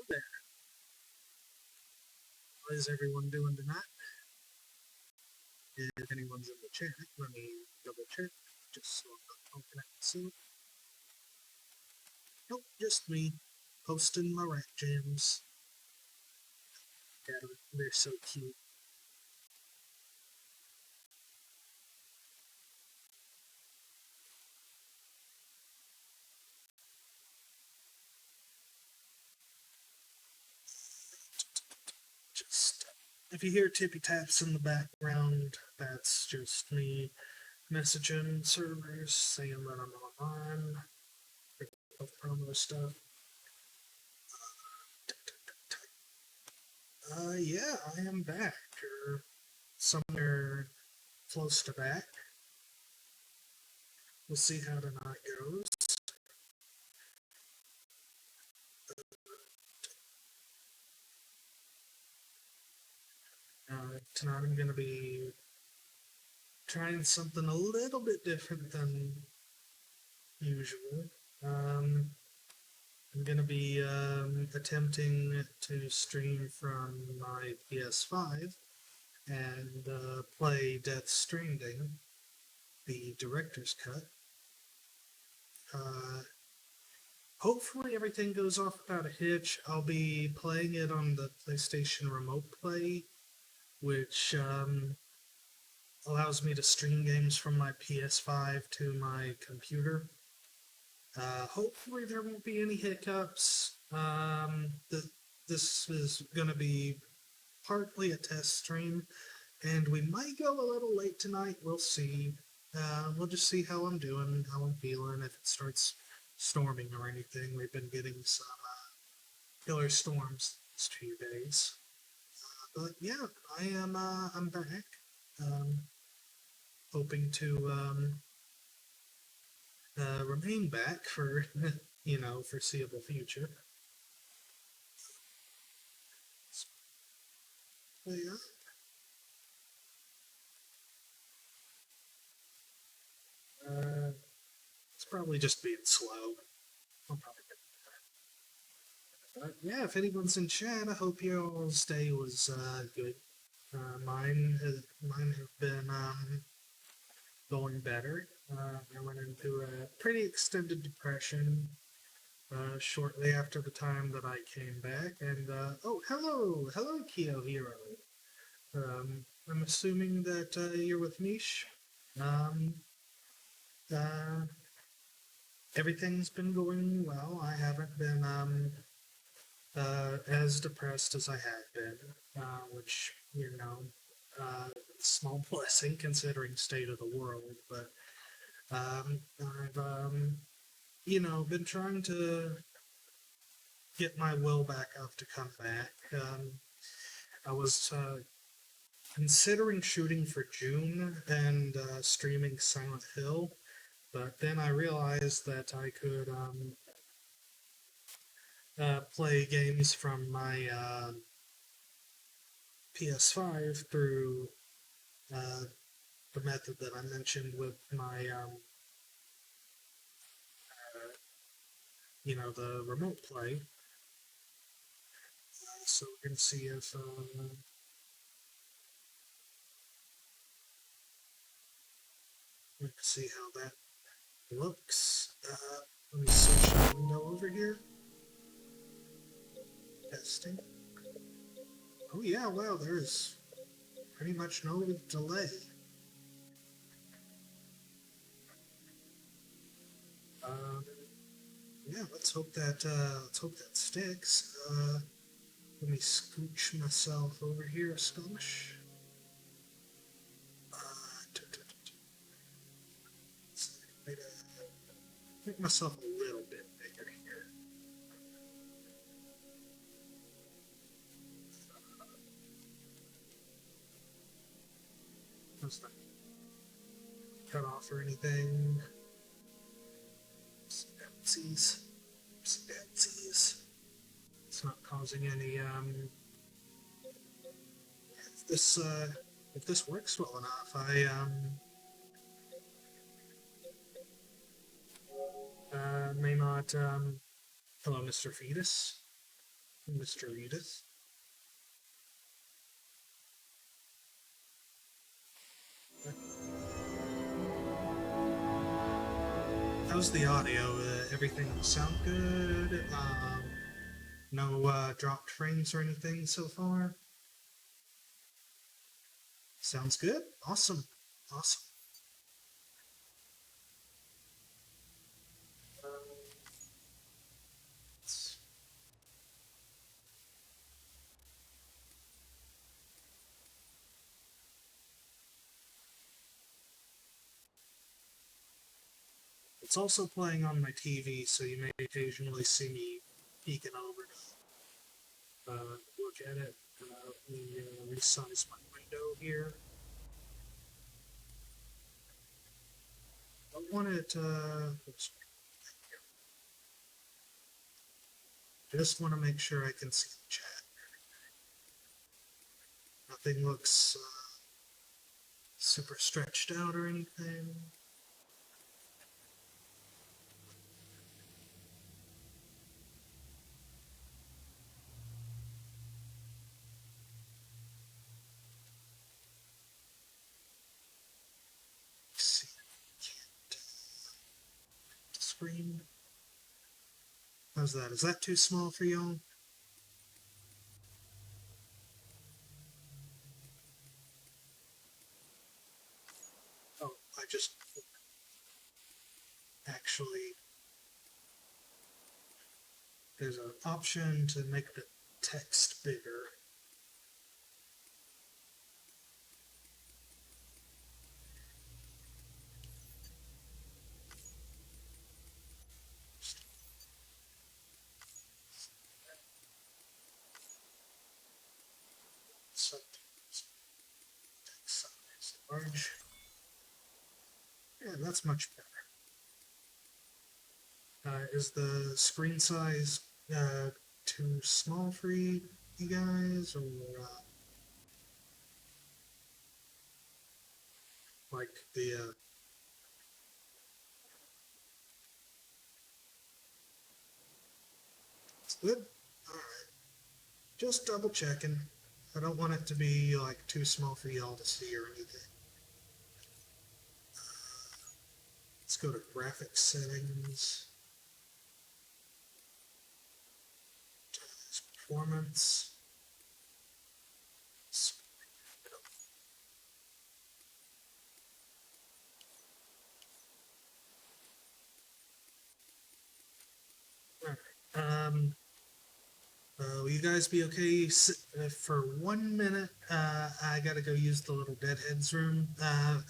there. How is everyone doing tonight? If anyone's in the chat, let me double check just so I'm not connected soon. Nope, just me posting my rap jams. Yeah, they're so cute. Just if you hear tippy taps in the background, that's just me messaging servers saying that I'm online for promo stuff. Yeah, I am back, or somewhere close to back. We'll see how tonight goes. Tonight I'm going to be trying something a little bit different than usual. I'm going to be attempting to stream from my PS5 and play Death Stranding, the director's cut. Uh, Hopefully everything goes off without a hitch. I'll be playing it on the PlayStation Remote Play, which allows me to stream games from my PS5 to my computer. Hopefully there won't be any hiccups. This is going to be partly a test stream, and we might go a little late tonight. We'll see. We'll just see how I'm doing, how I'm feeling, if it starts storming or anything. We've been getting some killer storms these 2 days. But yeah, I'm back. Um, Hoping to remain back for foreseeable future. But yeah, it's probably just being slow. I'll probably get that. But yeah, if anyone's in chat, I hope your stay was good. Mine have been going better. I went into a pretty extended depression shortly after the time that I came back, and oh, hello, Kyo Hero. I'm assuming that you're with Mish. Um, uh, Everything's been going well. I haven't been as depressed as I had been, which small blessing considering state of the world. But I've been trying to get my will back up to come back. I was considering shooting for June and streaming Silent Hill, but then I realized that I could play games from my PS5 through uh, the method that I mentioned with my, the remote play. So we can see if we can see how that looks. Let me switch the window over here. Testing. Oh yeah, wow, there's pretty much no delay. Um, yeah, let's hope that sticks. Let me scooch myself over here a skosh. Make myself a little bit bigger here. Let's not cut off or anything. Spazzies. It's not causing any if this works well enough, I may not hello, Mr. Fetus. Mr. Edith. How's the audio? Everything sound good? No dropped frames or anything so far? Sounds good. Awesome. Awesome. It's, it's also playing on my TV, so you may occasionally see me peeking over to look at it. Let me resize my window here. I want it. Just want to make sure I can see the chat. Nothing looks super stretched out or anything. Let's see, can't screen. How's that? Is that too small for y'all? Oh, I just actually there's an option to make the text bigger. So text size large. Yeah, that's much better. Is the screen size too small for you guys, or like the it's good? Alright. Just double checking. I don't want it to be like too small for y'all to see or anything. Let's go to graphics settings. Performance. Alright. Will you guys be okay for 1 minute? I gotta go use the little deadheads room.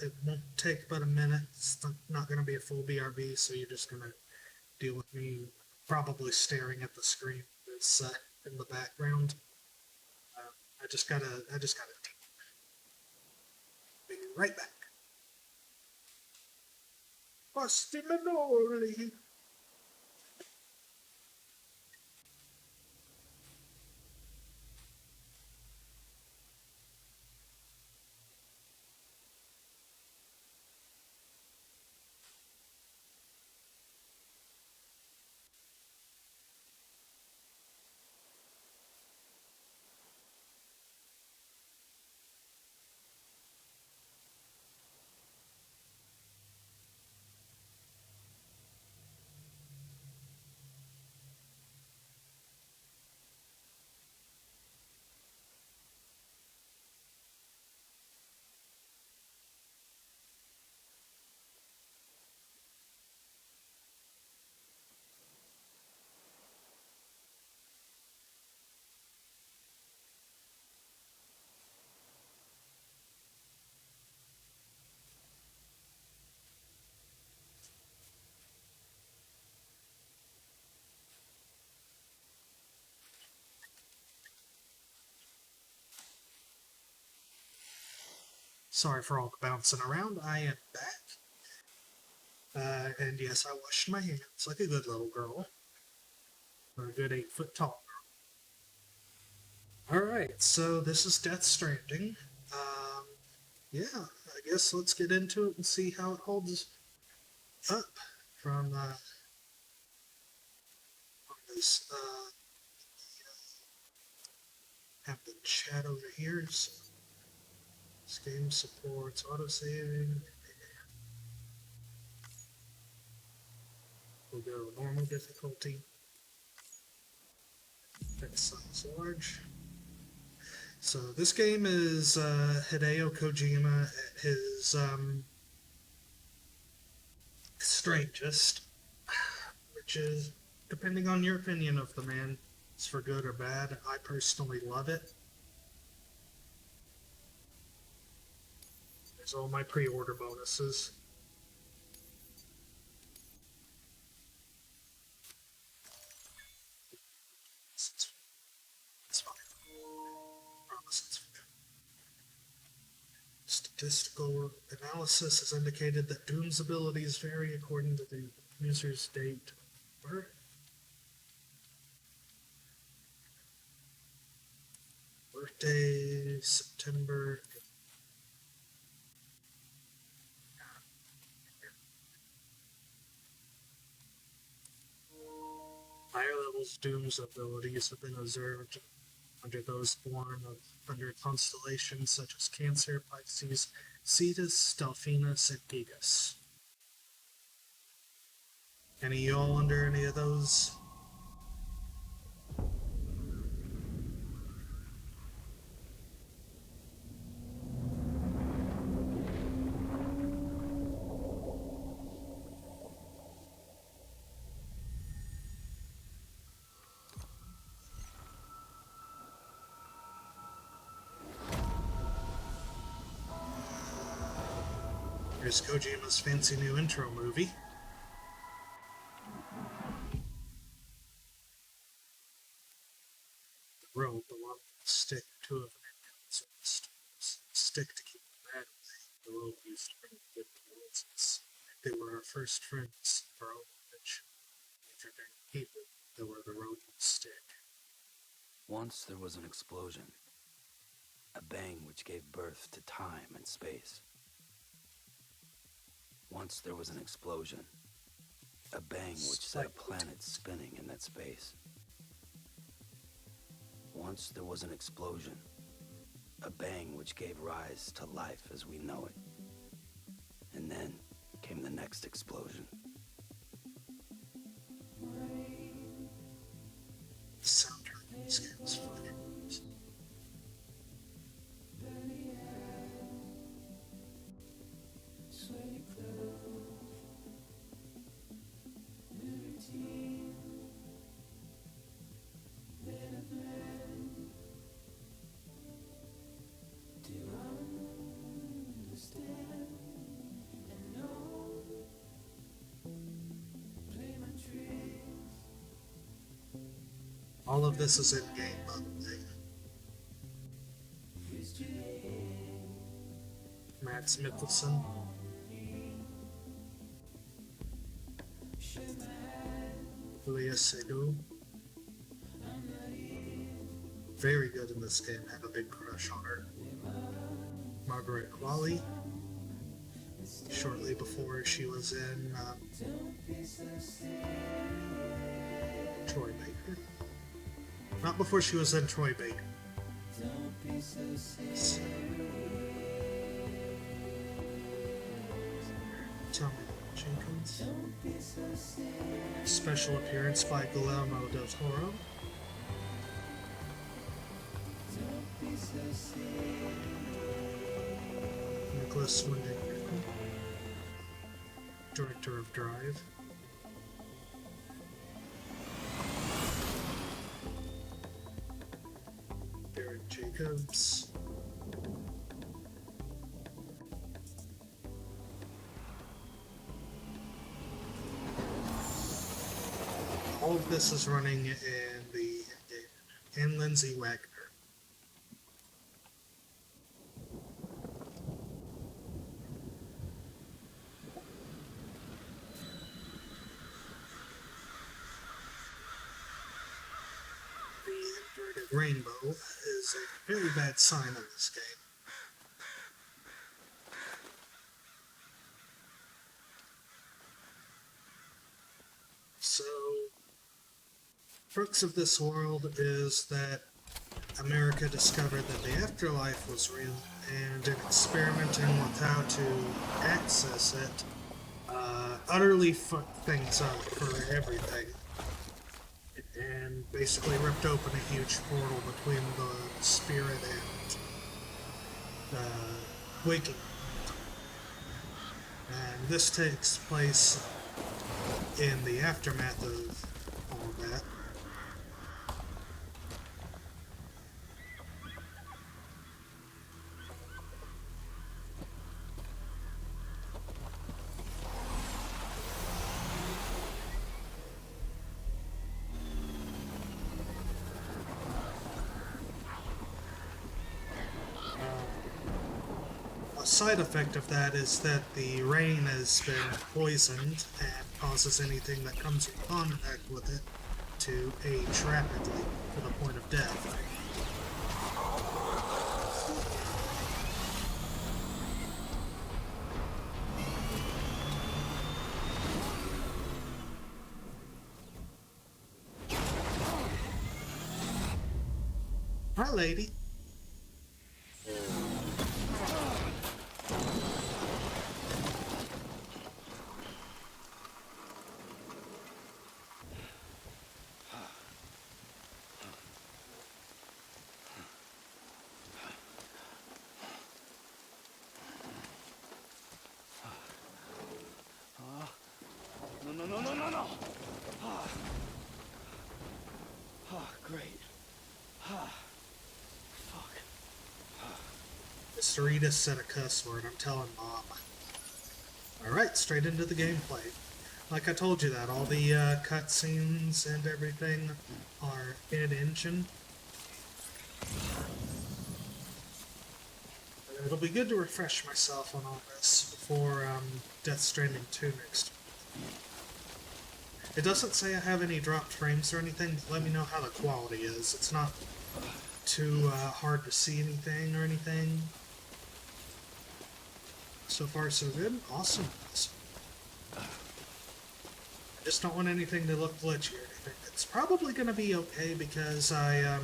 It won't take but a minute. It's not gonna be a full BRB, so you're just gonna deal with me probably staring at the screen that's in the background. Uh, I just gotta be right back. Basti Manoli. Sorry for all the bouncing around. I am back. And yes, I washed my hands like a good little girl. Or a good 8 foot tall. Alright, so this is Death Stranding. Um, yeah, I guess let's get into it and see how it holds up from this. chat over here. So this game supports autosaving. We'll go normal difficulty. That size large. So this game is Hideo Kojima at his strangest, which is, depending on your opinion of the man, it's for good or bad. I personally love it. There's all my pre-order bonuses. It's fine. I promise it's fine. Statistical analysis has indicated that Doom's abilities vary according to the user's date of birth. Birthday, September. Higher levels Doom's abilities have been observed under those born under constellations such as Cancer, Pisces, Cetus, Delphinus, and Gigas. Any of y'all under any of those? Here's Kojima's fancy new intro movie. The rope, along with the stick, two of them so stick to keep the bad away. The rope used to bring the good towards us. They were our first friends, our own adventure. If you're going to keep it, they were the rope and stick. Once there was an explosion, a bang which gave birth to time and space. Once there was an explosion, a bang which set a planet spinning in that space. Once there was an explosion, a bang which gave rise to life as we know it. And then came the next explosion. The soundtrack in this game is fucking awesome. All of this is in game, by the way. Mads Mikkelsen. Leah Seydoux. Very good in this game. Had a big crush on her. Margaret Qualley. Shortly before she was in Troy Baker. Not before she was in Troy Baker. Tommy Jenkins. Special appearance by Guillermo del Toro. Nicholas Winding Refn, director of Drive. Derek Jacobs. All of this is running in the game. And Lindsay Wagner. Rainbow is a very bad sign in this game. So, crux of this world is that America discovered that the afterlife was real, and in experimenting with how to access it, utterly fucked things up for everything, and basically ripped open a huge portal between the spirit and waking. And this takes place in the aftermath of all of that. A side effect of that is that the rain has been poisoned and causes anything that comes in contact with it to age rapidly to the point of death. Hi, lady. No, no, no, no, no, no! Ah, great. Fuck. Mr. Edis said a cuss word. I'm telling Mom. Alright, straight into the gameplay. Like I told you that, all the cutscenes and everything are in-engine. It'll be good to refresh myself on all this before Death Stranding 2 next. It doesn't say I have any dropped frames or anything, but let me know how the quality is. It's not too hard to see anything or anything. So far so good. Awesome. I just don't want anything to look glitchy or anything. It's probably going to be okay because my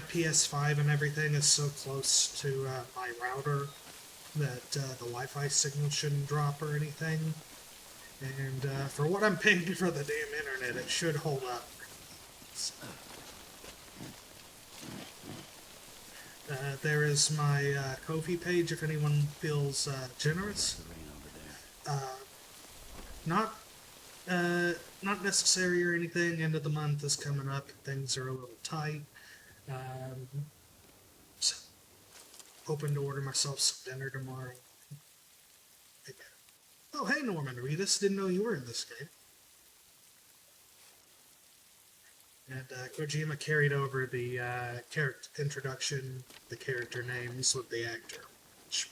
PS5 and everything is so close to my router that the Wi-Fi signal shouldn't drop or anything. And for what I'm paying for the damn internet, it should hold up. There is my Ko-fi page if anyone feels generous. Not not necessary or anything. End of the month is coming up. Things are a little tight. So hoping to order myself some dinner tomorrow. Oh, hey Norman Reedus, didn't know you were in this game. And Kojima carried over the character introduction, the character names with the actor, which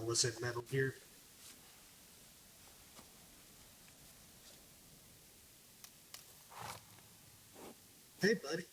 was in Metal Gear. Hey, buddy.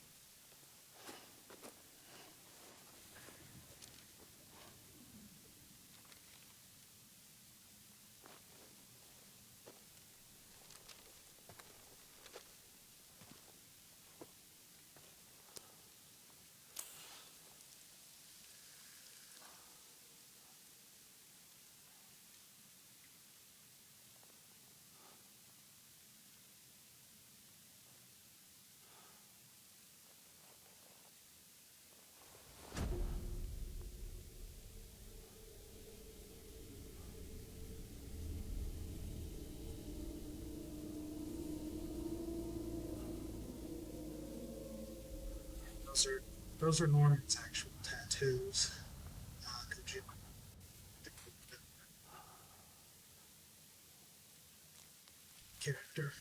Those are Norman's actual tattoos. Kojima character.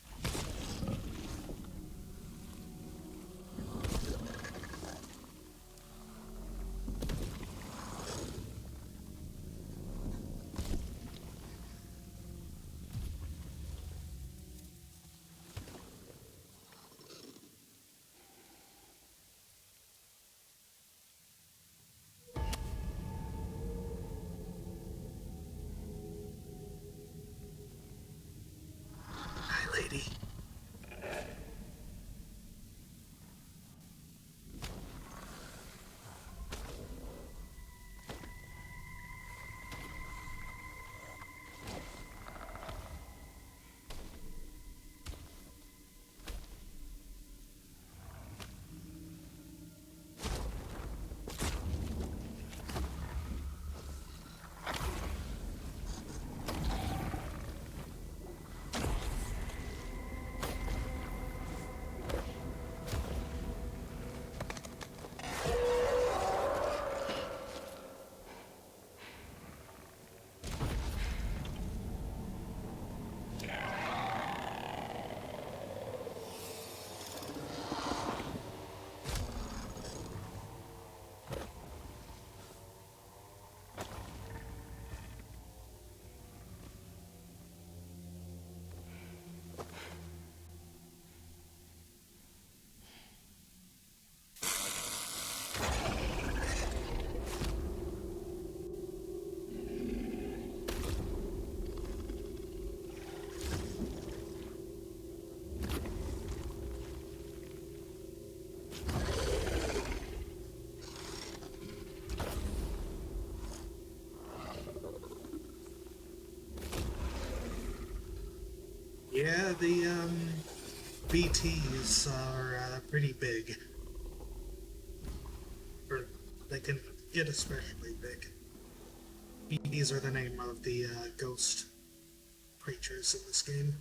Hi, lady. Yeah, the BTs are pretty big, or they can get especially big. BTs are the name of the ghost creatures in this game.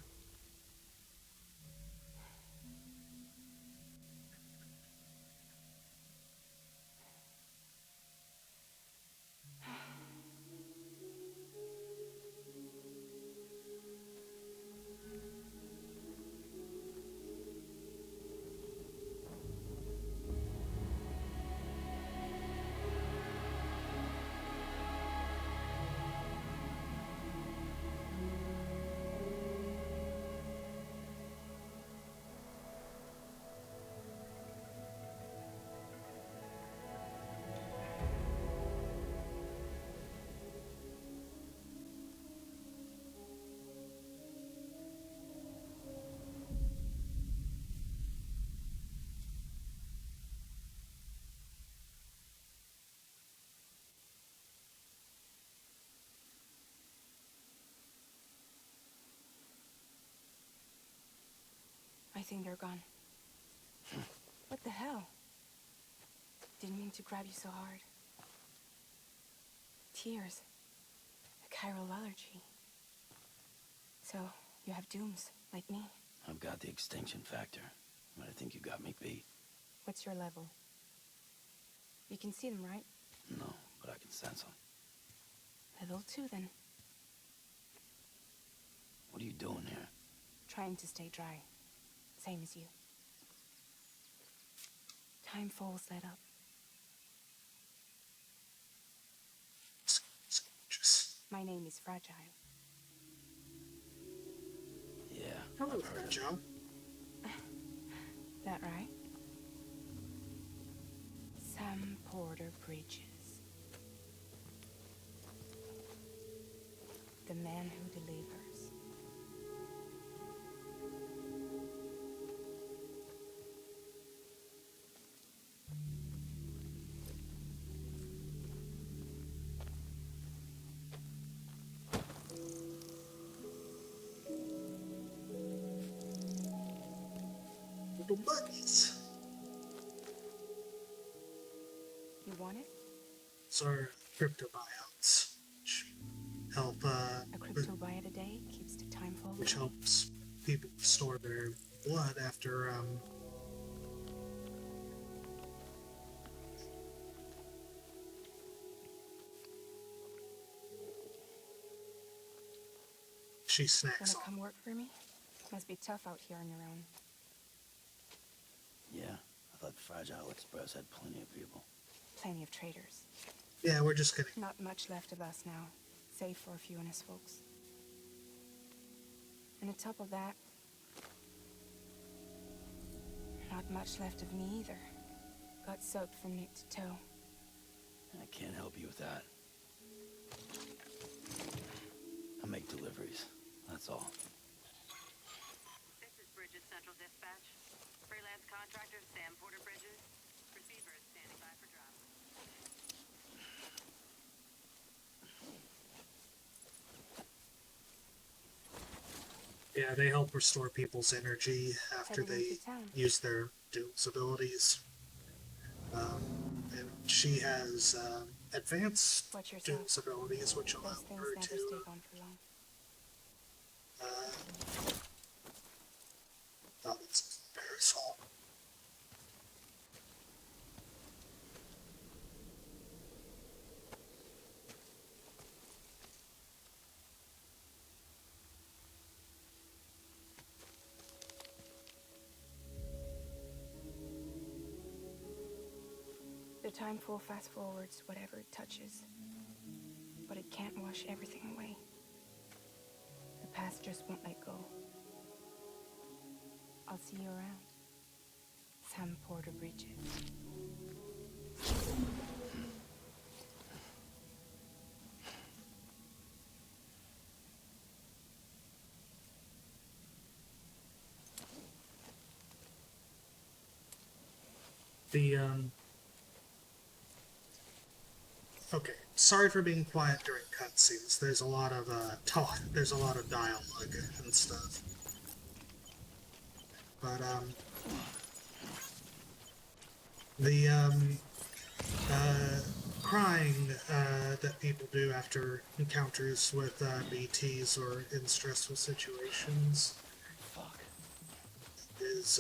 I think they're gone. What the hell? Didn't mean to grab you so hard. Tears. A chiral allergy. So, you have dooms, like me. I've got the extinction factor, but I think you got me beat. What's your level? You can see them, right? No, but I can sense them. Level 2, then. What are you doing here? Trying to stay dry. Same as you. Time falls let up. Just My name is Fragile. Yeah, hello, I've heard it. Joe. That right? Sam Porter Bridges. The man who delivers. Little buggies. You want it? These are crypto buyouts, which help A crypto buy a day keeps the time fall. which helps people store their blood after she snacks Wanna on. come work for me? Must be tough out here on your own. Yeah, I thought Fragile Express had plenty of people. Plenty of traders. Yeah, we're just kidding. Not much left of us now, save for a few honest folks. And on top of that, not much left of me either. Got soaked from neck to toe. I can't help you with that. I make deliveries, that's all. This is Bridges Central Dispatch. Freelance contractor Sam Porter Bridges. Receiver is standing by for drop. Yeah, they help restore people's energy after Heading they into town. use their Doom's abilities. And she has advanced Watch yourself. Doom's abilities, which allow Those things her never to stay gone for long. oh, it's parasol. The time fall fast forwards whatever it touches. But it can't wash everything away. The past just won't let go. I'll see you around. Sam Porter Bridges. The okay. Sorry for being quiet during cutscenes. There's a lot of talk. There's a lot of dialogue and stuff. But the uh, crying that people do after encounters with BTs or in stressful situations is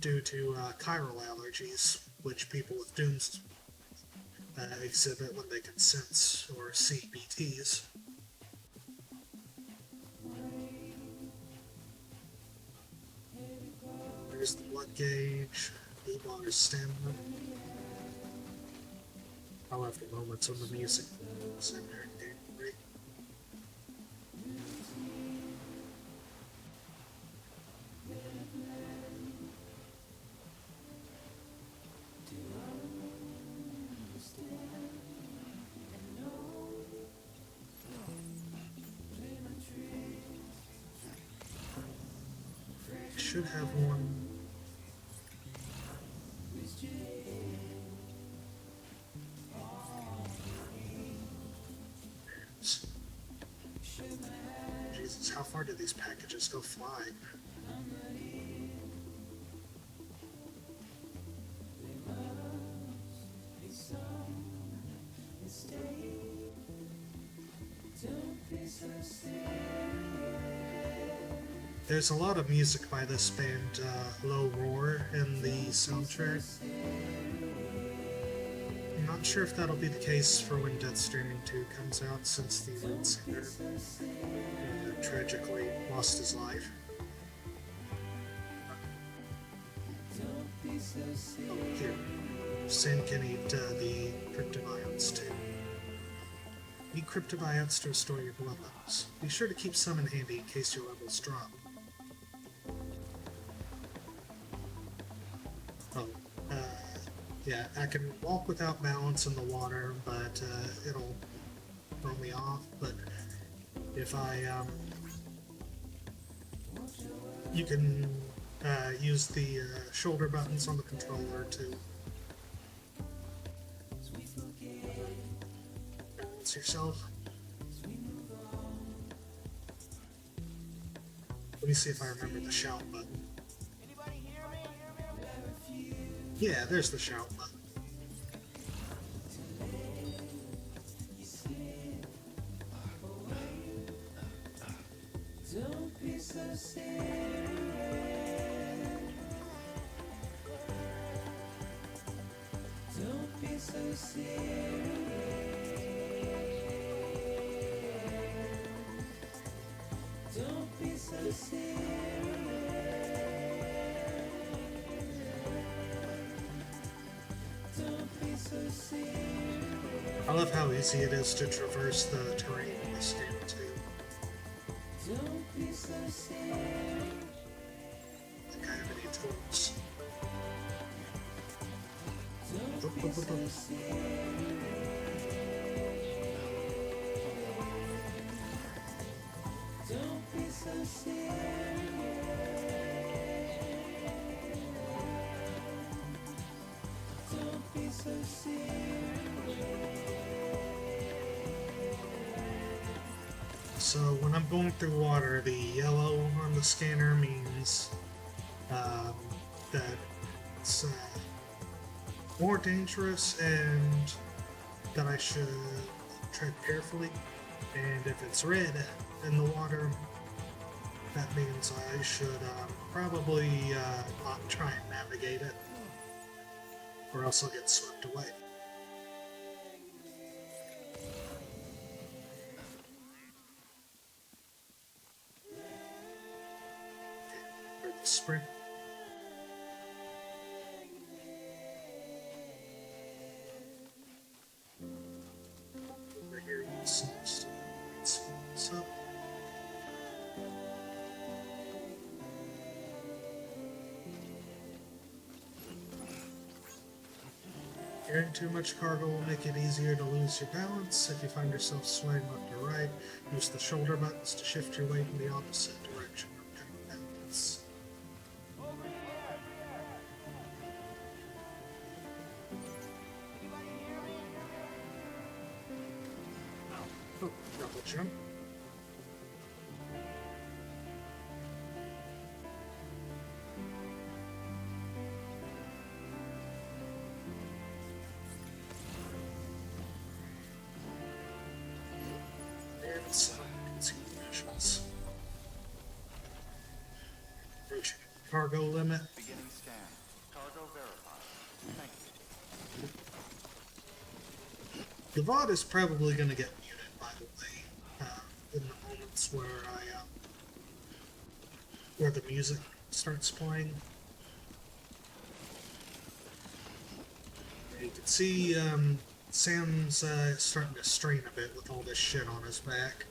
due to chiral allergies, which people with dooms exhibit when they can sense or see BTs. There's the blood gauge, E-bar stamina. I love the moments when the music is in there. Great. Should have one. Jesus, how far do these packages go flying? There's a lot of music by this band, Low Roar, in the soundtrack. I'm not sure if that'll be the case for when Death Stranding 2 comes out, since the lead singer tragically lost his life. Oh, here. Sin can eat the cryptobiotes too. Eat cryptobiotes to restore your blood levels. Be sure to keep some in handy in case your levels drop. Oh, yeah, I can walk without balance in the water, but it'll throw me off. But if I, you can use the shoulder buttons on the controller to balance yourself. Let me see if I remember the shout button. Yeah, there's the shout button. Don't be so serious. Don't be so serious. Don't be so serious. Don't be so serious. I love how easy it is to traverse the terrain in this game too. Don't be so serious. I think I have any tools. Don't be so serious. Don't be so serious. Don't be so serious. So when I'm going through water, the yellow on the scanner means that it's more dangerous and that I should tread carefully. And if it's red in the water, that means I should probably not try and navigate it, or else I'll get swept away. Sprint. Over here, you see so. Carrying too much cargo will make it easier to lose your balance. If you find yourself swaying left or right, use the shoulder buttons to shift your weight in the opposite direction of your balance. Oh, double jump. cargo limit. Beginning scan. Cargo verified. Thank you. The VOD is probably going to get muted, by the way, in the moments where where the music starts playing. You can see Sam's starting to strain a bit with all this shit on his back.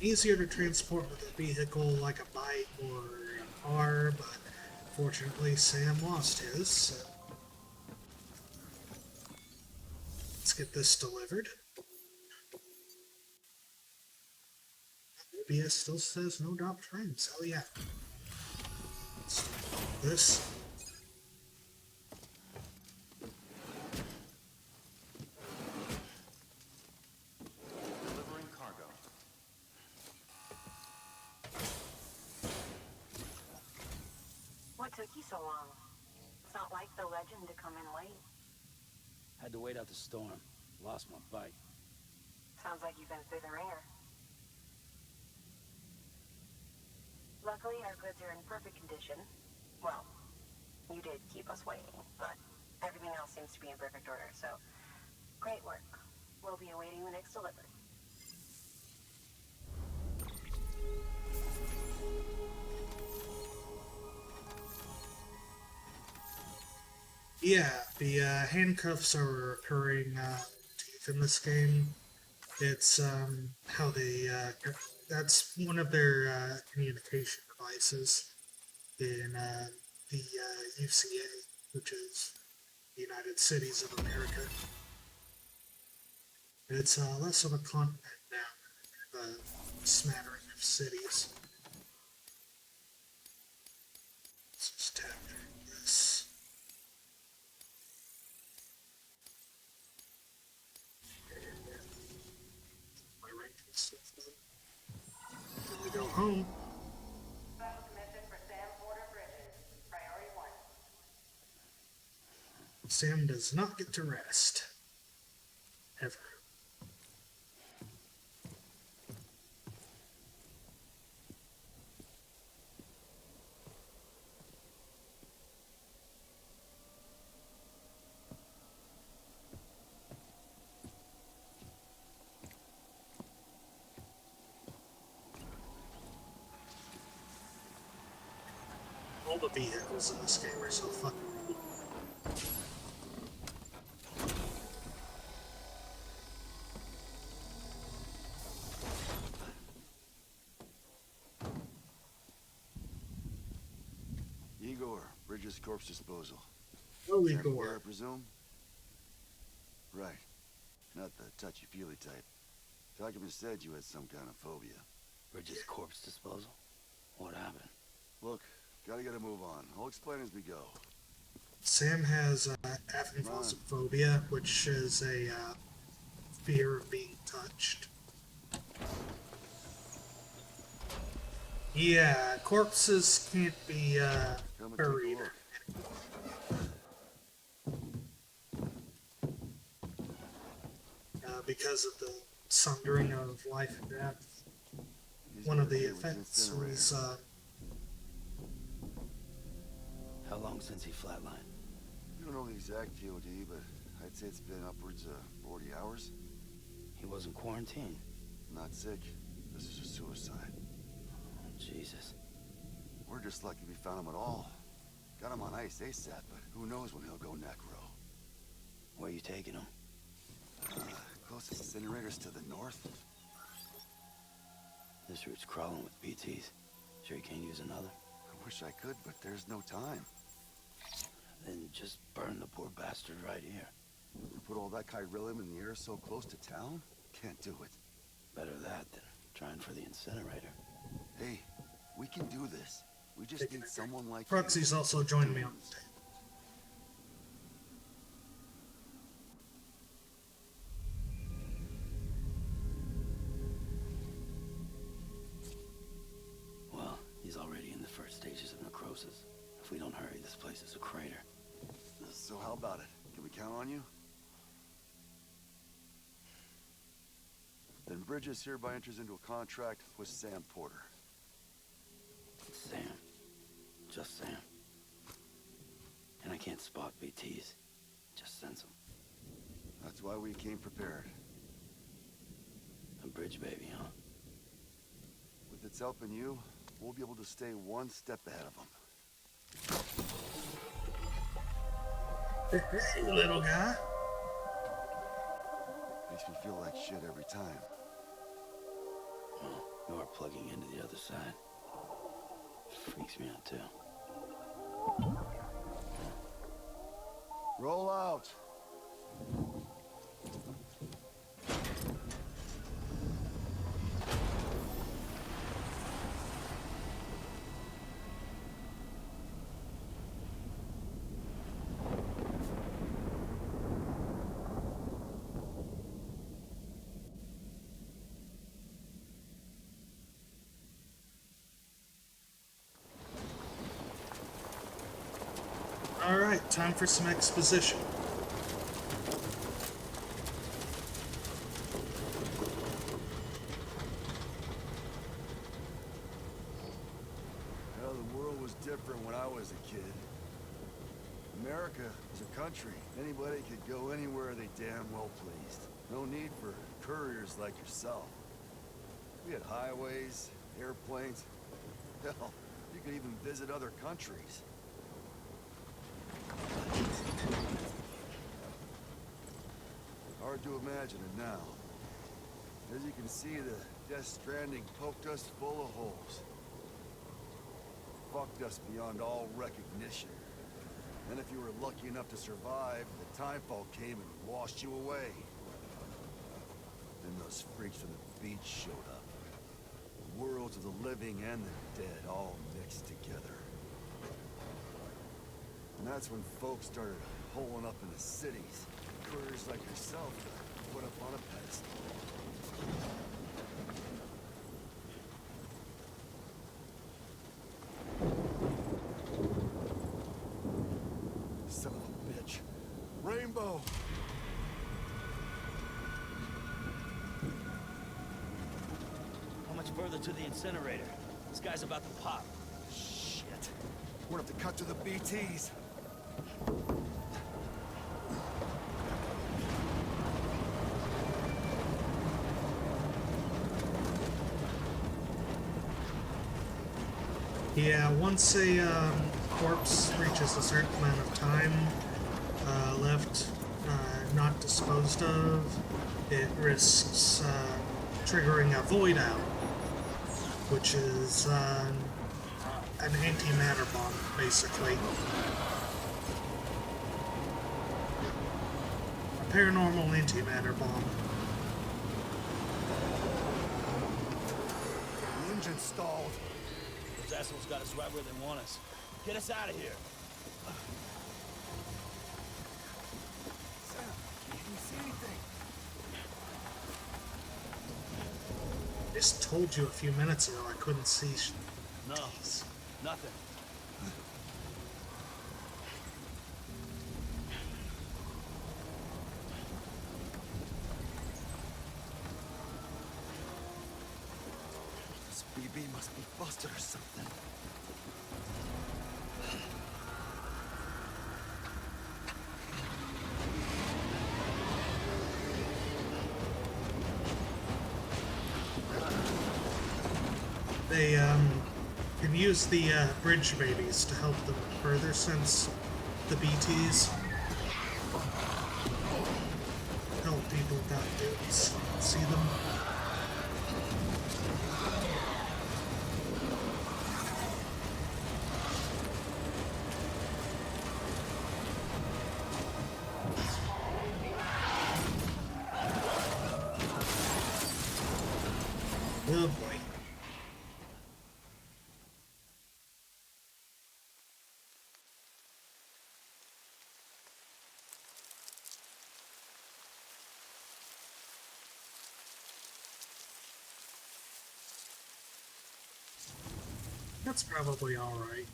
Easier to transport with a vehicle like a bike or a car, but fortunately Sam lost his, so let's get this delivered. OBS still says no dropped frames. Hell yeah. Let's do this. Delivering cargo. What took you so long? It's not like the legend to come in late. Had to wait out the storm. Lost my bike. Sounds like you've been through the ringer. Luckily, our goods are in perfect condition. Well, you did keep us waiting, but everything else seems to be in perfect order, so great work. We'll be awaiting the next delivery. Yeah, the handcuffs are a recurring motif in this game. It's how they, that's one of their communication devices in the UCA, which is the United Cities of America. It's less of a continent now, a smattering of cities. Let's just tap this. My ranking stuff done. Then we go home. Special commission for Sam Porter Bridges. Priority 1. Sam does not get to rest. Ever. All the vehicles in this game are so fucking cool. Igor, Bridges Corpse Disposal. Oh, Sample Igor. there, I presume? Right. Not the touchy-feely type. Document said you had some kind of phobia. Bridges corpse disposal? What happened? Look, gotta get a move on. I'll explain as we go. Sam has aphantasmophobia, which is a fear of being touched. Yeah, corpses can't be Come and buried take a look. because of the sundering of life and death. He's One of gonna the do with effects incinerator. was How long since he flatlined? We don't know the exact TOD, but I'd say it's been upwards of 40 hours. He wasn't quarantined. Not sick. This is a suicide. Oh, Jesus. We're just lucky we found him at all. Got him on ice ASAP, but who knows when he'll go necro. Where you taking him? Closest incinerators to the north. This route's crawling with BTs. Sure you can't use another? I wish I could, but there's no time. Then just burn the poor bastard right here. We put all that chiralium in the air so close to town? Can't do it. Better that than trying for the incinerator. Hey, we can do this. We just need someone like Proxy's also joined me on the table. Well, he's already in the first stage How about it? Can we count on you? Then Bridges hereby enters into a contract with Sam Porter. Sam. Just Sam. And I can't spot BTs. Just sense them. That's why we came prepared. A bridge baby, huh? With its help in you, we'll be able to stay one step ahead of them. Hey, little guy. Makes me feel like shit every time. Well, you're plugging into the other side. Freaks me out, too. Roll out! Alright, time for some exposition. Well, the world was different when I was a kid. America was a country. Anybody could go anywhere they damn well pleased. No need for couriers like yourself. We had highways, airplanes. Hell, you could even visit other countries. Hard to imagine it now. As you can see, the Death Stranding poked us full of holes. Fucked us beyond all recognition. And if you were lucky enough to survive, the timefall came and washed you away. Then those freaks from the beach showed up. The worlds of the living and the dead all mixed together. And that's when folks started holing up in the cities. Couriers like yourself put up on a pedestal. Son of a bitch. Rainbow! How much further to the incinerator? This guy's about to pop. Shit. We're gonna have to cut to the BTs. Yeah, once a corpse reaches a certain amount of time left not disposed of, it risks triggering a void out, which is an antimatter bomb, basically. A paranormal antimatter bomb. The engine stalled. Those assholes got us right where they want us. Get us out of here. Sam, can you see anything? I just told you a few minutes ago I couldn't see. No, nothing. This BB must be busted or something. They can use the bridge babies to help them further sense the BTs. Help people without dudes see them. Oh boy. That's probably alright.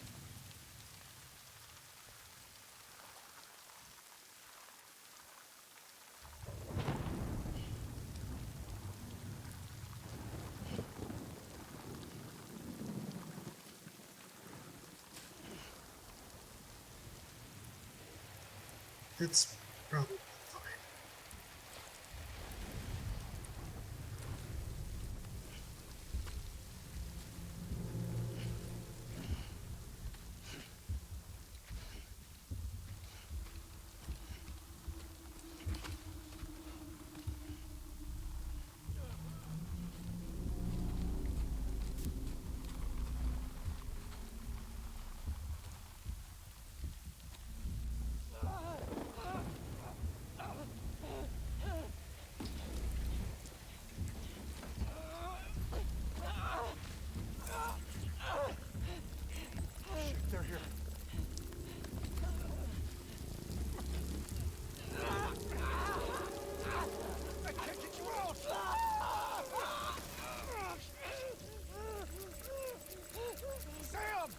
it's probably fine. They're here. I can't get you out! Sam!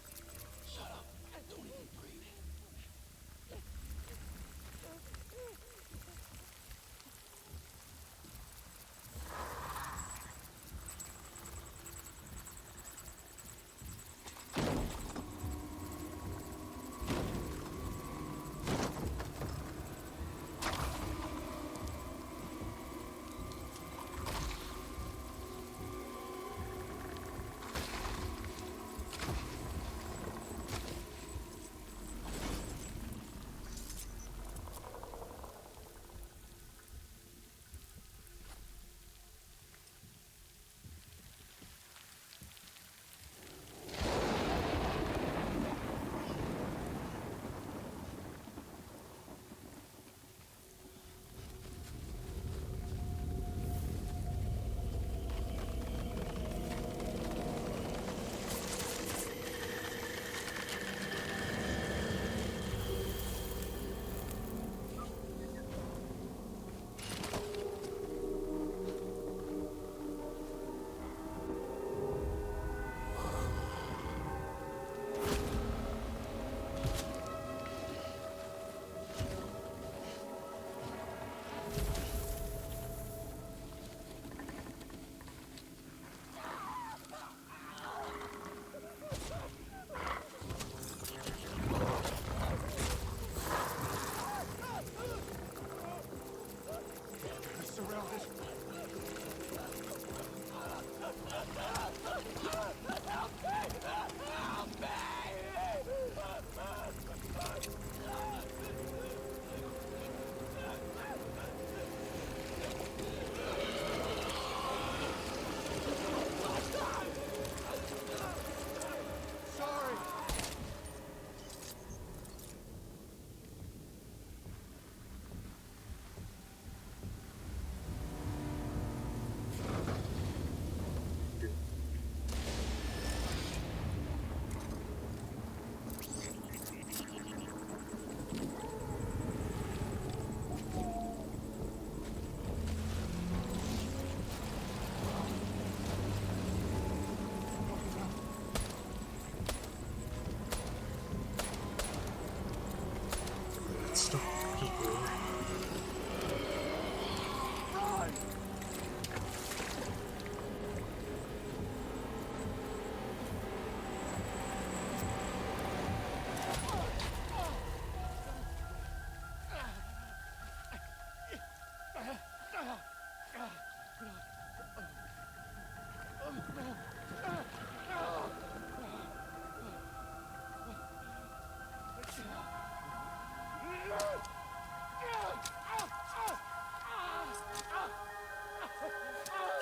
Stop people.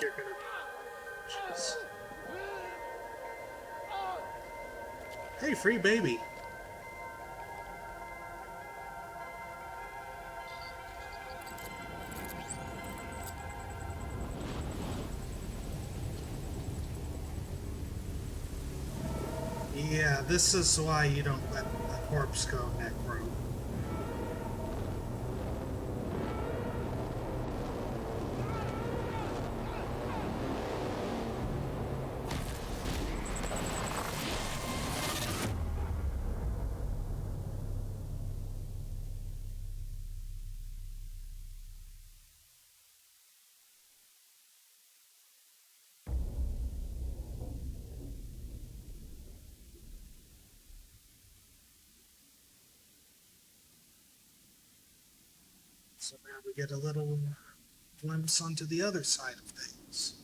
You're gonna. Jeez. Hey, free baby. Yeah, this is why you don't let a corpse go neck rope. So now we get a little glimpse onto the other side of things.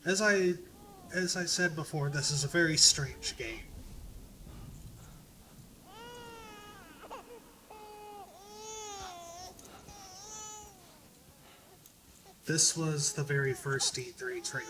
As I said before, this is a very strange game. This was the very first E3 trailer.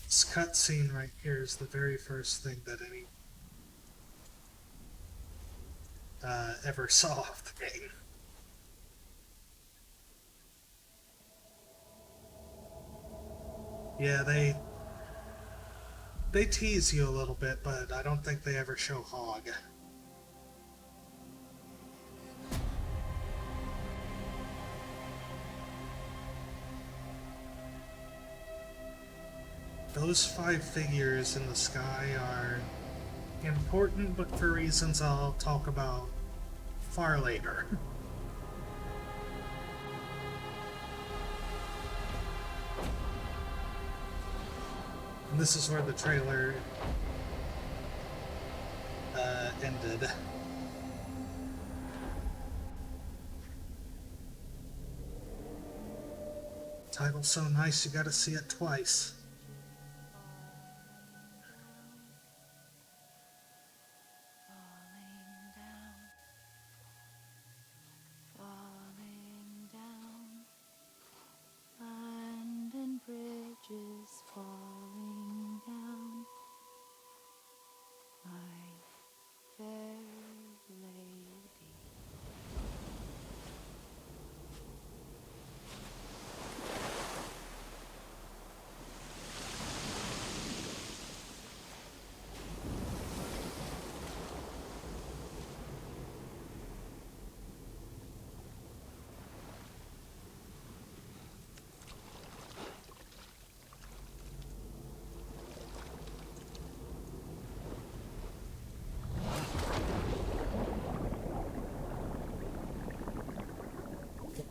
This cutscene right here is the very first thing that any ever saw of the game. Yeah, they tease you a little bit, but I don't think they ever show Hog. Those 5 figures in the sky are important, but for reasons I'll talk about far later. And this is where the trailer ended. Title's so nice you gotta see it twice. Falling down, land and bridges falling down, my fair lady.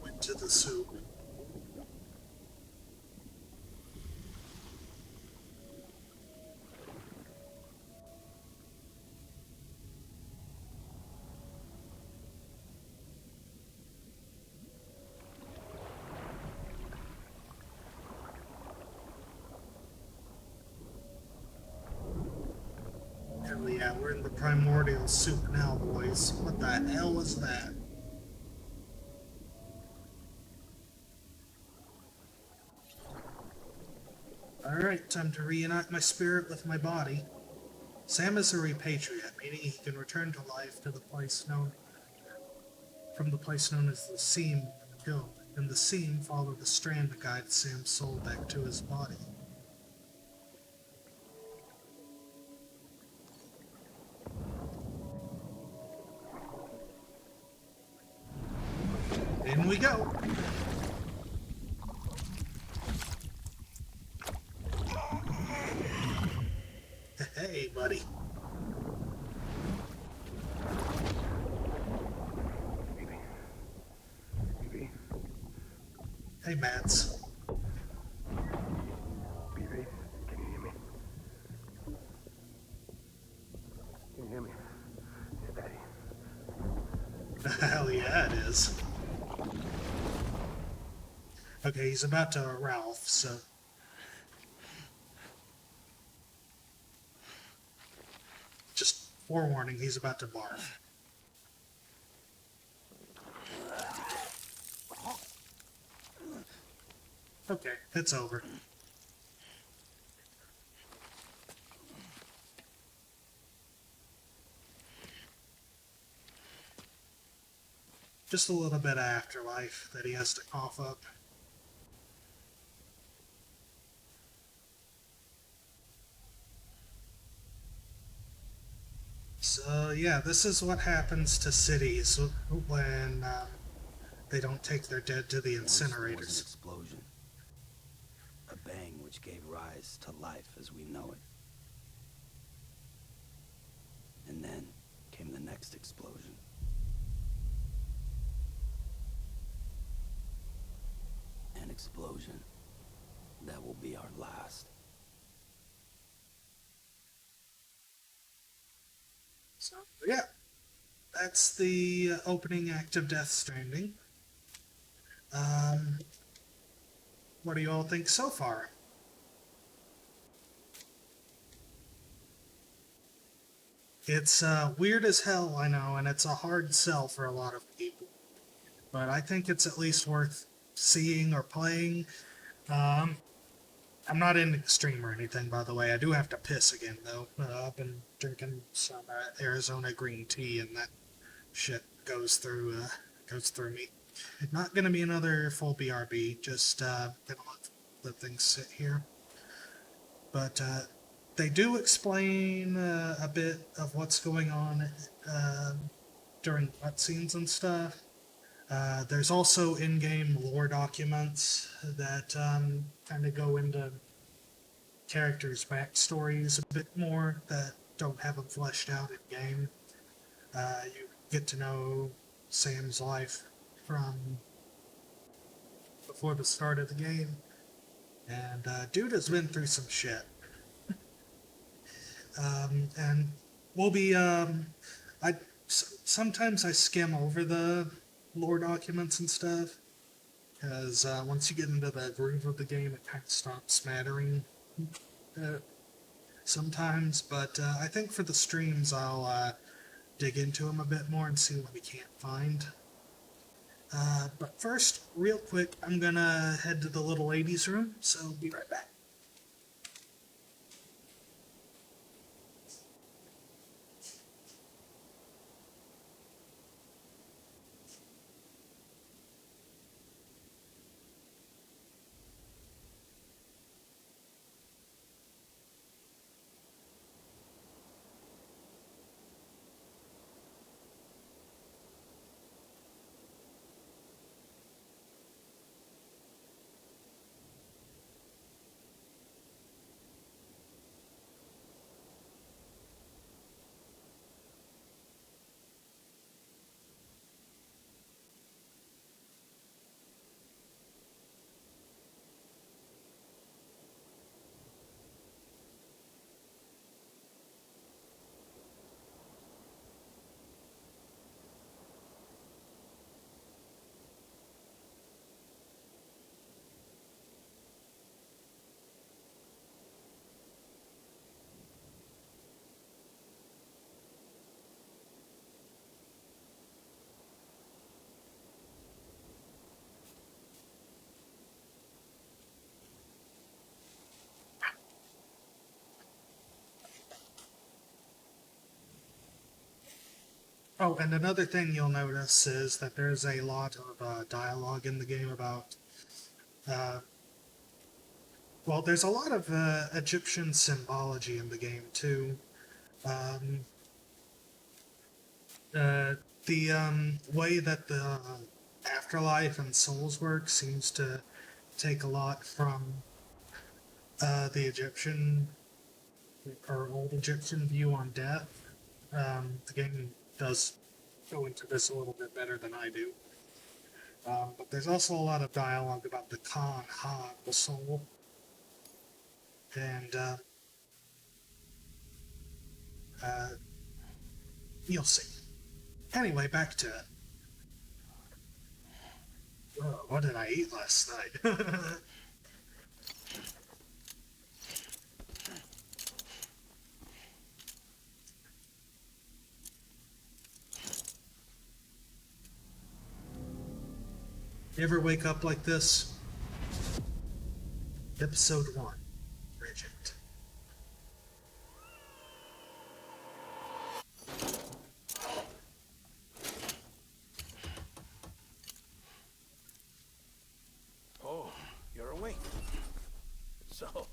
Went to the soup. Hell yeah, we're in the primordial soup now, boys. What the hell was that? Alright, time to reunite my spirit with my body. Sam is a repatriate, meaning he can return to life to the place known as the Seam Guild. And the Seam follow the strand to guide Sam's soul back to his body. In we go! Hey, buddy. Hey, Mats. BB, can you hear me? Can you hear me? It's Daddy. Hell yeah, it is. Okay, he's about to Ralph, so... Just forewarning, he's about to barf. Okay, it's over. Just a little bit of afterlife that he has to cough up. So yeah, this is what happens to cities when they don't take their dead to the Once there was an incinerators. explosion. A bang which gave rise to life as we know it. And then came the next explosion. An explosion that will be our last. So yeah, that's the opening act of Death Stranding. Um, what do you all think so far? It's weird as hell, I know, and it's a hard sell for a lot of people. But I think it's at least worth seeing or playing. Um, I'm not in extreme or anything, by the way. I do have to piss again, though. I've been drinking some Arizona green tea, and that shit goes through me. Not gonna be another full BRB. Just gonna let things sit here. But they do explain a bit of what's going on during cutscenes and stuff. There's also in-game lore documents that kind of go into characters' backstories a bit more that don't have them fleshed out in game. You get to know Sam's life from before the start of the game, and dude has been through some shit. And we'll be sometimes I skim over the lore documents and stuff because once you get into the groove of the game, it kind of stops mattering uh, sometimes. But I think for the streams, I'll dig into them a bit more and see what we can't find. But first, real quick, I'm gonna head to the little ladies' room, so be right back. Oh, and another thing you'll notice is that there's a lot of dialogue in the game about. Uh, well, there's a lot of Egyptian symbology in the game too. Um, uh, the way that the afterlife and souls work seems to take a lot from the Egyptian or old Egyptian view on death. The game does go into this a little bit better than I do. But there's also a lot of dialogue about the Khan Ha, the soul, and uh, you'll see. Anyway, back to it. Oh, what did I eat last night? You ever wake up like this? Episode 1, Bridget. Oh, you're awake. So,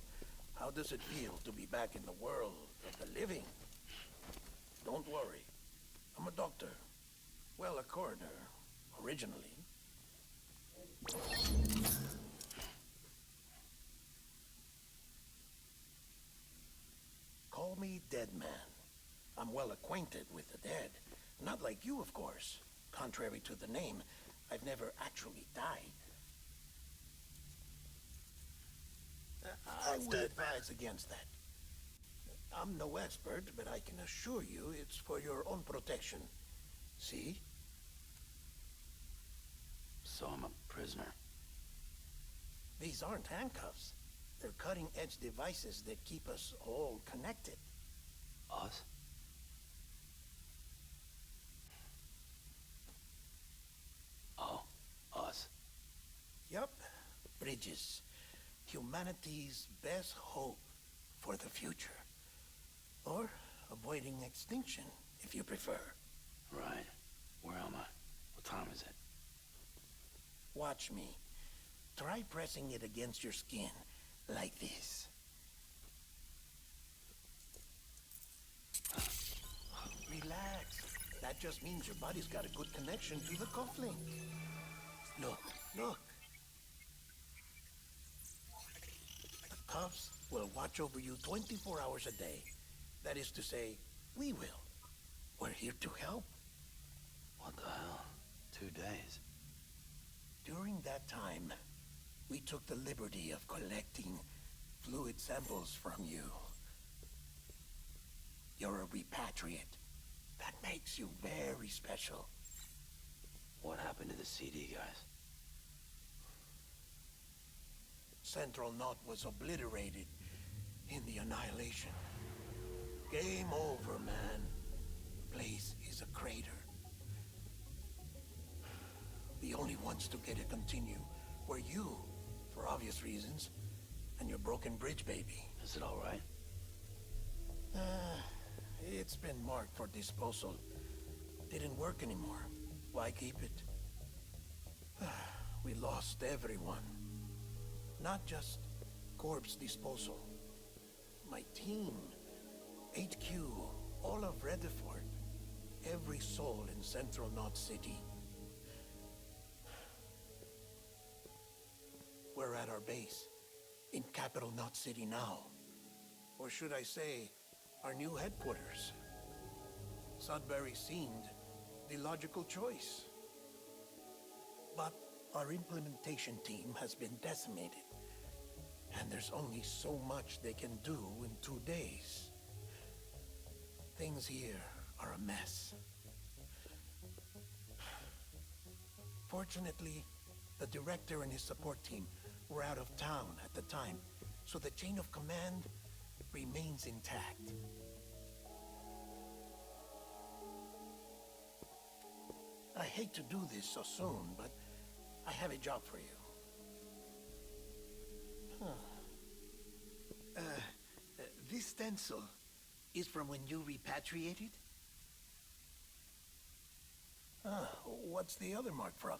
how does it feel to be back in the world of the living? Don't worry. I'm a doctor. Well, a coroner, originally. Call me Dead Man. I'm well acquainted with the dead. Not like you, of course. Contrary to the name, I've never actually died. I would advise against that. I'm no expert, but I can assure you it's for your own protection. See? So I'm a prisoner. These aren't handcuffs. They're cutting-edge devices that keep us all connected. Us? Oh, us. Yup. Bridges. Humanity's best hope for the future. Or avoiding extinction, if you prefer. Right. Where am I? What time is it? Watch me. Try pressing it against your skin, like this. Relax. That just means your body's got a good connection to the cufflink. Look, look. The cuffs will watch over you 24 hours a day. That is to say, we will. We're here to help. What the hell? 2 days. During that time, we took the liberty of collecting fluid samples from you. You're a repatriate. That makes you very special. What happened to the CD guys? Central Knot was obliterated in the annihilation. Game over, man. Place is a crater. The only ones to get to continue were you, for obvious reasons, and your broken bridge baby. Is it all right? It's been marked for disposal. Didn't work anymore. Why keep it? We lost everyone. Not just corpse disposal. My team, HQ, all of Redford, every soul in Central Knot City. We're at our base, in Capital Knot City now. Or should I say, our new headquarters. Sudbury seemed the logical choice. But our implementation team has been decimated. And there's only so much they can do in 2 days. Things here are a mess. Fortunately, the director and his support team were out of town at the time, so the chain of command remains intact. I hate to do this so soon, but I have a job for you. This stencil is from when you repatriated? What's the other mark from?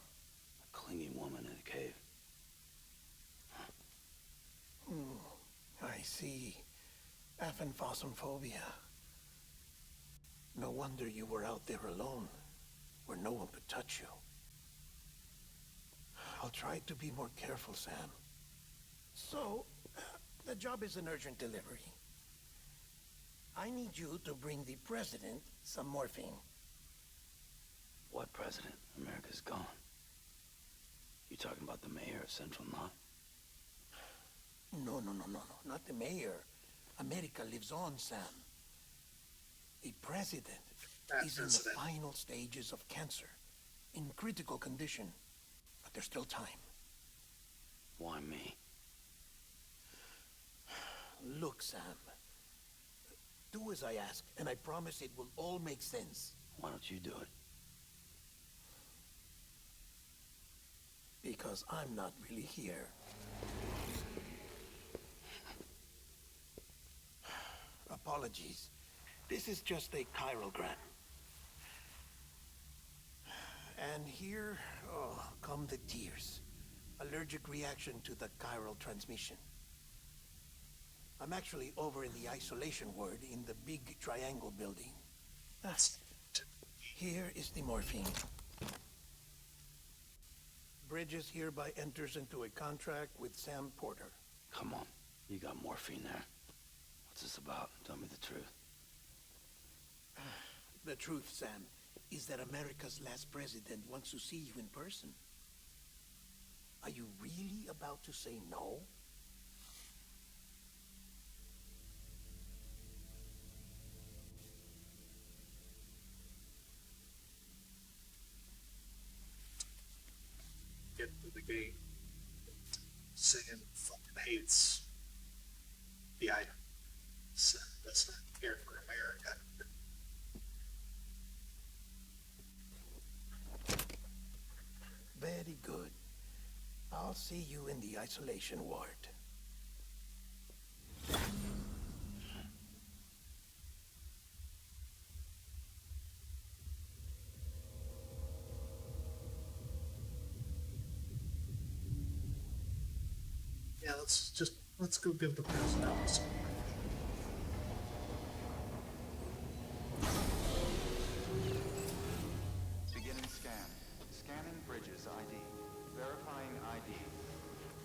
A clinging woman in a cave. I see. Aphenphosmphobia. No wonder you were out there alone, where no one could touch you. I'll try to be more careful, Sam. So, the job is an urgent delivery. I need you to bring the president some morphine. What president? America's gone. You talking about the mayor of Central Knot? No. Not the mayor. America lives on, Sam. The president is in the final stages of cancer. In critical condition. But there's still time. Why me? Look, Sam. Do as I ask, and I promise it will all make sense. Why don't you do it? Because I'm not really here. Apologies. This is just a chirogram. And here, come the tears. Allergic reaction to the chiral transmission. I'm actually over in the isolation ward in the big triangle building. Ah, here is the morphine. Bridges hereby enters into a contract with Sam Porter. Come on. You got morphine there. What's this about? Tell me the truth. The truth, Sam, is that America's last president wants to see you in person. Are you really about to say no? Get to the game. Sam fucking hates the item. So that's not fair for America. Very good. I'll see you in the isolation ward. Yeah, let's go give the president some. Beginning scan. Scanning Bridges ID. Verifying ID.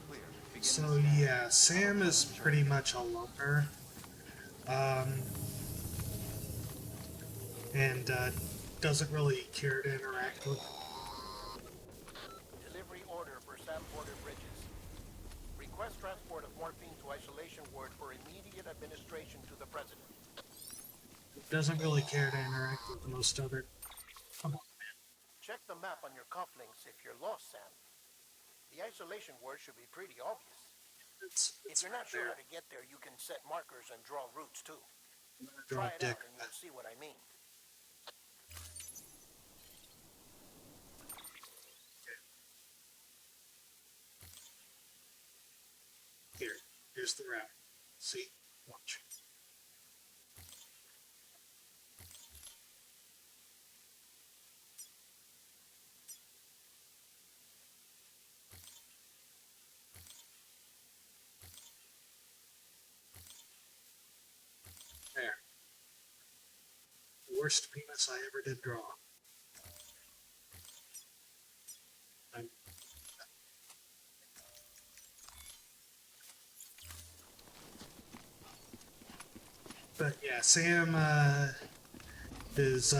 Clear. Beginning So scan. yeah, Sam is pretty much a lumper. And doesn't really care to interact with. Delivery order for Sam Porter Bridges. Request transport of morphine to isolation ward for immediate administration to the president. Doesn't really care to interact with most other. Come on, man. Check the map on your cufflinks if you're lost, Sam. The isolation word should be pretty obvious. If you're not sure how to get there, you can set markers and draw routes too. Try it out and you'll see what I mean. Here's the route. See? Watch. There. The worst penis I ever did draw. But yeah, Sam is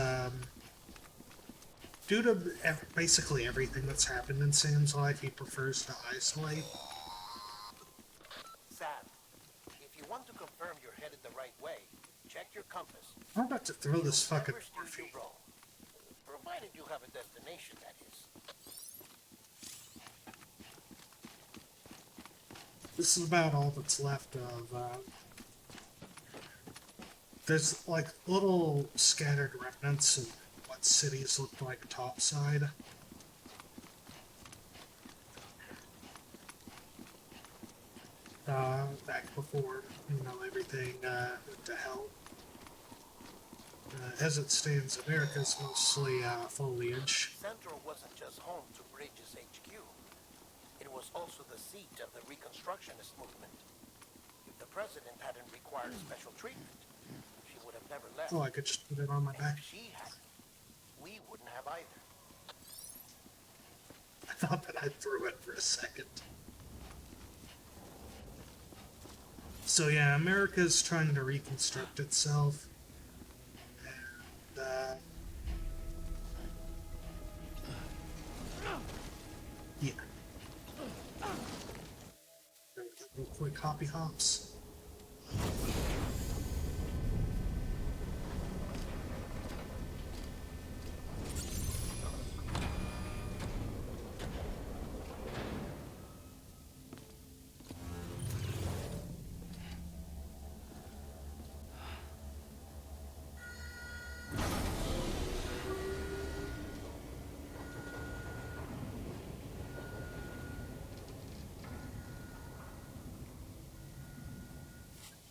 due to basically everything that's happened in Sam's life, he prefers to isolate. Sam, if you want to confirm you're headed the right way, check your compass. I'm about to throw this fucking Never steer morphine. you wrong. Provided you have a destination, that is. This is about all that's left of. There's like little scattered remnants of what cities look like topside. Back before, everything went to hell. As it stands, America's mostly foliage. Central wasn't just home to Bridges HQ. It was also the seat of the Reconstructionist movement. If the president hadn't required special treatment, she would have never left. Oh, I could just put it on my And back. if she hadn't, we wouldn't have either. I thought that I threw it for a second. So yeah, America's trying to reconstruct itself. And, yeah. Real quick hoppy hops.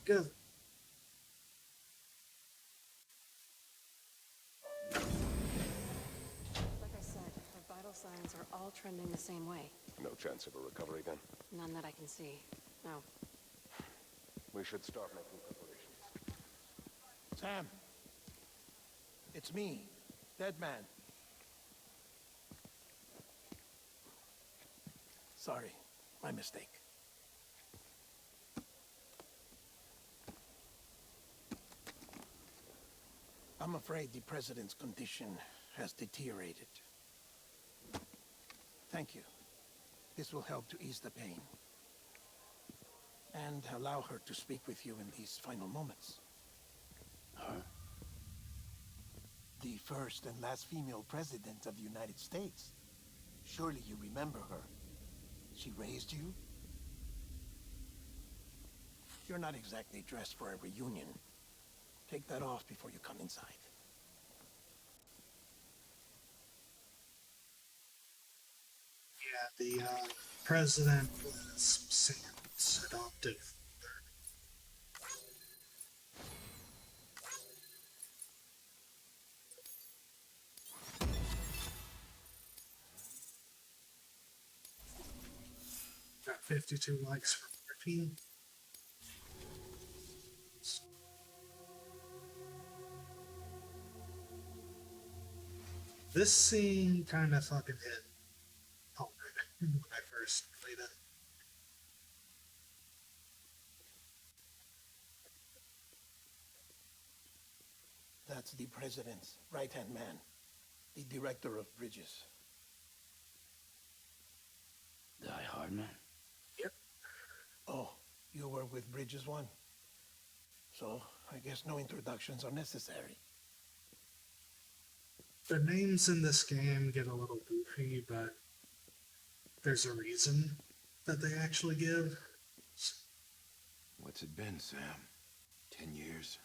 Good. Like I said, her vital signs are all trending the same way. No chance of a recovery then? None that I can see. No. We should start making preparations. Sam, It's me, Dead Man. Sorry, my mistake. I'm afraid the President's condition has deteriorated. Thank you. This will help to ease the pain. And allow her to speak with you in these final moments. Her? The first and last female president of the United States. Surely you remember her. She raised you. You're not exactly dressed for a reunion. Take that off before you come inside. Yeah, the president was Sam's adoptive. Got 52 likes from Murphy. This scene kind of fucking hit hard when I first played it. That's the President's right-hand man. The director of bridges. Die Hard Man? Yep. Oh, you were with Bridges 1? So, I guess no introductions are necessary. The names in this game get a little goofy, but there's a reason that they actually give. What's it been, Sam? 10 years?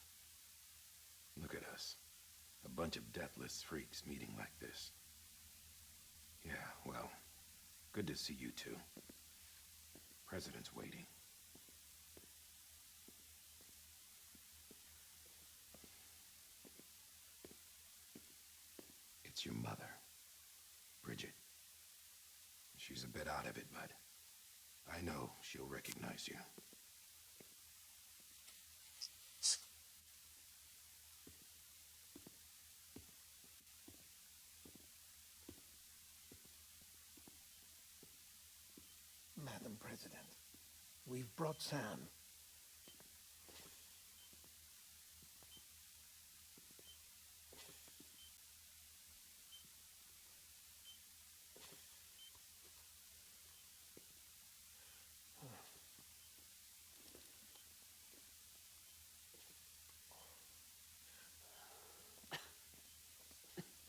Look at us. A bunch of deathless freaks meeting like this. Yeah, well, good to see you two. President's waiting. It's your mother, Bridget. She's a bit out of it, but I know she'll recognize you. Madam President, we've brought Sam.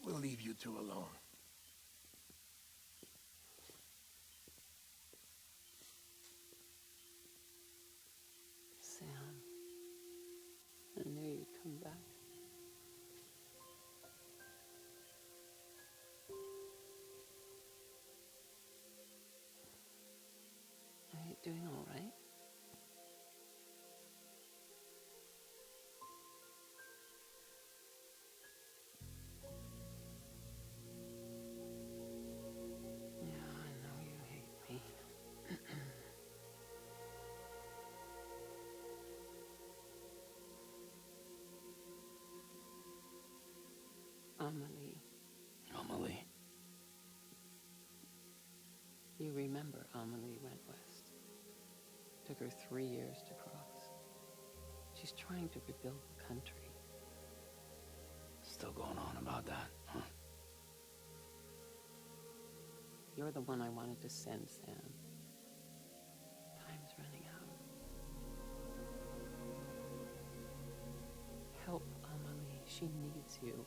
We'll leave you two alone. Sam, I knew you'd come back. Are you doing all right? Yeah, I know you hate me. Amelie. Amelie? You remember Amelie went west. Took her 3 years to cross. She's trying to rebuild the country. Still going on about that, huh? You're the one I wanted to send, Sam. Time's running out. Help Amelie. She needs you.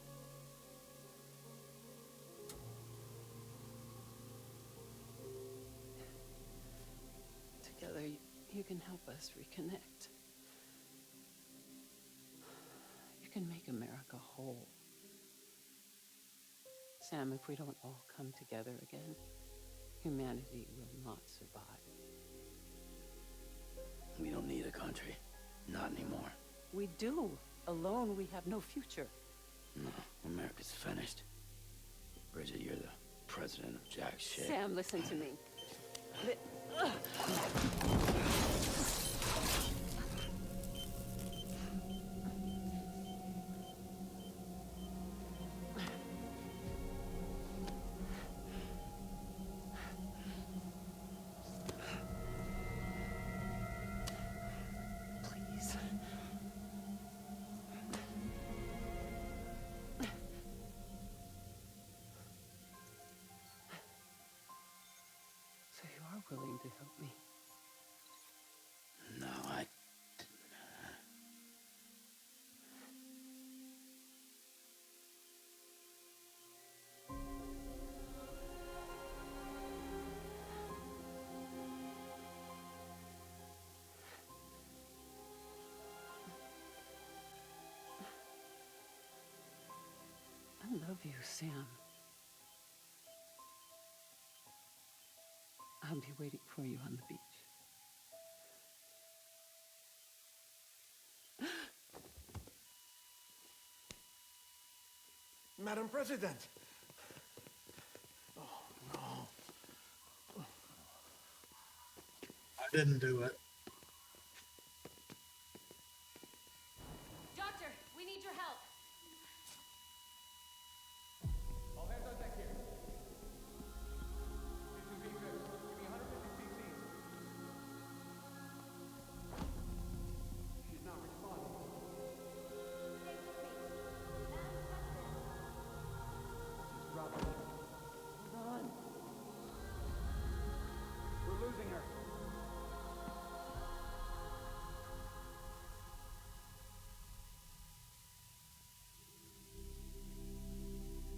Together, you can help us reconnect. You can make America whole. Sam, if we don't all come together again, humanity will not survive. We don't need a country. Not anymore. We do. Alone, we have no future. No, America's finished. Bridget, you're the president of jack shit. Sam, listen to me. willing to help me. No, I... I love you, Sam. I'll be waiting for you on the beach. Madam President! Oh, no. I didn't do it. Doctor, we need your help. All hands on deck here. C2 V fixed. Give me 150 cc's. She's not responding. She's dropping. Hold on. We're losing her.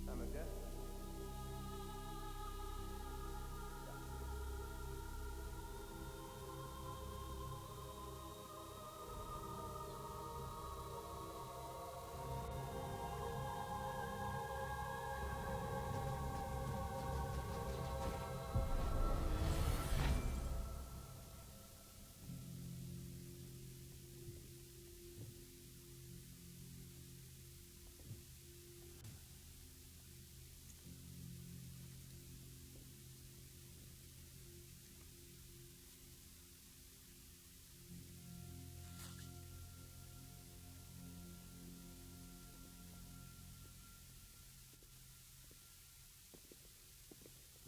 I'm a death.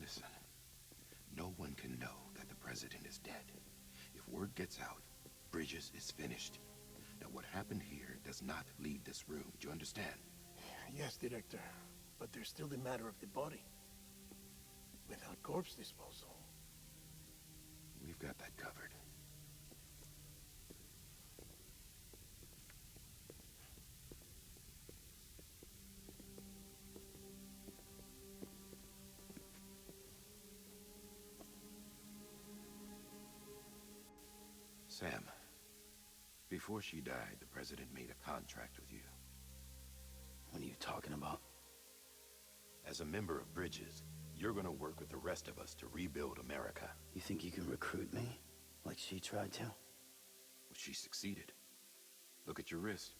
Listen, no one can know that the president is dead. If word gets out, Bridges is finished. Now, what happened here does not leave this room. Do you understand? Yes, Director. But there's still the matter of the body. Without corpse disposal. We've got that covered. Sam, before she died, the president made a contract with you. What are you talking about? As a member of Bridges, you're gonna work with the rest of us to rebuild America. You think you can recruit me? Like she tried to? Well, she succeeded. Look at your wrist.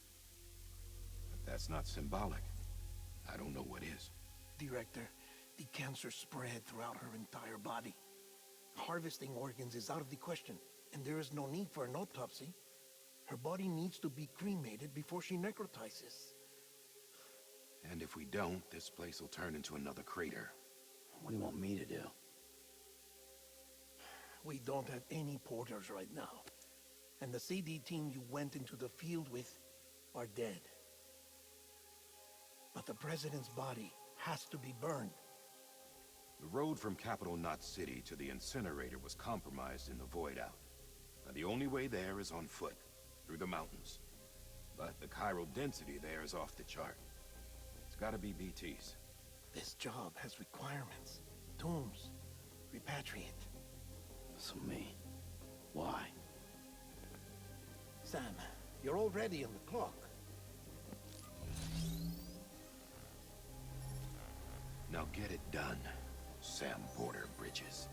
If that's not symbolic, I don't know what is. Director, the cancer spread throughout her entire body. Harvesting organs is out of the question, and there is no need for an autopsy. Her body needs to be cremated before she necrotizes. And if we don't, this place will turn into another crater. What do you want me to do? We don't have any porters right now. And the CD team you went into the field with are dead. But the president's body has to be burned. The road from Capital Knot City to the incinerator was compromised in the void out. Now, the only way there is on foot, through the mountains. But the chiral density there is off the chart. It's gotta be BTs. This job has requirements. Tombs. Repatriate. So me. Why? Sam, you're already on the clock. Now get it done, Sam Porter Bridges.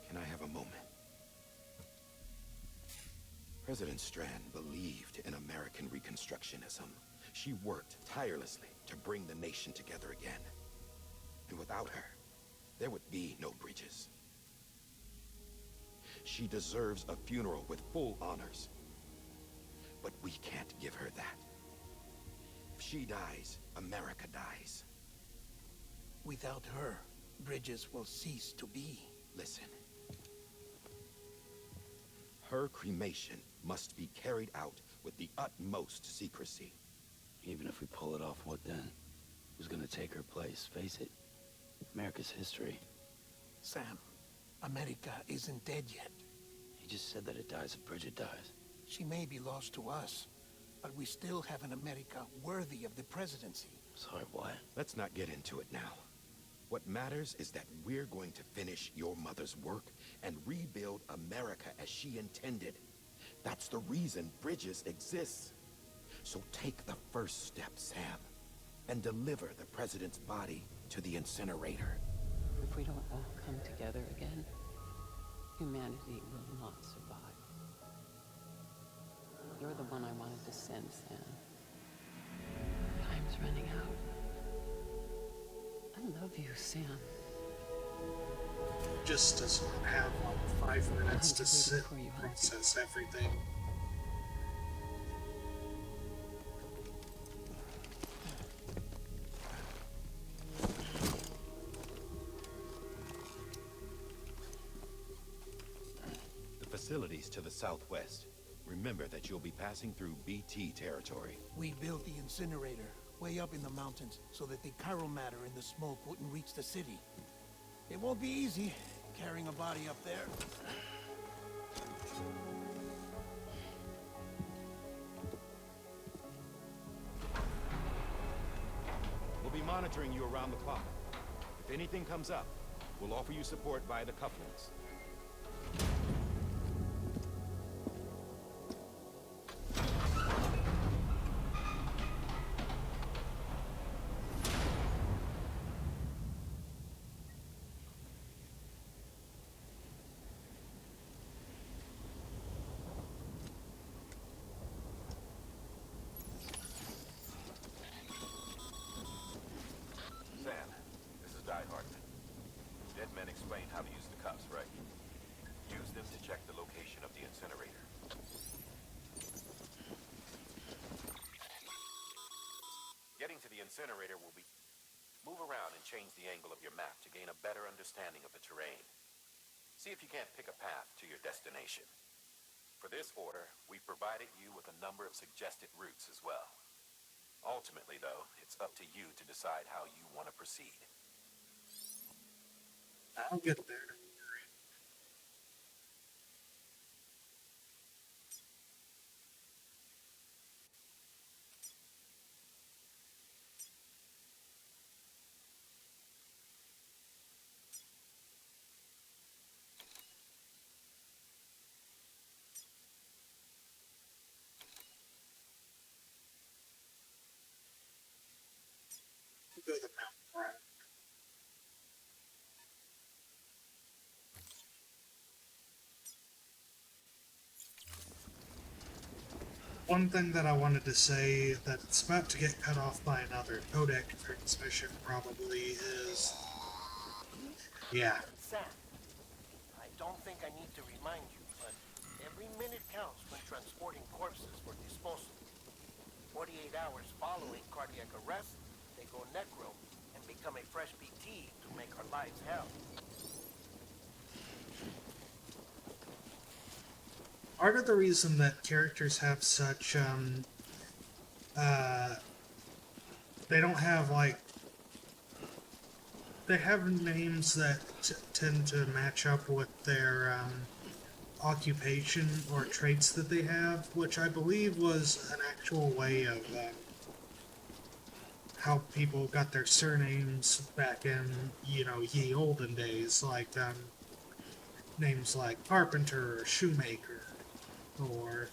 Can I have a moment? President Strand believed in American Reconstructionism. She worked tirelessly to bring the nation together again. And without her, there would be no Bridges. She deserves a funeral with full honors. But we can't give her that. If she dies, America dies. Without her, Bridges will cease to be. Listen. Her cremation must be carried out with the utmost secrecy. Even if we pull it off, what then? Who's gonna take her place? Face it, America's history. Sam, America isn't dead yet. He just said that it dies if Bridget dies. She may be lost to us, but we still have an America worthy of the presidency. Sorry, what? Let's not get into it now. What matters is that we're going to finish your mother's work and rebuild America as she intended. That's the reason Bridges exists. So take the first step, Sam, and deliver the president's body to the incinerator. If we don't all come together again, humanity will not survive. You're the one I wanted to send, Sam. Time's running out. I love you, Sam. Just doesn't have like 5 minutes to sit and process everything. The facilities to the southwest. Remember that you'll be passing through BT territory. We built the incinerator way up in the mountains so that the chiral matter in the smoke wouldn't reach the city. It won't be easy carrying a body up there. We'll be monitoring you around the clock. If anything comes up, we'll offer you support via the cufflinks. Getting to the incinerator will be... Move around and change the angle of your map to gain a better understanding of the terrain. See if you can't pick a path to your destination. For this order, we've provided you with a number of suggested routes as well. Ultimately, though, it's up to you to decide how you want to proceed. I'll get there. Go the mountain route. One thing that I wanted to say that it's about to get cut off by another codec transmission probably is... Yeah. Sam, I don't think I need to remind you, but every minute counts when transporting corpses for disposal. 48 hours following cardiac arrest, they go necro and become a fresh BT to make our lives hell. Part of the reason that characters have such, they don't have, like, they have names that tend to match up with their, occupation or traits that they have, which I believe was an actual way of, how people got their surnames back in, you know, ye olden days, like, names like Carpenter or Shoemaker, or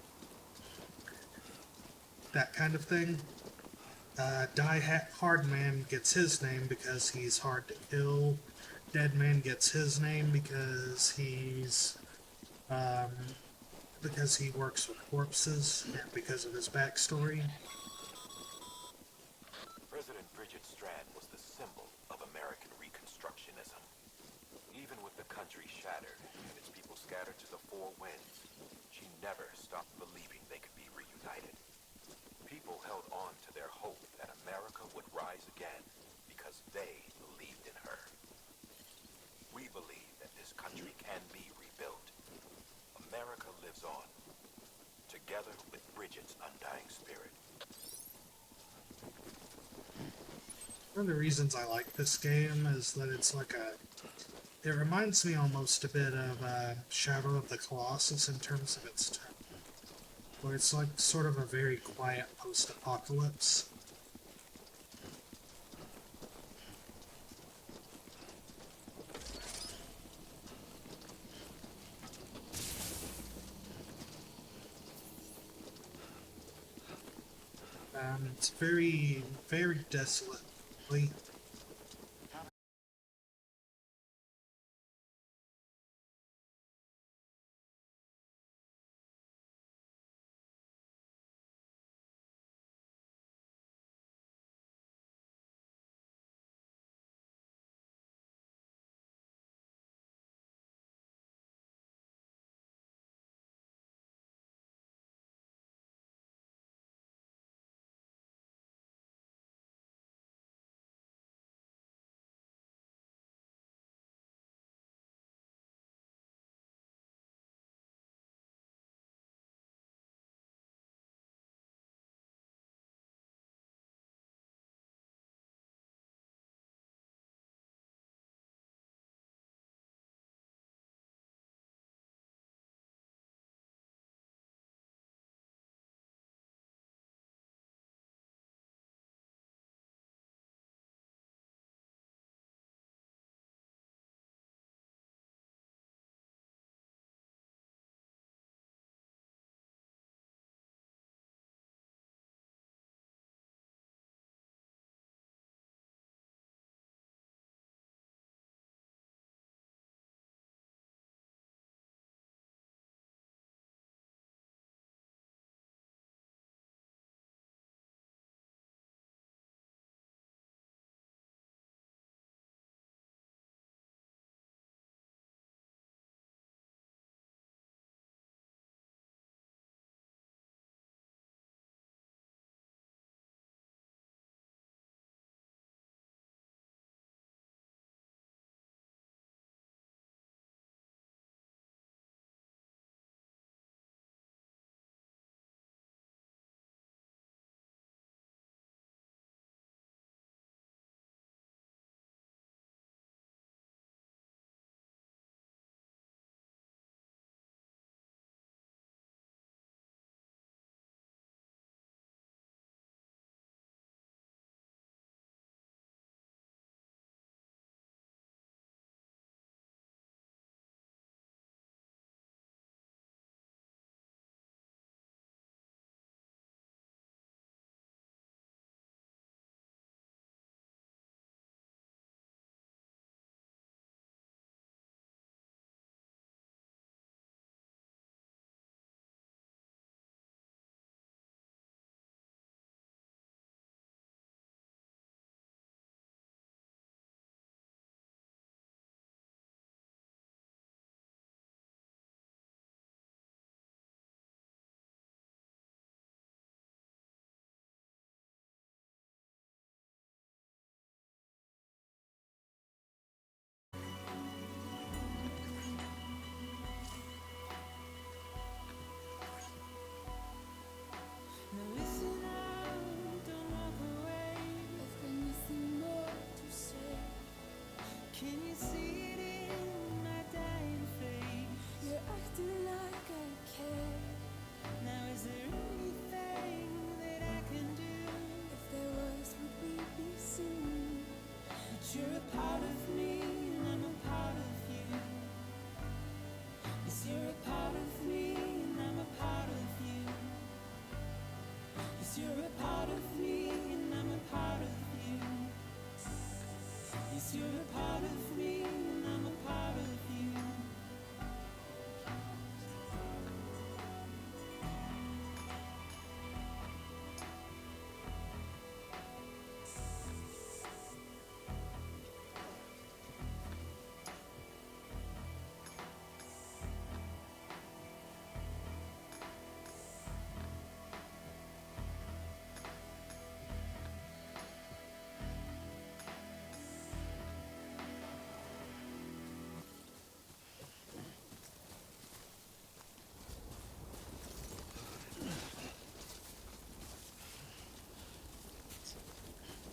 that kind of thing. Hard Man gets his name because he's hard to kill. Dead Man gets his name because he's, because he works with corpses and because of his backstory. President Bridget Strand was the symbol of American reclaim. can be rebuilt. America lives on, together with Bridget's undying spirit. One of the reasons I like this game is that it's like a... It reminds me almost a bit of Shadow of the Colossus in terms of its tone, where it's like sort of a very quiet post-apocalypse. It's very, very desolate.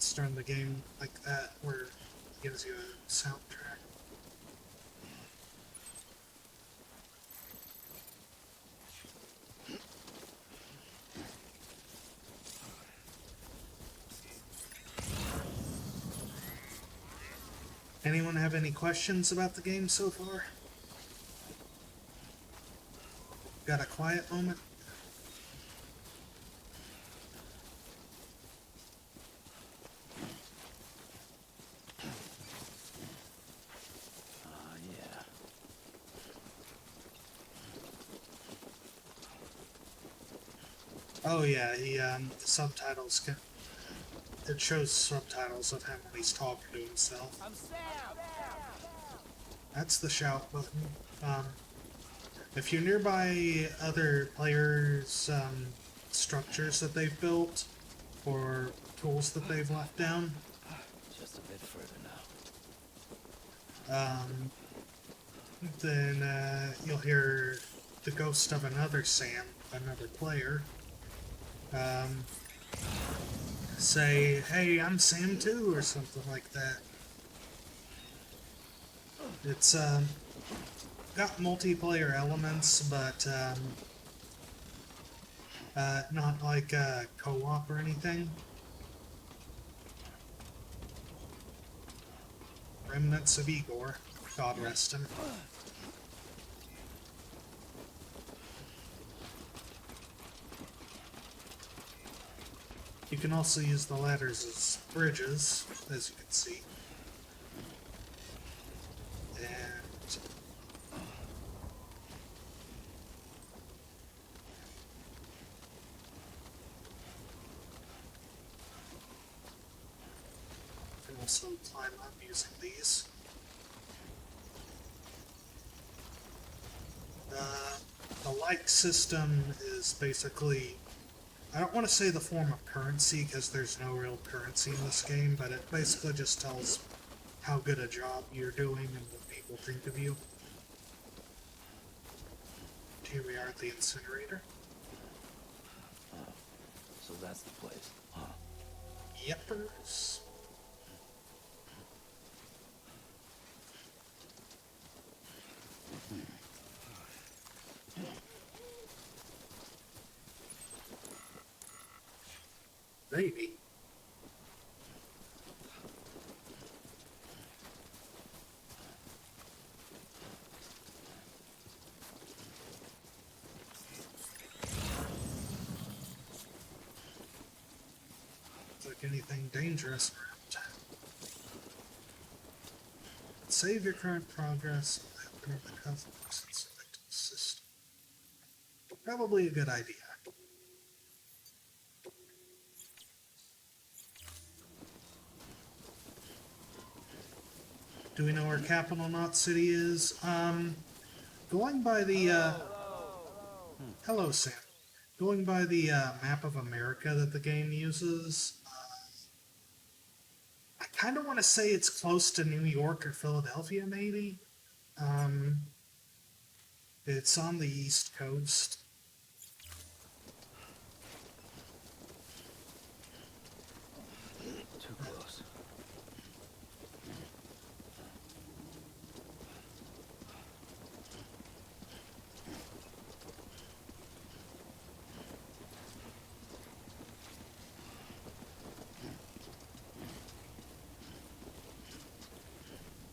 start the game like that, where it gives you a soundtrack. Anyone have any questions about the game so far? Got a quiet moment? Yeah. Oh yeah, the subtitles can... It shows subtitles of him when he's talking to himself. I'm Sam! That's the shout button. If you're nearby other players' structures that they've built, or tools that they've left down, Just a bit further now. then you'll hear the ghost of another Sam, another player, say, "Hey, I'm Sam too," or something like that. It's got multiplayer elements, but not like co-op or anything. Remnants of Igor, God rest him. You can also use the ladders as bridges, as you can see. And you can also climb up using these. The like system is basically, I don't want to say the form of currency because there's no real currency in this game, but it basically just tells how good a job you're doing and what people think of you. Here we are at the incinerator. Oh, so that's the place, huh? Yepers. Maybe. Looks like anything dangerous around. Save your current progress by opening the cosmos and selecting the system. Probably a good idea. Do we know where Capital Knot City is? Going by the, Hello, Sam. Going by the map of America that the game uses, I kind of want to say it's close to New York or Philadelphia, maybe. It's on the East Coast. Too close.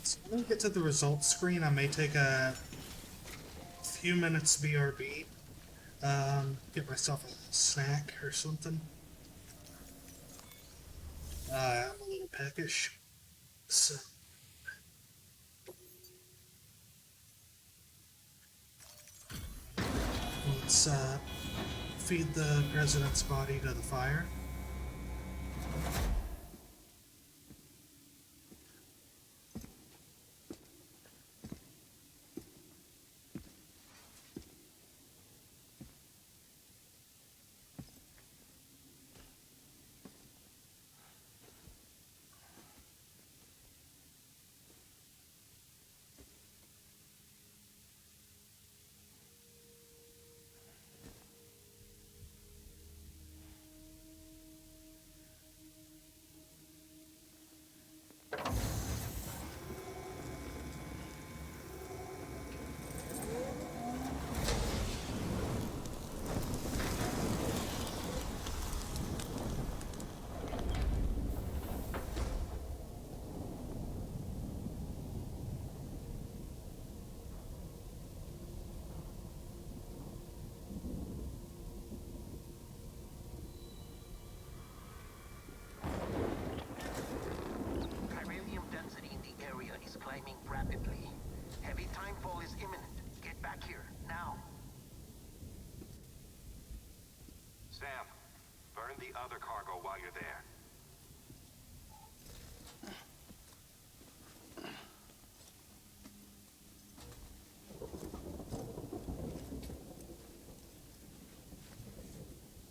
So when we get to the results screen, I may take a few minutes BRB. Get myself a snack or something. I'm a little peckish. So let's feed the president's body to the fire. Sam, burn the other cargo while you're there.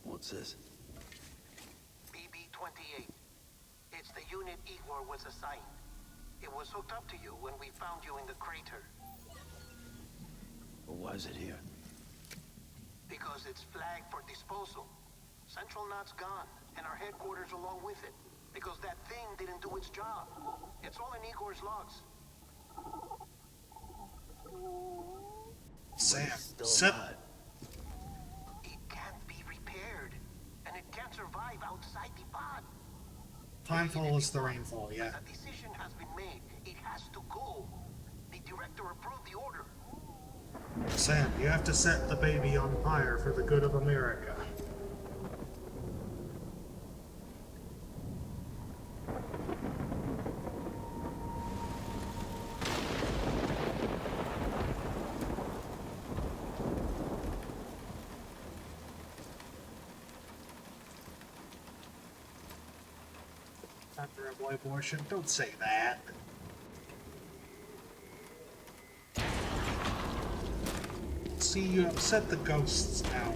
What's this? BB-28. It's the unit Igor was assigned. It was hooked up to you when we found you in the crater. But why is it here? Because it's flagged for disposal. Central Knot's gone, and our headquarters along with it. Because that thing didn't do its job. It's all in Igor's logs. Sam, Still sit. alive. It can't be repaired, and it can't survive outside the pod. Time follows the rainfall, yeah. A decision has been made. It has to go. The director approved the order. Sam, you have to set the baby on fire for the good of America. After a boy abortion, don't say that. See, you upset the ghosts now.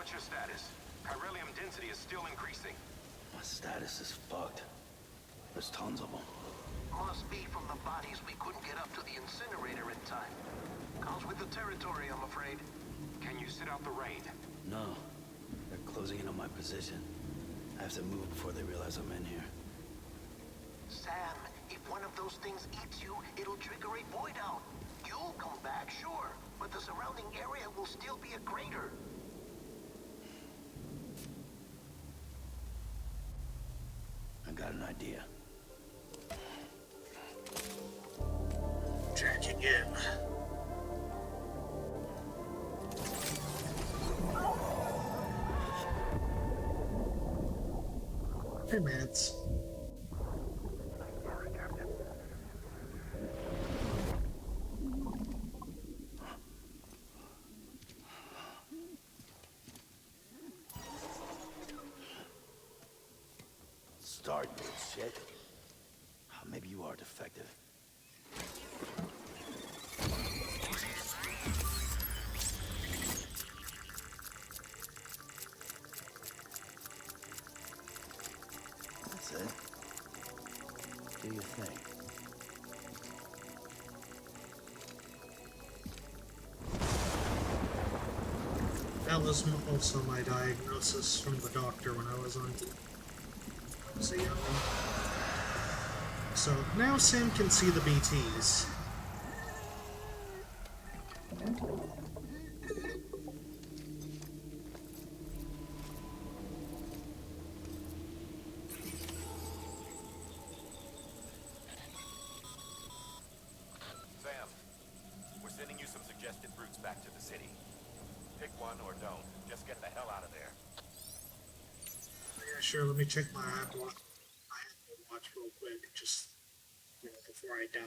What's your status? Chiralium density is still increasing. My status is fucked. There's tons of them. Must be from the bodies we couldn't get up to the incinerator in time. Comes with the territory, I'm afraid. Can you sit out the rain? No. They're closing in on my position. I have to move before they realize I'm in here. Sam, if one of those things eats you, it'll trigger a void out. You'll come back, sure, but the surrounding area will still be a crater. I got an idea. Checking in. Hey, Mads. Start, shit. Maybe you are defective. That's it. Do your thing. That was also my diagnosis from the doctor when I was on So now Sam can see the BTs. Sam, we're sending you some suggested routes back to the city. Pick one or don't. Just get the hell out of there. Yeah, sure, let me check my Apple Watch real quick, just before I die.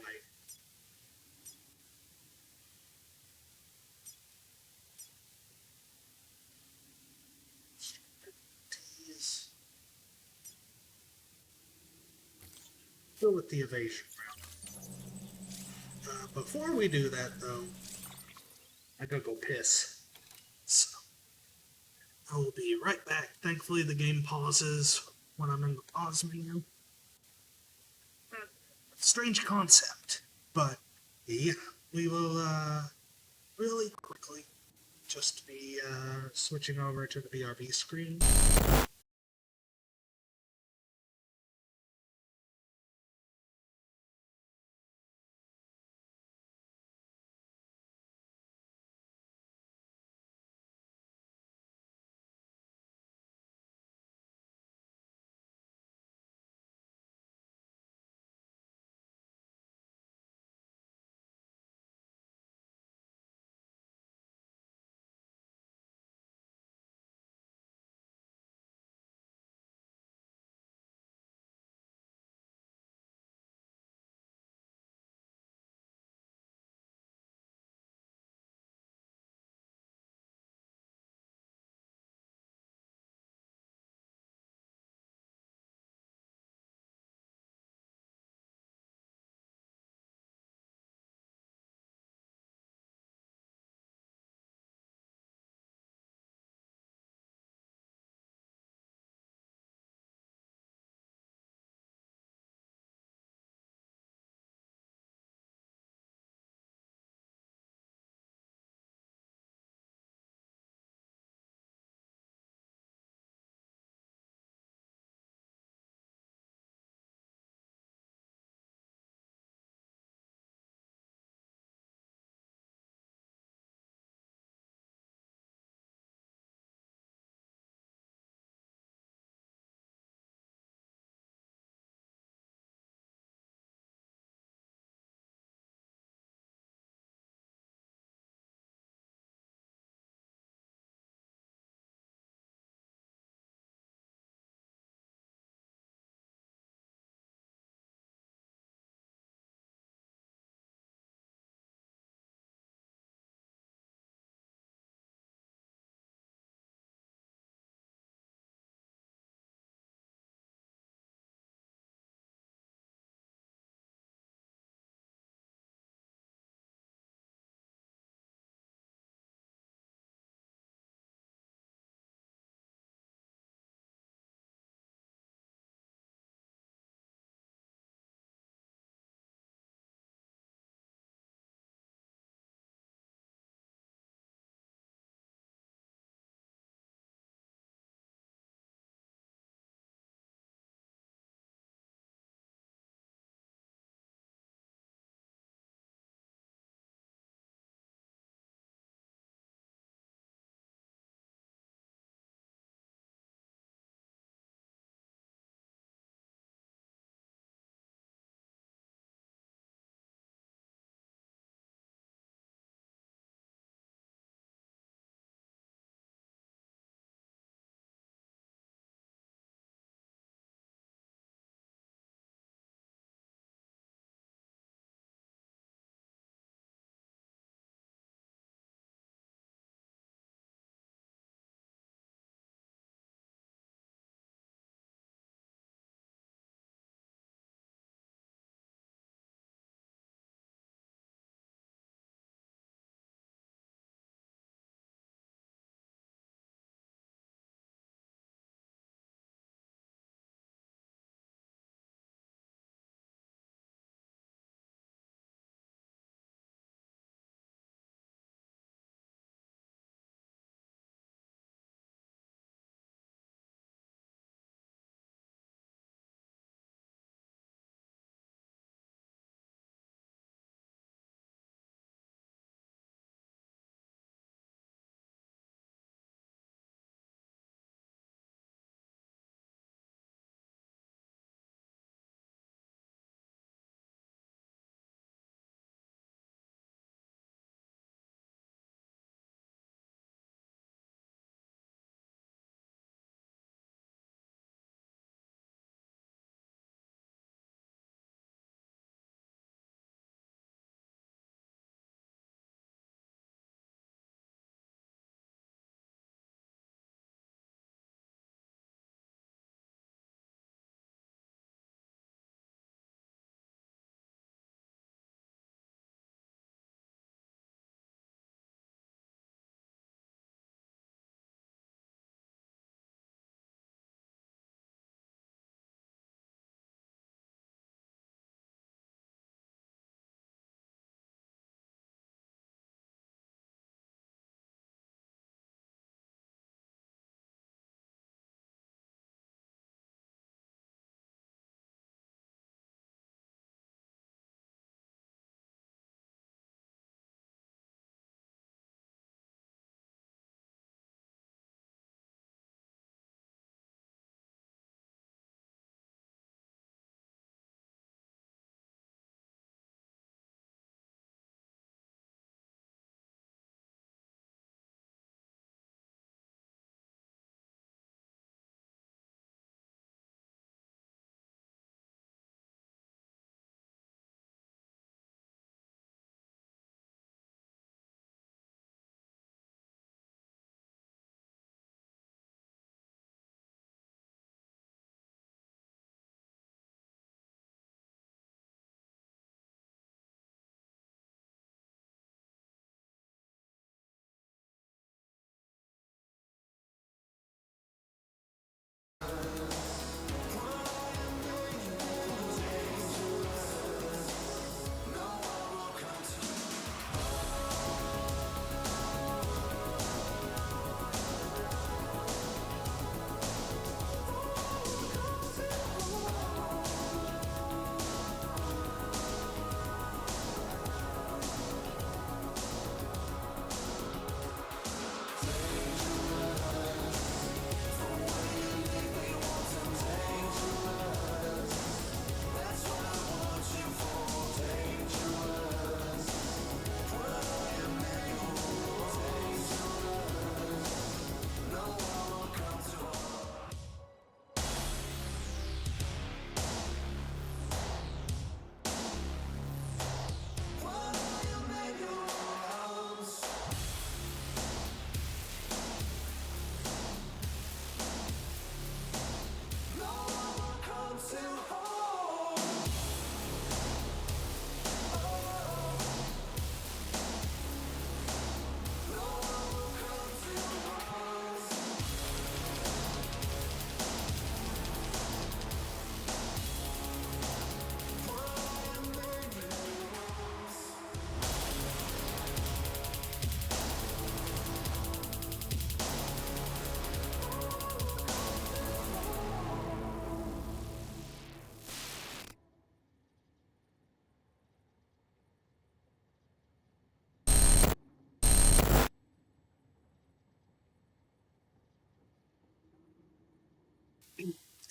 Go with the evasion route. Before we do that, though, I gotta go piss. So, I will be right back. Thankfully, the game pauses when I'm in the pause menu. Strange concept, but yeah, we will really quickly just be switching over to the BRB screen.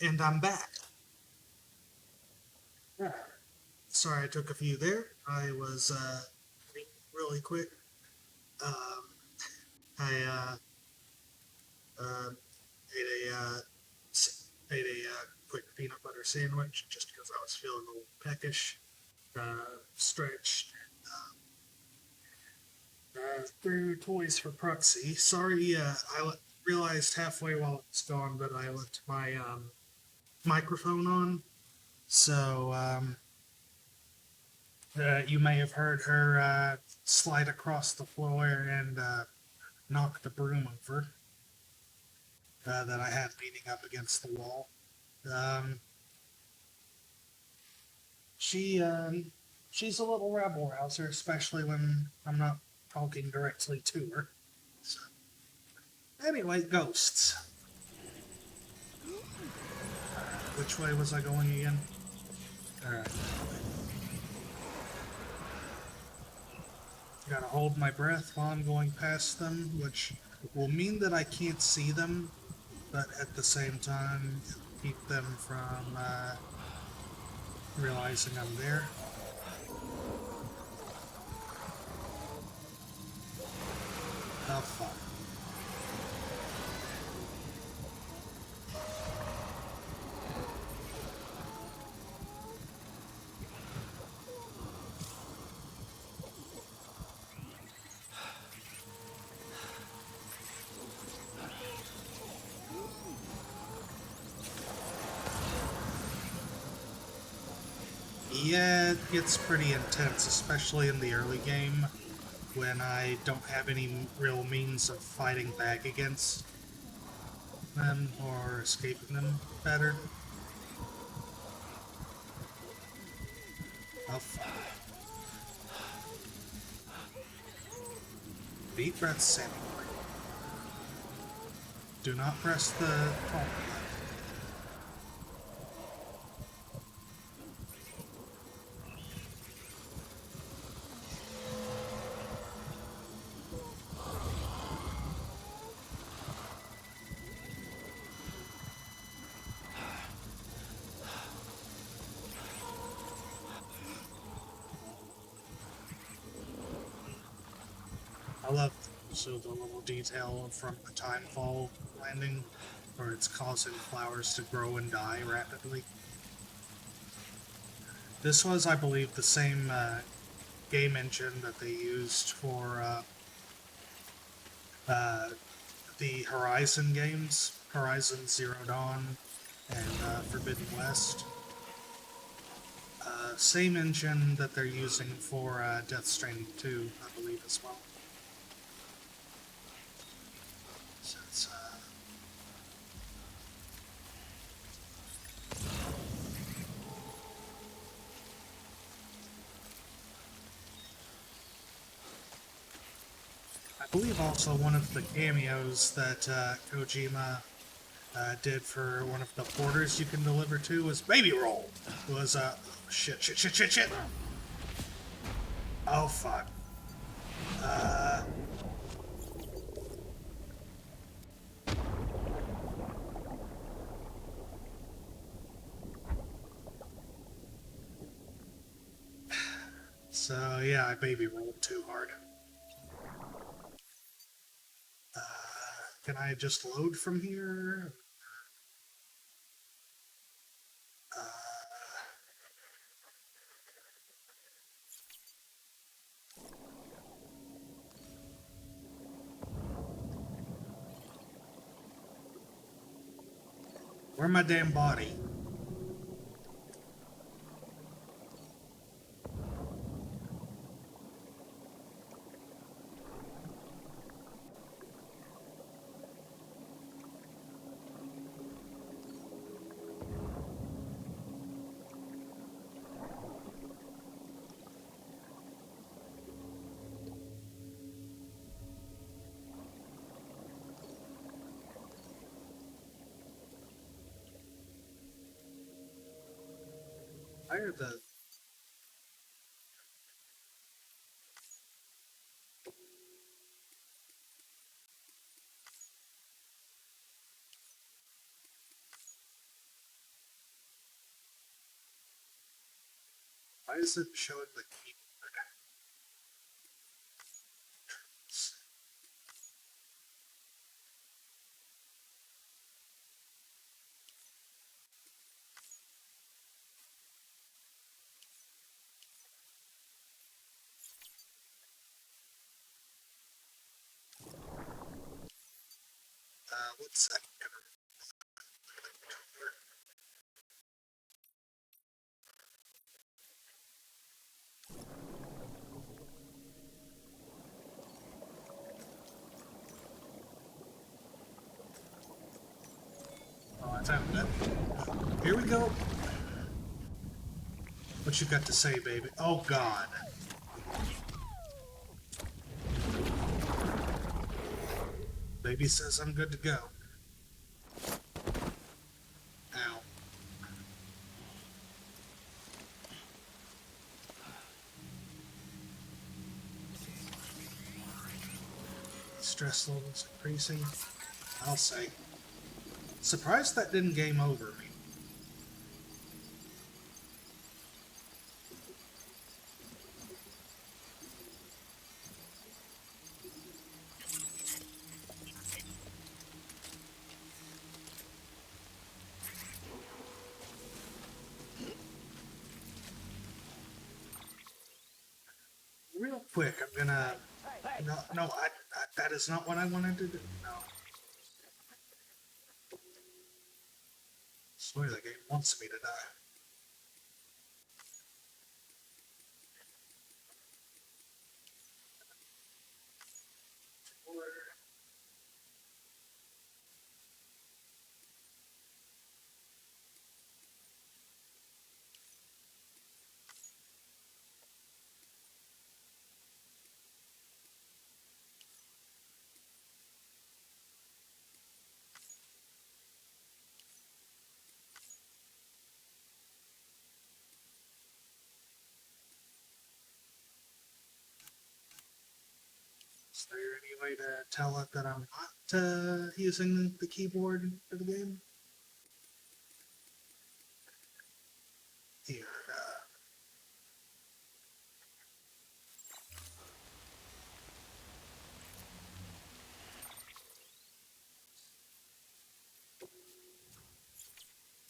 And I'm back. Sorry I took a few there. I was really quick. Um, I ate ate a quick peanut butter sandwich just because I was feeling a little peckish. Stretched. Threw toys for Pruxy. Sorry, realized halfway while it was gone that I left my microphone on. So you may have heard her slide across the floor and knock the broom over that I had leaning up against the wall. Um, she she's a little rebel rouser, especially when I'm not talking directly to her. So, anyway, ghosts. Which way was I going again? Alright. Gotta hold my breath while I'm going past them, which will mean that I can't see them, but at the same time, keep them from realizing I'm there. Oh, fuck. Yeah, it gets pretty intense, especially in the early game, when I don't have any real means of fighting back against them or escaping them better. Oh, fuck. Deep breath, Sammy. Do not press the talk button. I love the little detail from the timefall landing, where it's causing flowers to grow and die rapidly. This was, I believe, the same game engine that they used for the Horizon games, Horizon Zero Dawn and Forbidden West. Same engine that they're using for Death Stranding 2, I believe, as well. So it's, I believe also one of the cameos that Kojima did for one of the porters you can deliver to was Baby Roll. Was, shit. Oh, fuck. So, yeah, I baby rolled too hard. Can I just load from here? Where's my damn body? I heard the... Why is it showing the keyboard? What's that? Oh, I found it. Here we go. What you got to say, baby? Oh, God. Baby says I'm good to go. Ow. Stress levels increasing. I'll say. Surprised that didn't game over me. Real quick, I'm gonna... No, that is not what I wanted to do. No. I swear the game wants me to die. Is there any way to tell it that I'm not using the keyboard for the game? Here,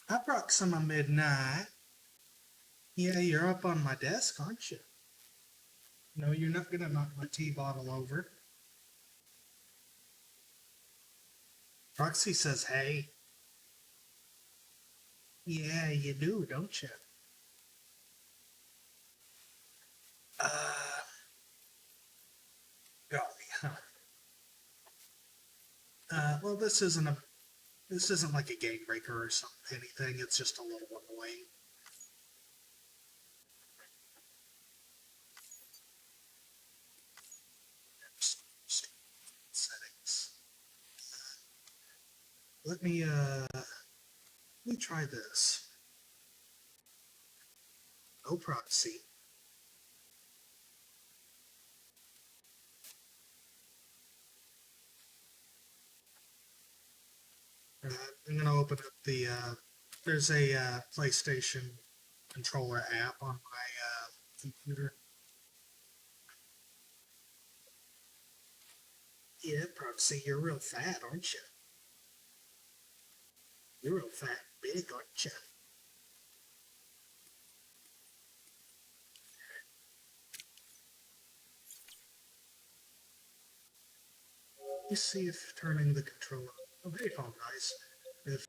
Approxima midnight. Yeah, you're up on my desk, aren't you? No, you're not gonna knock my tea bottle over. Proxy says, hey. Yeah, you do, don't you? Golly, huh. Well, this isn't like a game breaker or something, anything. It's just a little annoying. Settings. Let me try this. No proxy. I'm gonna open up the, there's a PlayStation controller app on my computer. Yeah, proxy, you're real fat, aren't you? You're real fat and big, aren't you? Let me see if turning the controller. Oh, hey, Fall Guys. If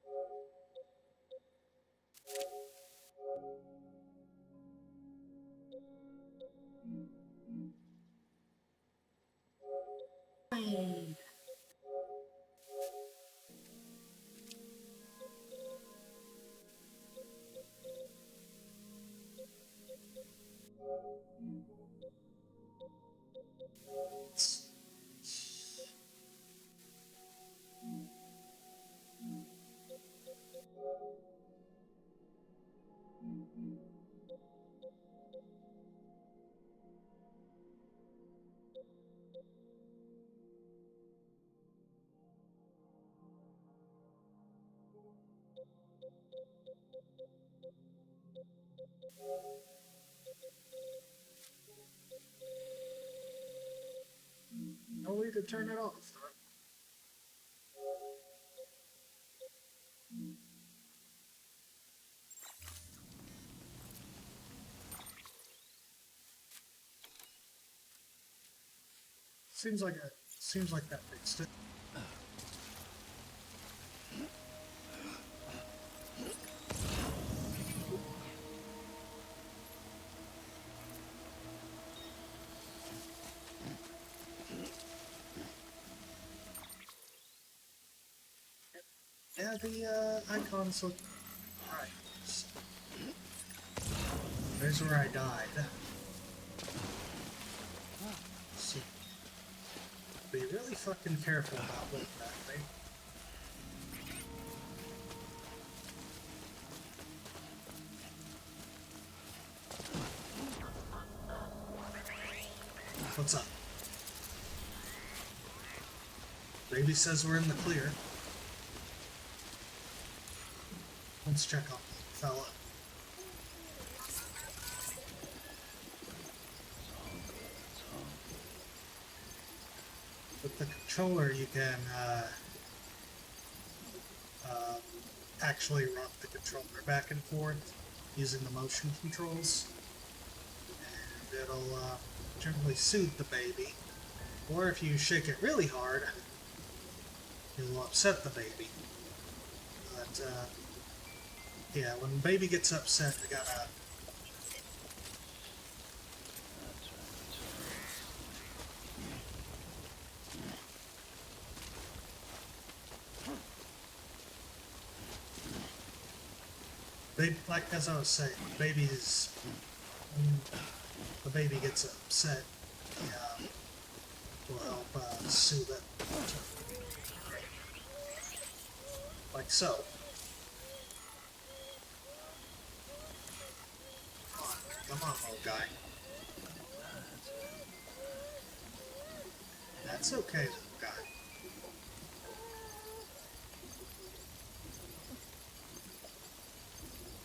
way to turn it off. Seems like that fixed it. Yeah, the icons look right. There's where I died. So, be really fucking careful about looking that way. What's up? Baby says we're in the clear. Let's check on the fella. With the controller, you can actually rock the controller back and forth using the motion controls. And it'll generally soothe the baby. Or if you shake it really hard, it'll upset the baby. But, yeah, when the baby gets upset, you gotta... They, like, as I was saying, when the baby gets upset, yeah, will help soothe it. Like so. Come on, little guy. That's okay, little guy.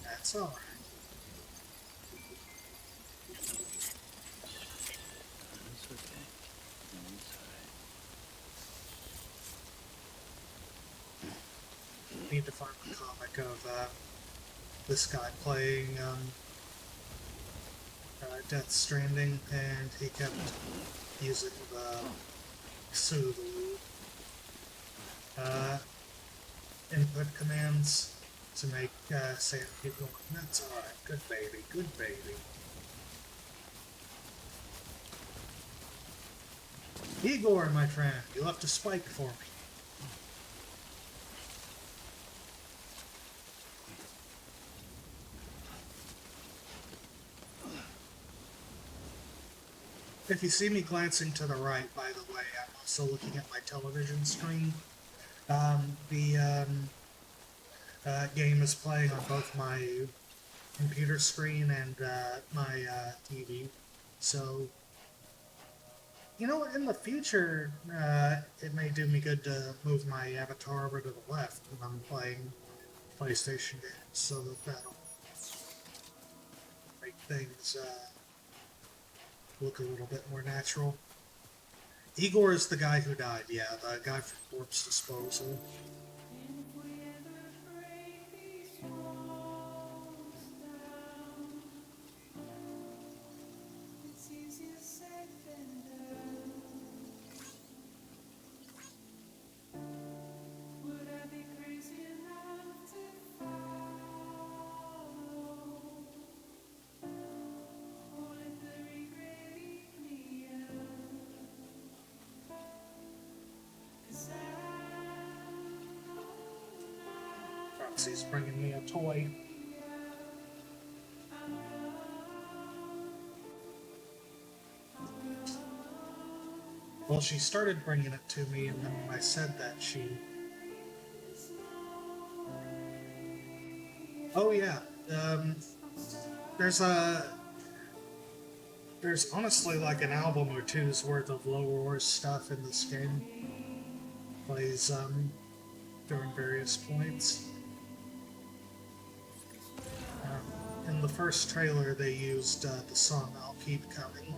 That's alright. Need to find the comic of this guy playing Death Stranding, and he kept using the soothe input commands to make Sam keep going. That's alright, good baby, good baby. Igor, my friend, you left a spike for me. If you see me glancing to the right, by the way, I'm also looking at my television screen. The game is playing on both my computer screen and my TV. So, you know, in the future, it may do me good to move my avatar over to the left when I'm playing PlayStation games, so that'll make things look a little bit more natural. Igor is the guy who died, yeah, the guy from Corpse Disposal. He's bringing me a toy. Well, she started bringing it to me, and then when I said that, she... Oh, yeah. There's honestly like an album or two's worth of Low Roar stuff in this game. Plays, during various points. In the first trailer, they used the song I'll Keep Coming.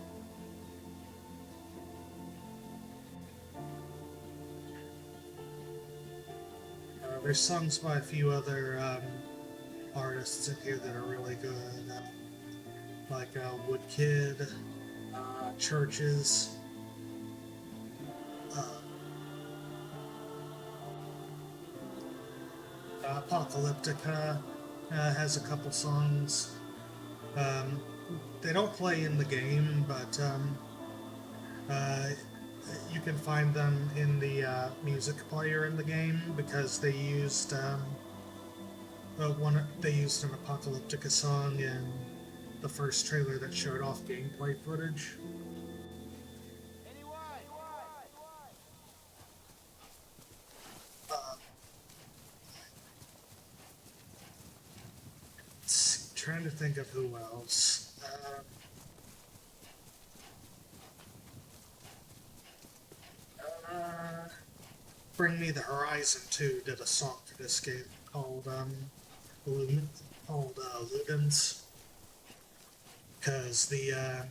There's songs by a few other artists in here that are really good, like Woodkid, Churches. Uh, Apocalyptica has a couple songs. Um, they don't play in the game, but uh, you can find them in the music player in the game because they used an Apocalyptica song in the first trailer that showed off gameplay footage. Uh, trying to think of who else. Bring Me the Horizon 2 did a song for this game called Ludens, because the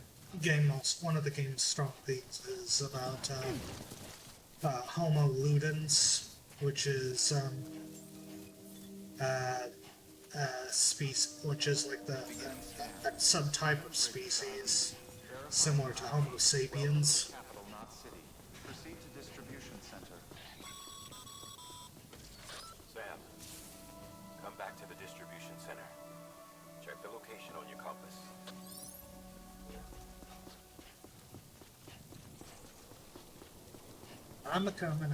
one of the game's strong themes is about Homo ludens, which is which is like a subtype of species similar to Homo sapiens. Capital, not city. Proceed to distribution center. Sam, come back to the distribution center. Check the location on your compass. I'm a-coming.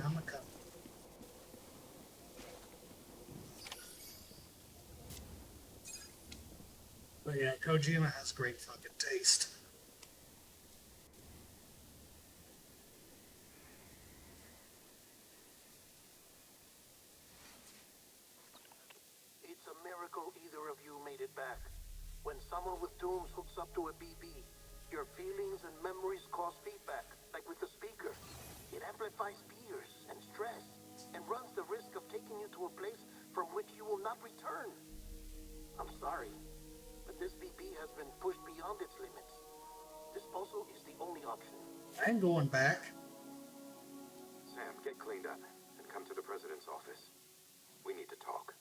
But yeah, Kojima has great fucking taste. It's a miracle either of you made it back. When someone with Dooms hooks up to a BB, your feelings and memories cause feedback, like with the speaker. It amplifies fears and stress, and runs the risk of taking you to a place from which you will not return. I'm sorry, but this BB has been pushed beyond its limits. Disposal is the only option. I ain't going back. Sam, get cleaned up and come to the president's office. We need to talk.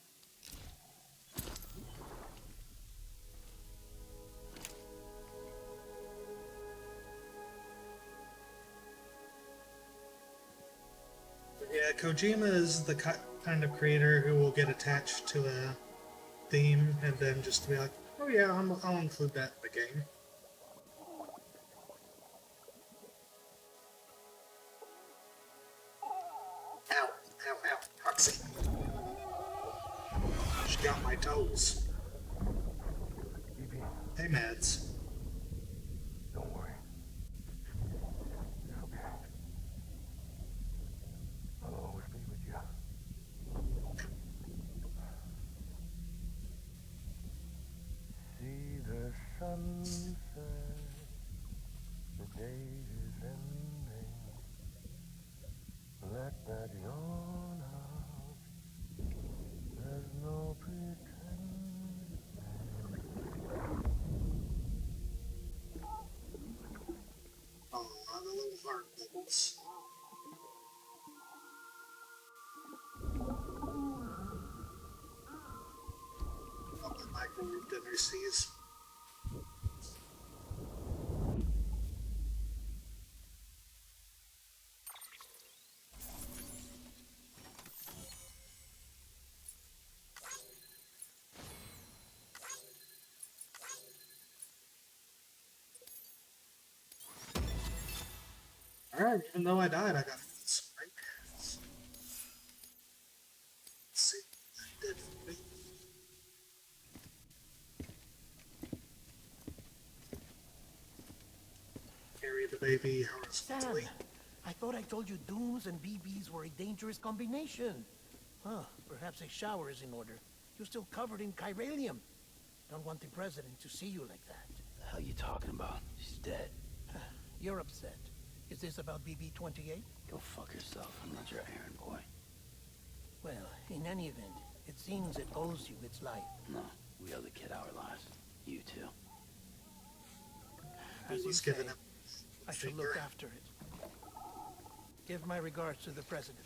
Yeah, Kojima is the kind of creator who will get attached to a theme and then just be like, oh yeah, I'll include that in the game. Ow, ow, ow, Roxy. She got my toes. Hey, Mads. Don't worry. It's okay. I'll always be with you. See the sunset. The day is ending. Let that yawn out. There's no pretending. Oh, the little heart bubbles. What the microwave dinner sees. Alright, even though I died, I got some right. Let's see what I did for me. Carry the baby horizontally. Sam, I thought I told you Dooms and BBs were a dangerous combination. Huh, perhaps a shower is in order. You're still covered in chiralium. Don't want the president to see you like that. The hell you talking about? She's dead. You're upset. Is this about BB-28? Go fuck yourself. I'm not your errand boy. Well, in any event, it seems it owes you its life. No, we owe the kid our lives. You too. As you say, I shall look after it. Give my regards to the president.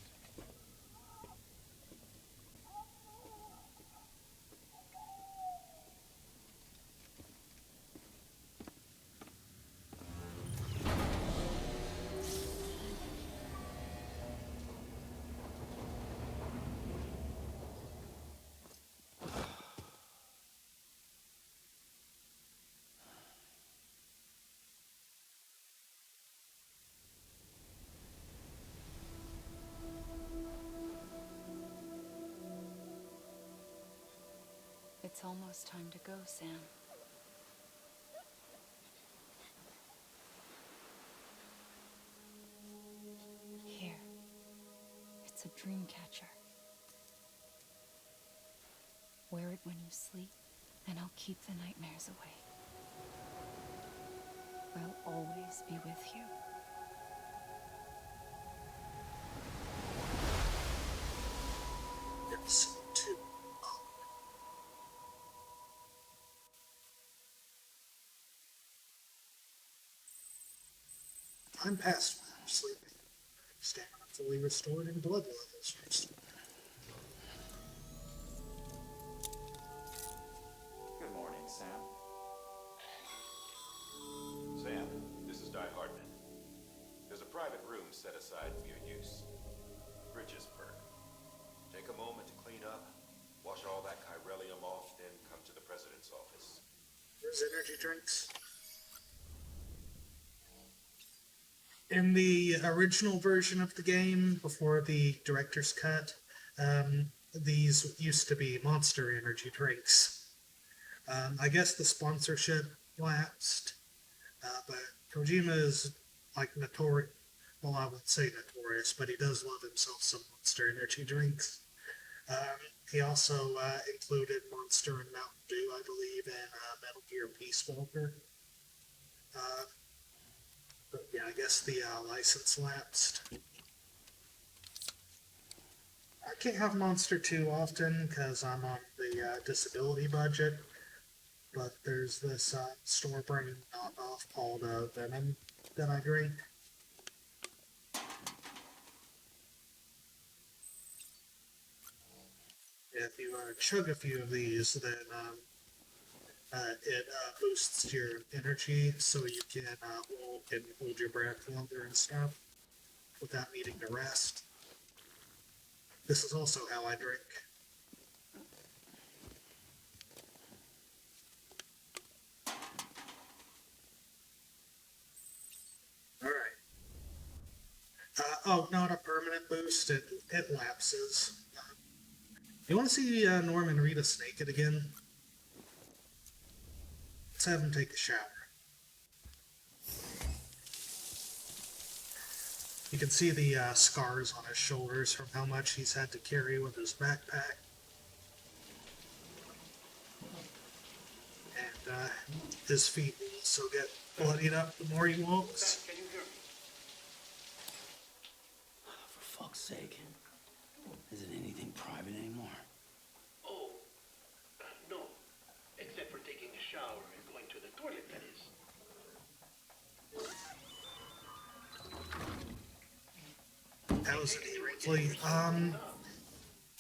It's almost time to go, Sam. Here. It's a dream catcher. Wear it when you sleep, and I'll keep the nightmares away. I'll always be with you. It's too. I'm past when I'm sleeping. Stamina fully restored and blood levels restored. Good morning, Sam. Sam, this is Die Hardman. There's a private room set aside for your use. Bridges perk. Take a moment to clean up, wash all that chiralium off, then come to the president's office. There's energy drinks. In the original version of the game, before the director's cut, these used to be Monster energy drinks. I guess the sponsorship lapsed, but Kojima is like notorious. Well, I wouldn't say notorious, but he does love himself some Monster energy drinks. He also included Monster and Mountain Dew, I believe, in Metal Gear Peace Walker. But yeah, I guess the license lapsed. I can't have Monster too often because I'm on the disability budget. But there's this store brand knockoff called Venom that I drink. If you chug a few of these, then it boosts your energy so you can walk and hold your breath longer and stuff without needing to rest. This is also how I drink. Alright. Oh, not a permanent boost, it lapses. You want to see Norman Reedus naked again? Let's have him take a shower. You can see the scars on his shoulders from how much he's had to carry with his backpack. And his feet will also get bloodied up the more he walks. Can you hear me? For fuck's sake. Isn't anything private anymore? Oh, no. Except for taking a shower and going to the toilet, that is. That was briefly.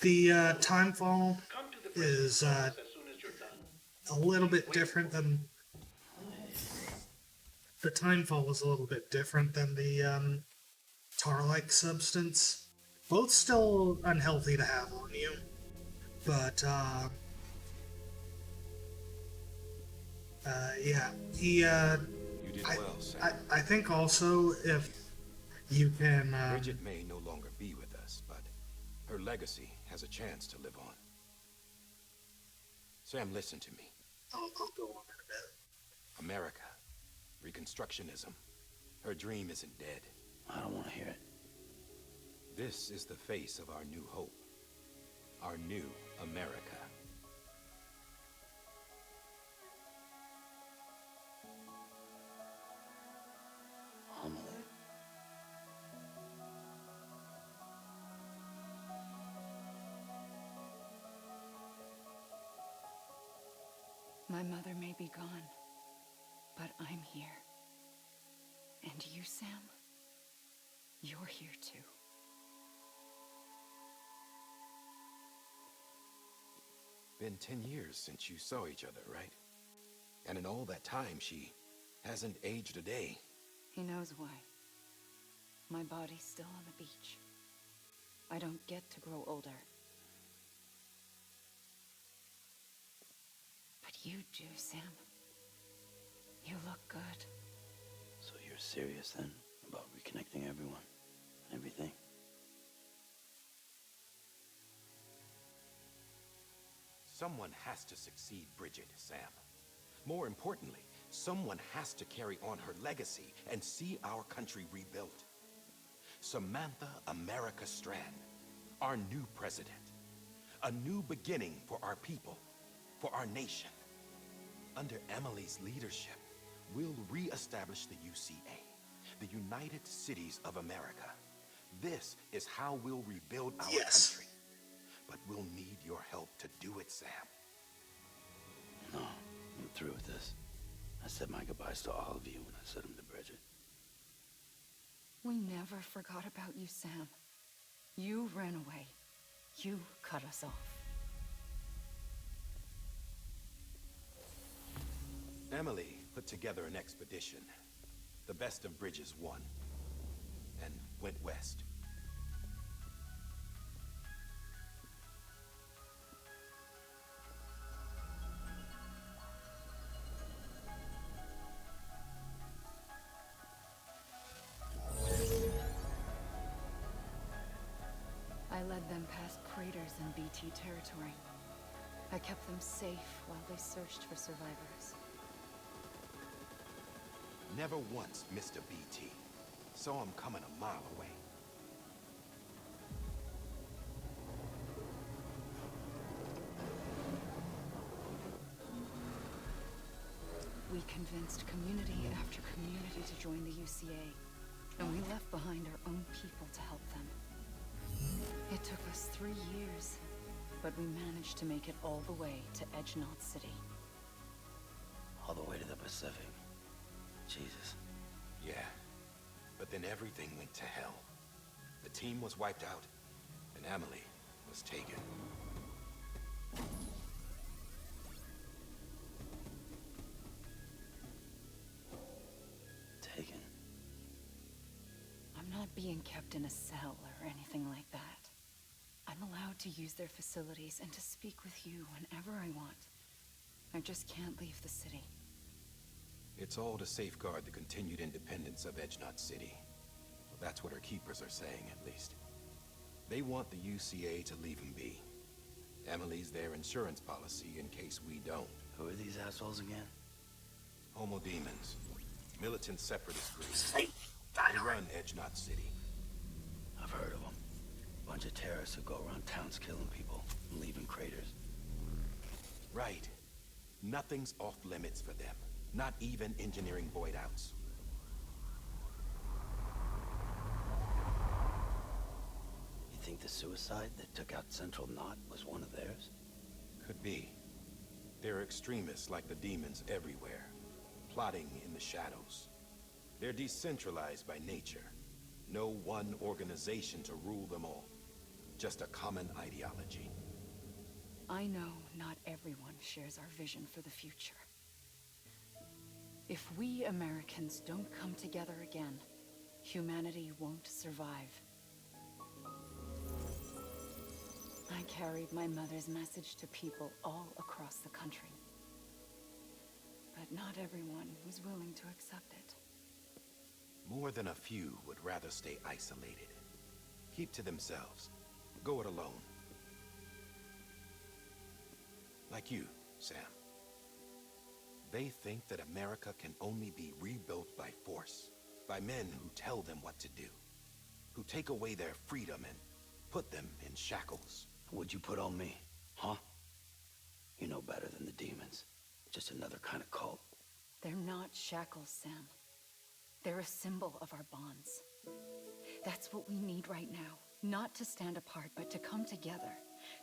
The timefall is a little bit different than the timefall was a little bit different than the tar-like substance. Both still unhealthy to have on you, but yeah, he. You did well, Sam. I think also if you can. Bridget may no longer be with us, but her legacy has a chance to live on. Sam, listen to me. I'll go on in a bit. America, Reconstructionism. Her dream isn't dead. I don't want to hear it. This is the face of our new hope. Our new America. Amelie. My mother may be gone, but I'm here. And you, Sam? You're here too. Been 10 years since you saw each other, right? And in all that time, she hasn't aged a day. He knows why. My body's still on the beach. I don't get to grow older. But you do, Sam. You look good. So you're serious then about reconnecting everyone and everything? Someone has to succeed Bridget, Sam. More importantly, someone has to carry on her legacy and see our country rebuilt. Samantha America Strand, our new president. A new beginning for our people, for our nation. Under Emily's leadership, we'll re-establish the UCA, the United Cities of America. This is how we'll rebuild our country. But we'll need your help to do it, Sam. No, I'm through with this. I said my goodbyes to all of you when I said them to Bridget. We never forgot about you, Sam. You ran away. You cut us off. Emily put together an expedition. The best of Bridges won. And went west. I led them past craters in BT territory. I kept them safe while they searched for survivors. Never once missed a BT. Saw him coming a mile away. We convinced community after community to join the UCA, and we left behind our own people to help them. It took us 3 years, but we managed to make it all the way to Edgenot City. All the way to the Pacific. Jesus. Yeah, but then everything went to hell. The team was wiped out, and Emily was taken. Taken? I'm not being kept in a cell or anything like that. I'm allowed to use their facilities and to speak with you whenever I want. I just can't leave the city. It's all to safeguard the continued independence of Edgenot City. Well, that's what her keepers are saying, at least. They want the UCA to leave him be. Emily's their insurance policy in case we don't. Who are these assholes again? Homo demons. Militant separatist groups. They run Edgenot City. I've heard of them. Bunch of terrorists who go around towns killing people and leaving craters. Right. Nothing's off limits for them. Not even engineering void outs. You think the suicide that took out Central Knot was one of theirs? Could be. There are extremists like the demons everywhere, plotting in the shadows. They're decentralized by nature. No one organization to rule them all. Just a common ideology. I know not everyone shares our vision for the future. If we Americans don't come together again, humanity won't survive. I carried my mother's message to people all across the country. But not everyone was willing to accept it. More than a few would rather stay isolated. Keep to themselves. Go it alone. Like you, Sam. They think that America can only be rebuilt by force, by men who tell them what to do, who take away their freedom and put them in shackles. What'd you put on me, huh? You know better than the demons. Just another kind of cult. They're not shackles, Sam. They're a symbol of our bonds. That's what we need right now. Not to stand apart, but to come together,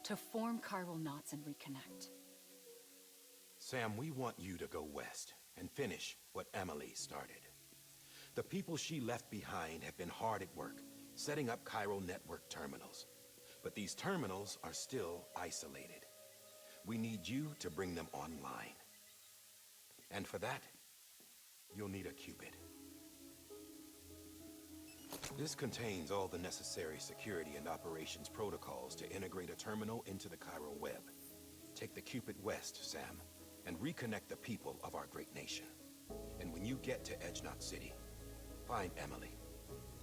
to form chiral knots and reconnect. Sam, we want you to go west and finish what Emily started. The people she left behind have been hard at work, setting up chiral network terminals. But these terminals are still isolated. We need you to bring them online. And for that, you'll need a Cupid. This contains all the necessary security and operations protocols to integrate a terminal into the chiral web. Take the Cupid west, Sam, and reconnect the people of our great nation. And when you get to Edgenot City, find Emily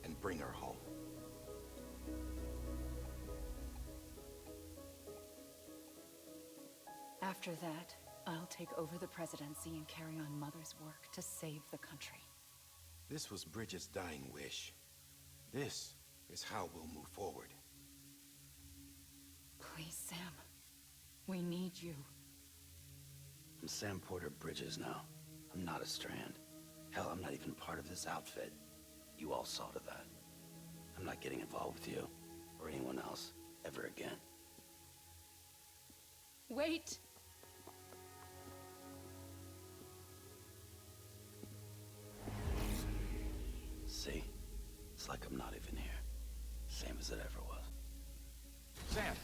and bring her home. After that, I'll take over the presidency and carry on Mother's work to save the country. This was Bridget's dying wish. This is how we'll move forward. Please, Sam. We need you. I'm Sam Porter Bridges now. I'm not a Strand. Hell, I'm not even part of this outfit. You all saw to that. I'm not getting involved with you, or anyone else, ever again. Wait! See? It's like I'm not even here. Same as it ever was. Sam!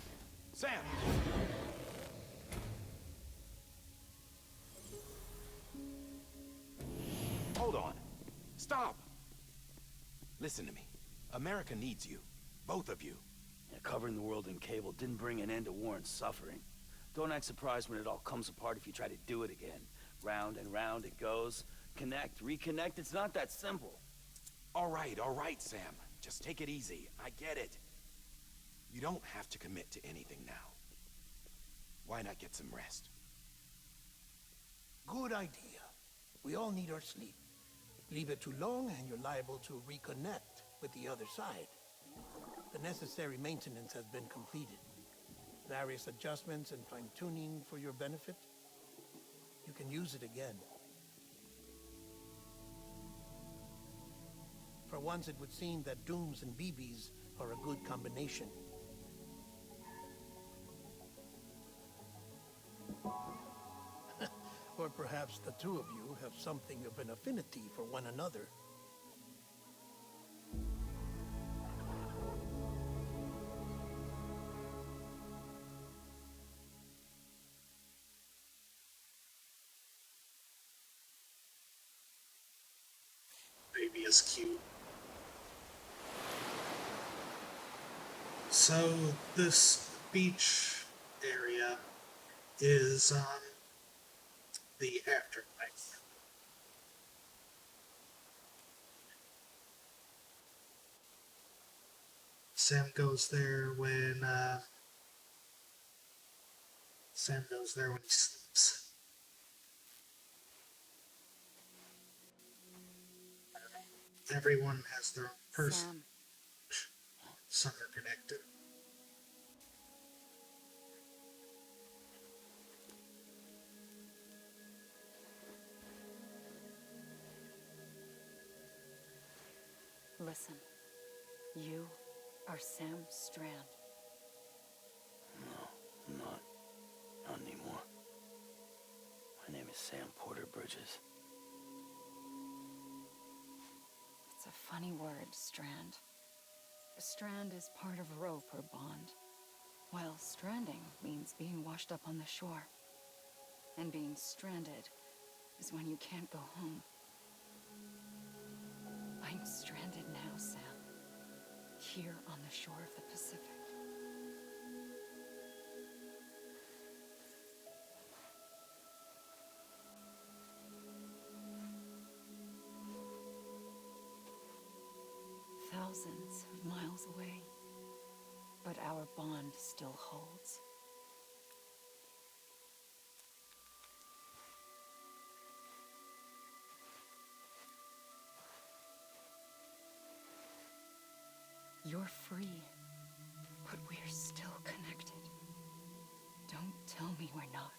Sam! Hold on. Stop! Listen to me. America needs you. Both of you. Yeah, covering the world in cable didn't bring an end to war and suffering. Don't act surprised when it all comes apart if you try to do it again. Round and round it goes. Connect, reconnect, it's not that simple. All right, Sam. Just take it easy. I get it. You don't have to commit to anything now. Why not get some rest? Good idea. We all need our sleep. Leave it too long and you're liable to reconnect with the other side. The necessary maintenance has been completed. Various adjustments and fine-tuning for your benefit. You can use it again. For once, it would seem that Dooms and BBs are a good combination. Or perhaps the two of you have something of an affinity for one another. Baby is cute. So this beach area is the afterlife. Sam goes there when he sleeps. Everyone has their own person. Some are connected. Listen. You are Sam Strand. No, I'm not. Not anymore. My name is Sam Porter Bridges. It's a funny word, Strand. A strand is part of rope or bond, while stranding means being washed up on the shore. And being stranded is when you can't go home. I'm stranded now, Sam. Here on the shore of the Pacific. Thousands of miles away, but our bond still holds. You're free, but we're still connected. Don't tell me we're not.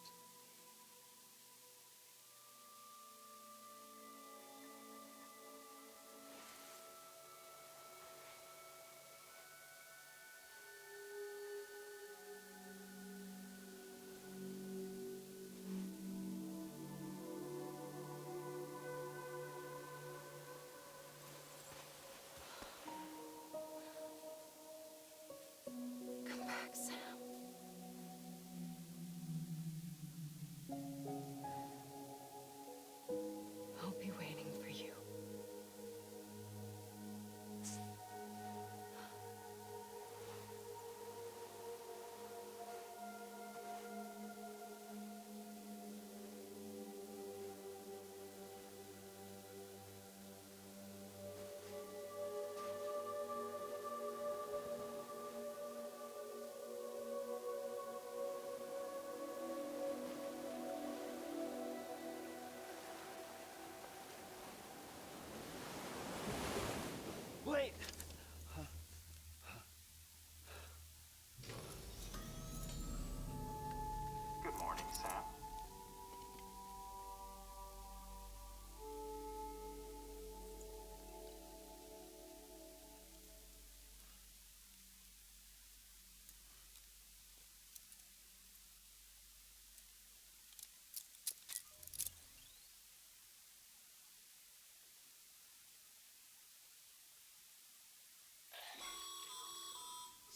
Come back, Sam.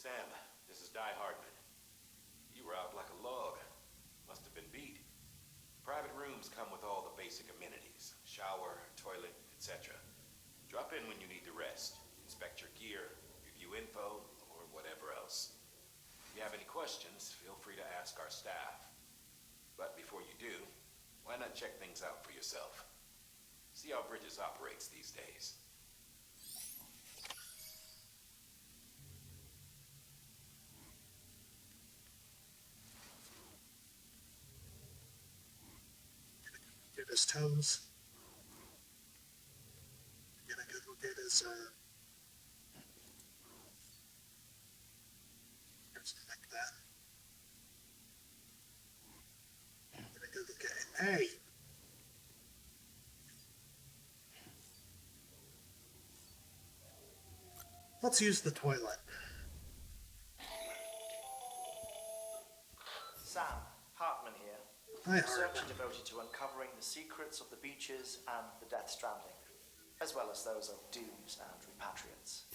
Sam, this is Di Hardman. You were out like a log. Must have been beat. Private rooms come with all the basic amenities. Shower, toilet, etc. Drop in when you need to rest. Inspect your gear, review info, or whatever else. If you have any questions, feel free to ask our staff. But before you do, why not check things out for yourself? See how Bridges operates these days. Get his toes. Gonna go get his something like that. Gonna go look at him. Hey! Let's use the toilet. Sam, Hartman here. Hi, Researcher devoted to uncovering the secrets of the beaches and the Death Stranding, as well as those of dooms and repatriates.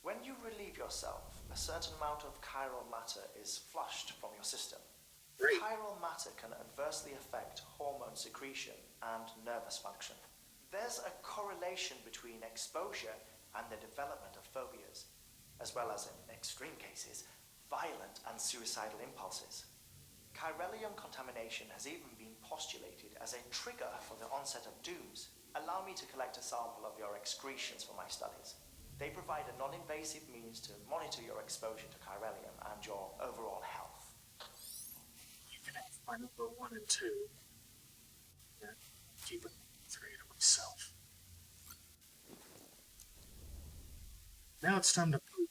When you relieve yourself, a certain amount of chiral matter is flushed from your system. Great. Chiral matter can adversely affect hormone secretion and nervous function. There's a correlation between exposure and the development of phobias, as well as, in extreme cases, violent and suicidal impulses. Chiralium contamination has even been postulated as a trigger for the onset of dooms. Allow me to collect a sample of your excretions for my studies. They provide a non-invasive means to monitor your exposure to chiralium and your overall health. You can have my number 1 and 2. And keep it 3 to myself. Now it's time to poop.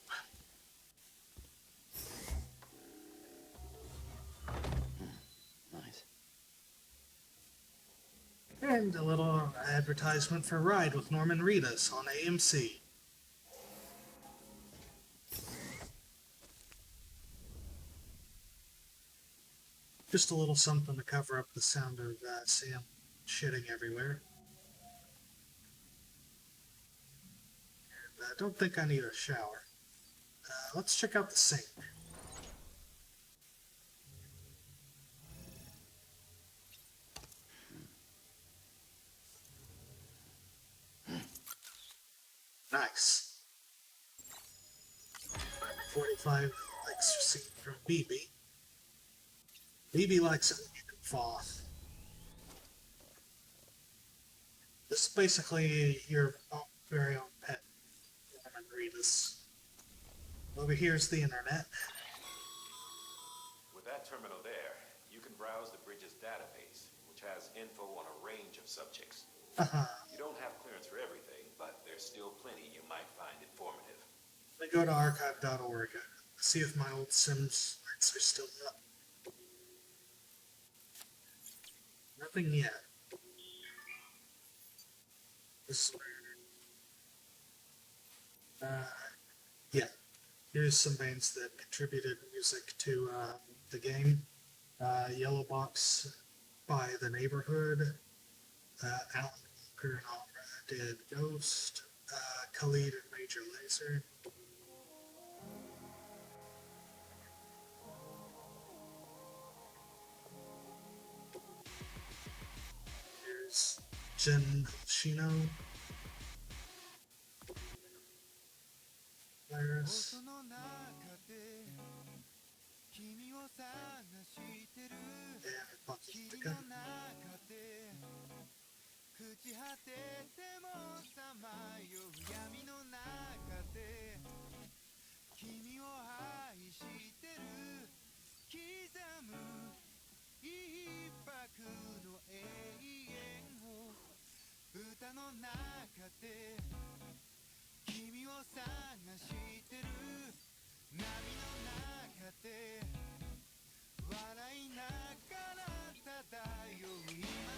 Nice. And a little advertisement for Ride with Norman Reedus on AMC. Just a little something to cover up the sound of Sam shitting everywhere. And I don't think I need a shower. Let's check out the sink. Nice. 45 extra seed from BB. BB likes it when you can fall. This is basically your very own pet, Norman Reedus. Over here's the internet. With that terminal there, you can browse the Bridges database, which has info on a range of subjects. You don't have clearance for everything, but there's still plenty you might find informative. Let me go to archive.org, see if my old Sims rights are still up. Nothing yet. This is where... yeah. Here's some bands that contributed music to the game. Yellow Box by The Neighborhood. Alan Walker and Opera did Ghost. Khalid and Major Lazer. Here's Jen Shino. Virus.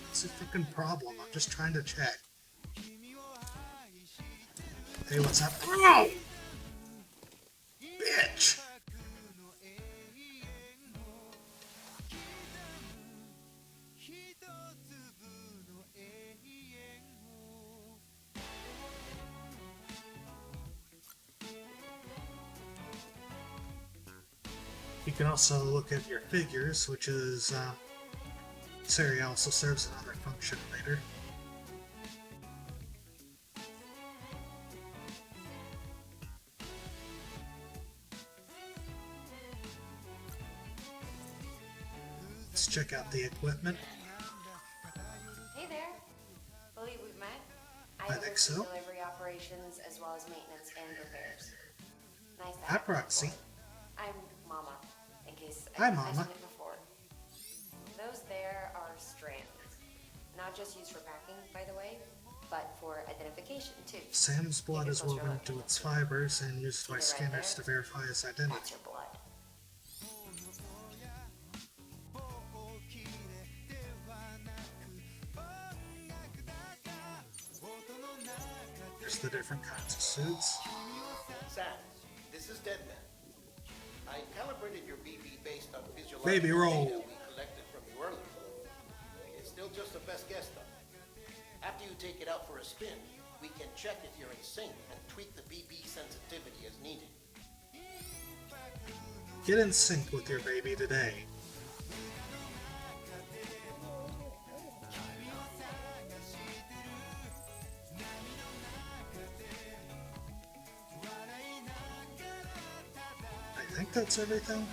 What's the fucking problem? I'm just trying to check. Hey, what's up? Oh! Bitch! You can also look at your figures, which is this area also serves another function later. Let's check out the equipment. Hey there. Believe we've met? I think so. Delivery operations as well as maintenance and repairs. Nice to Hi, have you on Proxy. board. I'm Mama, in case I Hi, didn't Mama. mention it before. Those there are strands. Not just used for packing, by the way, but for identification too. Sam's blood Take a is closer woven look. into its fibers and used by See it right scanners to there? verify his identity. That's your blood. There's the different kinds of suits. Sam, this is Deadman. I calibrated your BB based on physiological Baby roll. data we collected from you earlier. It's still just a best guess, though. After you take it out for a spin, we can check if you're in sync and tweak the BB sensitivity as needed. Get in sync with your baby today. I think that's everything.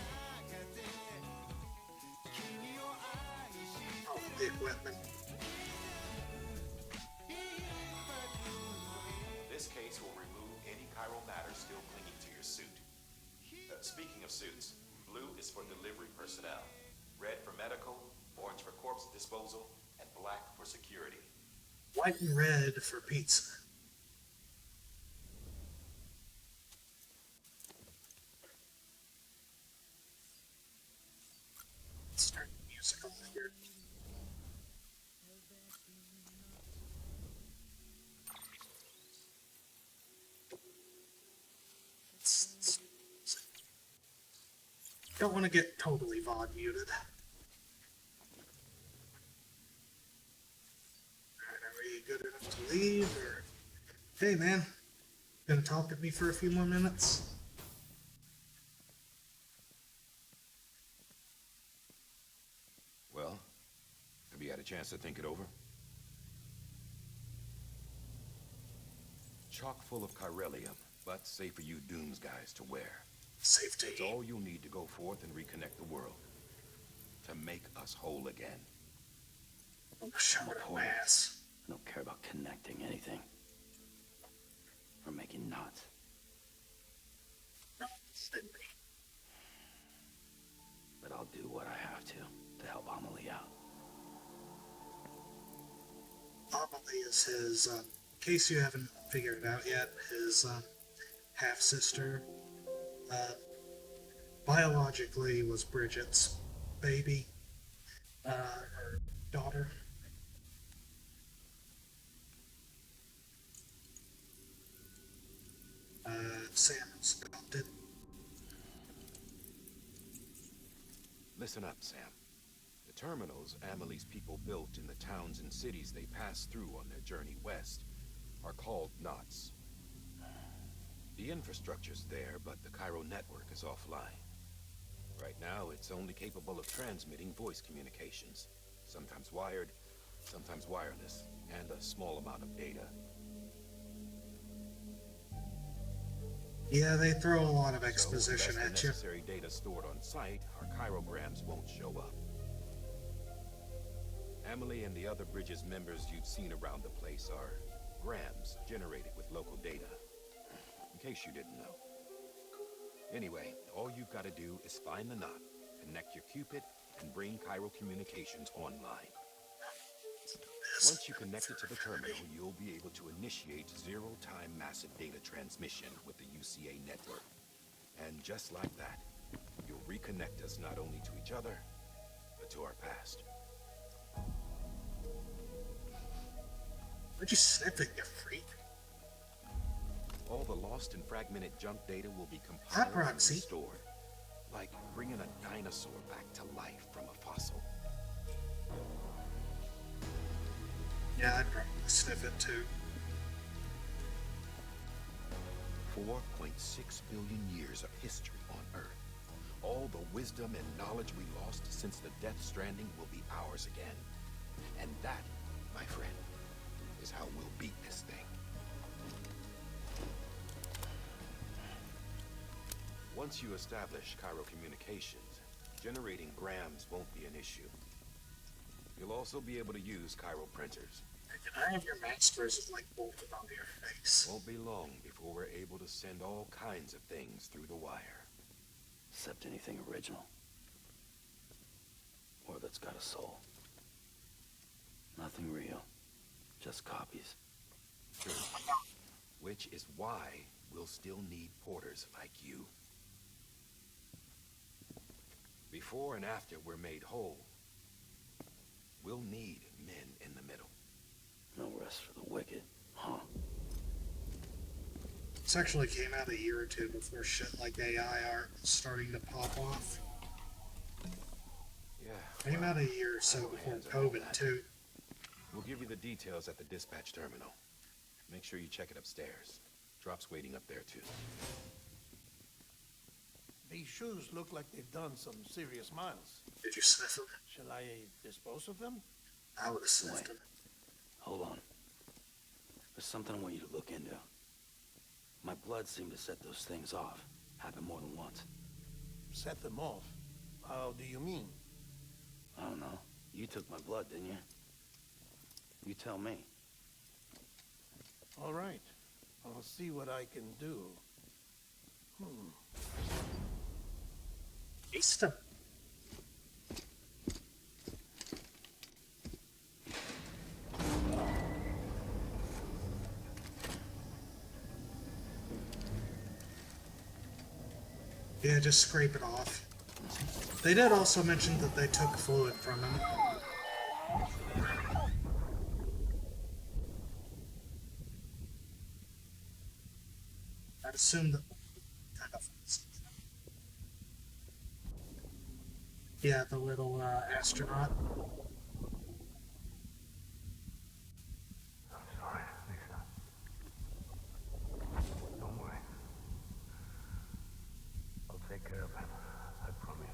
Oh, the equipment. This case will remove any chiral matter still clinging to your suit. Speaking of suits, blue is for delivery personnel, red for medical, orange for corpse disposal, and black for security. White and red for pizza. Let's start the music over here. Don't want to get totally VOD muted. Alright, are we good enough to leave? Or... Hey man, gonna talk at me for a few more minutes? Well, have you had a chance to think it over? Chock full of chiralium, but safe for you Dooms guys to wear. Safe to It's eat. all you'll need to go forth and reconnect the world. To make us whole again. Show no ass. I don't care about connecting anything. Or making knots. No, send me. But I'll do what I have to help Amelie out. Amelie is his, in case you haven't figured it out yet, his half-sister. Biologically was Bridget's baby, her daughter. Sam was adopted. Listen up, Sam. The terminals Amelie's people built in the towns and cities they passed through on their journey west are called knots. The infrastructure's there, but the Cairo network is offline. Right now, it's only capable of transmitting voice communications, sometimes wired, sometimes wireless, and a small amount of data. Yeah, they throw a lot of So, exposition unless at the you. necessary data stored on site, our chirograms won't show up. Amelie and the other Bridges members you've seen around the place are grams generated with local data. In case you didn't know. Anyway, all you've got to do is find the knot, connect your Cupid, and bring Cairo communications online. Once you connect it to the terminal, you'll be able to initiate zero-time massive data transmission with the UCA network. And just like that, you'll reconnect us not only to each other, but to our past. Where'd you sniff it, you freak? All the lost and fragmented junk data will be compiled Hi, and Proxy. restored, like bringing a dinosaur back to life from a fossil. Yeah, I'd probably sniff it too. 4.6 billion years of history on Earth. All the wisdom and knowledge we lost since the Death Stranding will be ours again. And that, my friend, is how we'll beat this thing. Once you establish Cairo communications, generating grams won't be an issue. You'll also be able to use Cairo printers. Can I have your masters like bolted onto your face? Won't be long before we're able to send all kinds of things through the wire. Except anything original. Or that's got a soul. Nothing real. Just copies. True. Which is why we'll still need porters like you. Before and after we're made whole, we'll need men in the middle. No rest for the wicked, huh? This actually came out a year or two before shit like AI art starting to pop off. Yeah. Came out a year or so before COVID, too. We'll give you the details at the dispatch terminal. Make sure you check it upstairs. Drop's waiting up there, too. These shoes look like they've done some serious miles. Did you sniff them? Shall I dispose of them? I would have sniffed them. Hold on. There's something I want you to look into. My blood seemed to set those things off. Happened more than once. Set them off? How do you mean? I don't know. You took my blood, didn't you? You tell me. All right. I'll see what I can do. Taste them. Yeah, just scrape it off. They did also mention that they took fluid from him. I'd assume that kind of. Yeah, the little astronaut. I'm sorry, Lisa. Don't worry. I'll take care of him. I promise.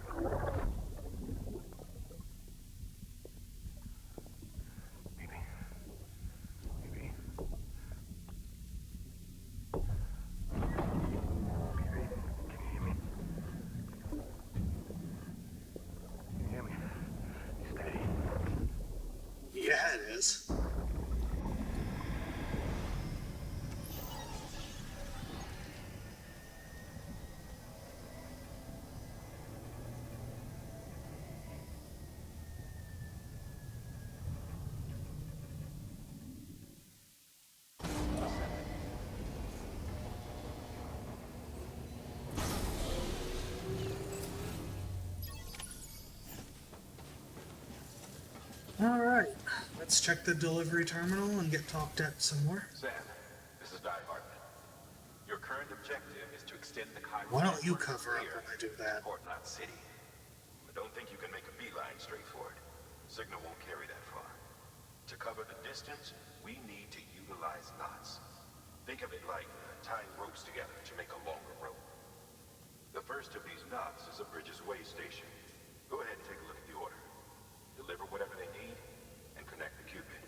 Maybe. Maybe. Maybe. Can you hear me? Can you hear me? Steady. Yeah, it is. Alright, let's check the delivery terminal and get talked at some more. Sam, this is Die Hartman. Your current objective is to extend the Cairo Why don't you network cover up clear when I do that? to Port Knot City. But don't think you can make a beeline straight for it. Signal won't carry that far. To cover the distance, we need to utilize knots. Think of it like tying ropes together to make a longer rope. The first of these knots is a Bridges way station. Go ahead and take a look at the order. Deliver whatever they need, and connect the Cupid.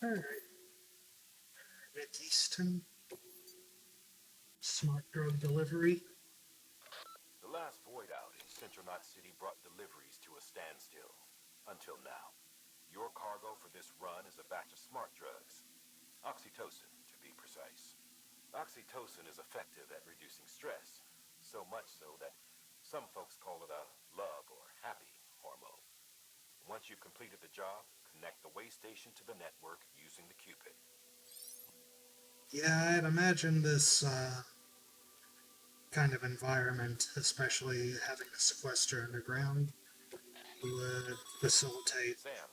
Alright. Nick Easton. Smart drug delivery. The last void out in Central Knot City brought deliveries to a standstill. Until now. Your cargo for this run is a batch of smart drugs. Oxytocin, to be precise. Oxytocin is effective at reducing stress. So much so that some folks call it a love or happy hormone. Once you've completed the job, connect the way station to the network using the Cupid. Yeah, I'd imagine this kind of environment, especially having a sequester underground, would facilitate. Sam,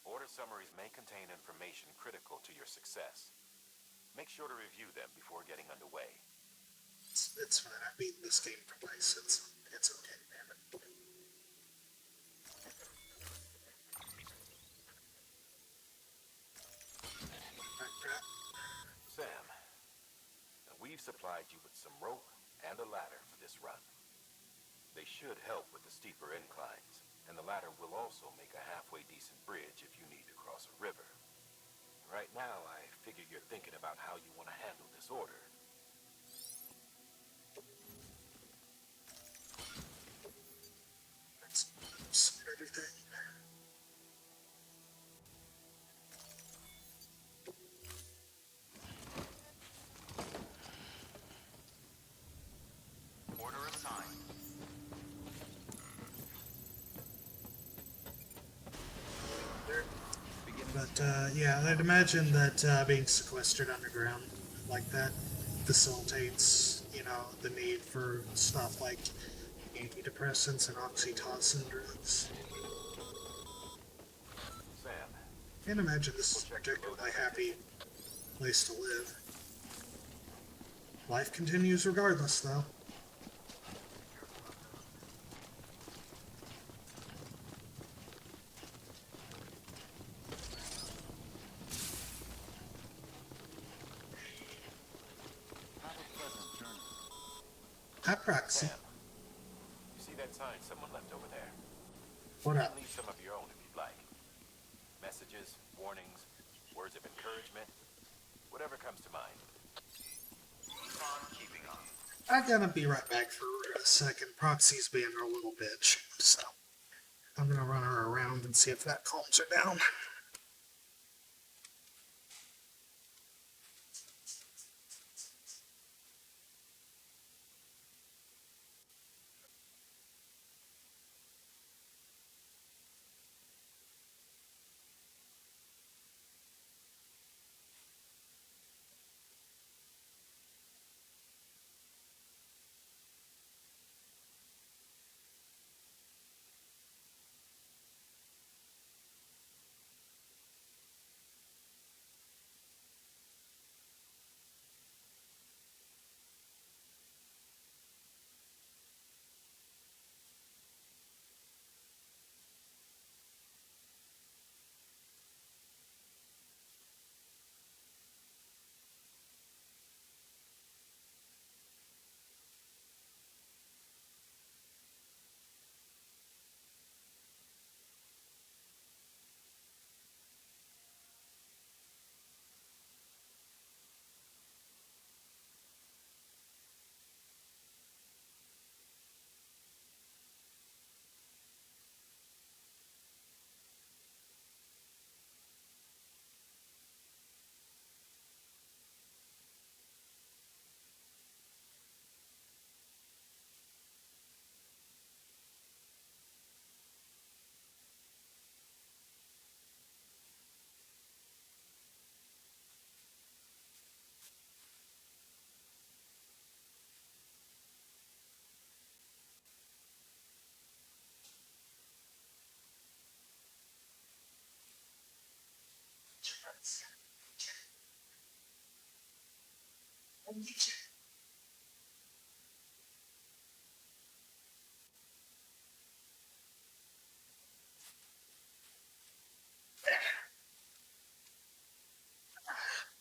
order summaries may contain information critical to your success. Make sure to review them before getting underway. It's fine. I've beaten this game twice. It's okay, man. Sam, supplied you with some rope and a ladder for this run. They should help with the steeper inclines, and the ladder will also make a halfway decent bridge if you need to cross a river. Right now, I figure you're thinking about how you want to handle this order. That's everything. Order assigned. But yeah, I'd imagine that being sequestered underground like that facilitates, you know, the need for stuff like antidepressants and oxytocin drugs. Sam. Can't imagine this is a particularly happy place to live. Life continues regardless, though. At Proxy. Sam, you see that sign someone left over there? What You up? can leave some of your own if you'd like. Messages, warnings, words of encouragement, whatever comes to mind. Keep on keeping on. I'm gonna be right back for a second. Proxy's being her little bitch, so I'm gonna run her around and see if that calms her down.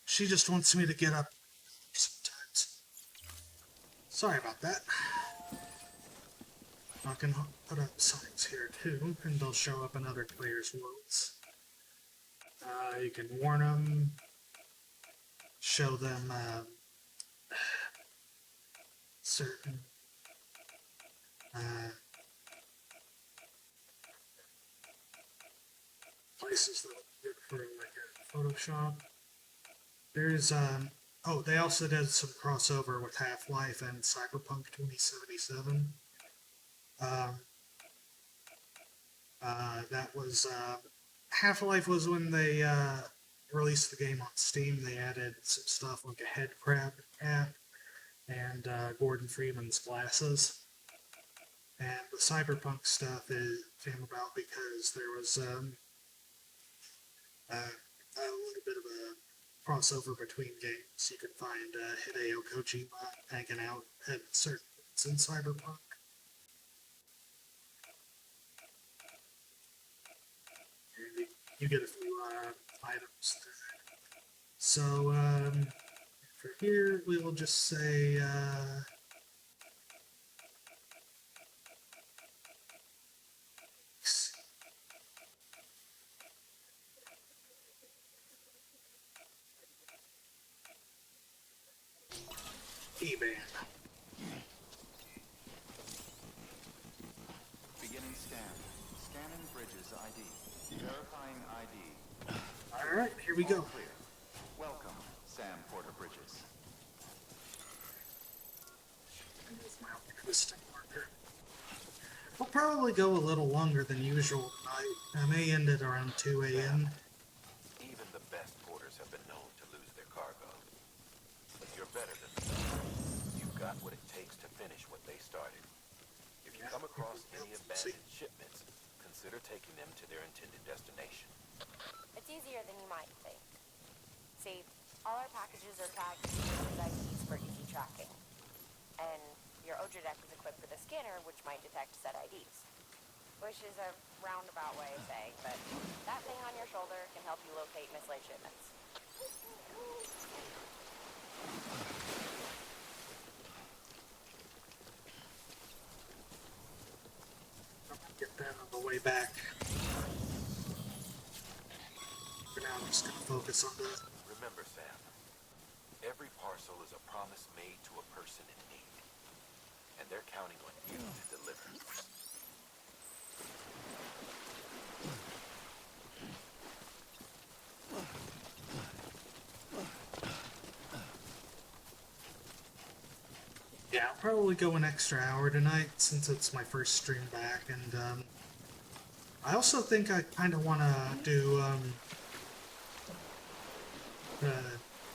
She just wants me to get up sometimes. Sorry about that. I can put up signs here too, and they'll show up in other players' worlds. You can warn them, show them certain places that are good for like a Photoshop. There's oh, they also did some crossover with Half-Life and Cyberpunk 2077. That was Half-Life was when they released the game on Steam. They added some stuff like a head crab app and Gordon Freeman's glasses. And the Cyberpunk stuff came about because there was a little bit of a crossover between games. You could find Hideo Kojima hanging out at certain points in Cyberpunk. And you get a few items there. So, For here, we will just say, E-band. Beginning scan. Scanning Bridges ID. Verifying ID. Alright, here we go. All clear. Welcome, Sam Porter Bridges. My twisting marker. I'll probably go a little longer than usual tonight. I may end at around 2 a.m. Even the best porters have been known to lose their cargo. But you're better than the best. You've got what it takes to finish what they started. If you come across any abandoned shipments, consider taking them to their intended destination. It's easier than you might think. See, all our packages are tagged with IDs for easy tracking. And your OJ deck is equipped with a scanner which might detect said IDs. Which is a roundabout way of saying, but that thing on your shoulder can help you locate mislaid shipments. Get that on the way back. For now, I'm just going to focus on the... Remember, Sam, every parcel is a promise made to a person in need. And they're counting on you to deliver. Yeah, I'll probably go an extra hour tonight since it's my first stream back, and I also think I kind of want to do,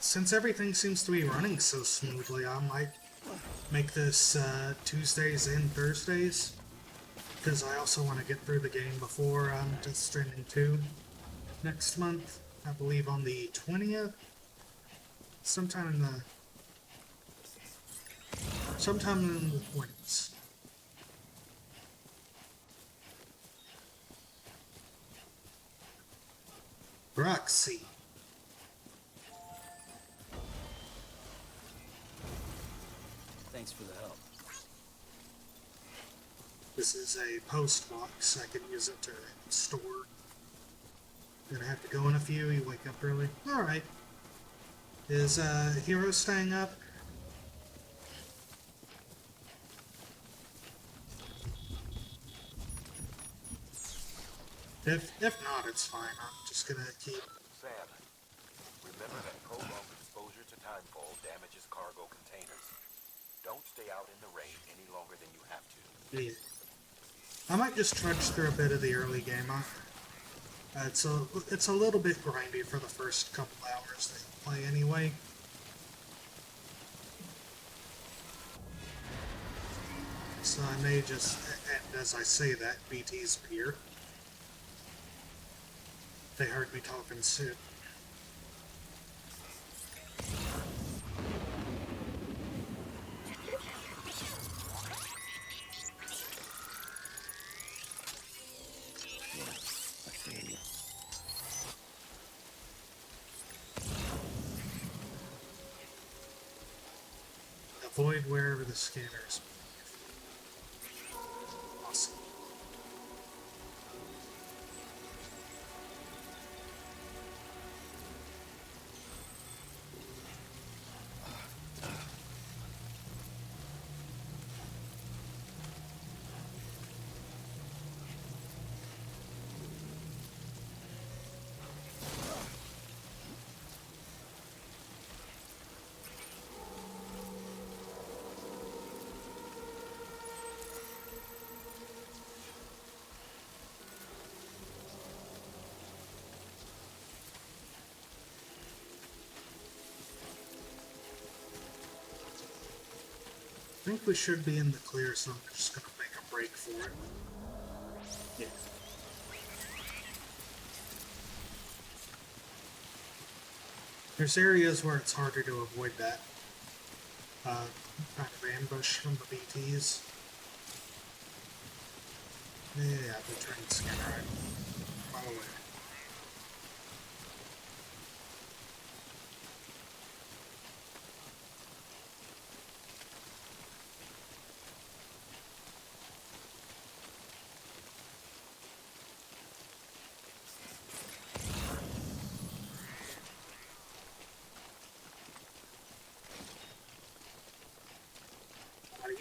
since everything seems to be running so smoothly, I might make this Tuesdays and Thursdays, because I also want to get through the game before Death Stranding 2 next month, I believe on the 20th, sometime in the 20s. Roxy. Thanks for the help. This is a post box. I can use it to store. Gonna have to go in a few. You wake up early. Alright. Is Hero staying up? If not, it's fine. I'm just gonna keep... Sam, remember that prolonged exposure to timefall damages cargo containers. Don't stay out in the rain any longer than you have to. Yeah. I might just trudge through a bit of the early game. It's a little bit grindy for the first couple hours that you play anyway. So I may just, and as I say that, BT's here. They heard me talking shit. Avoid wherever the scanners. Awesome. I think we should be in the clear, so I'm just gonna make a break for it. Yeah. There's areas where it's harder to avoid that kind of ambush from the BTs. Yeah, the train scanner. By the way.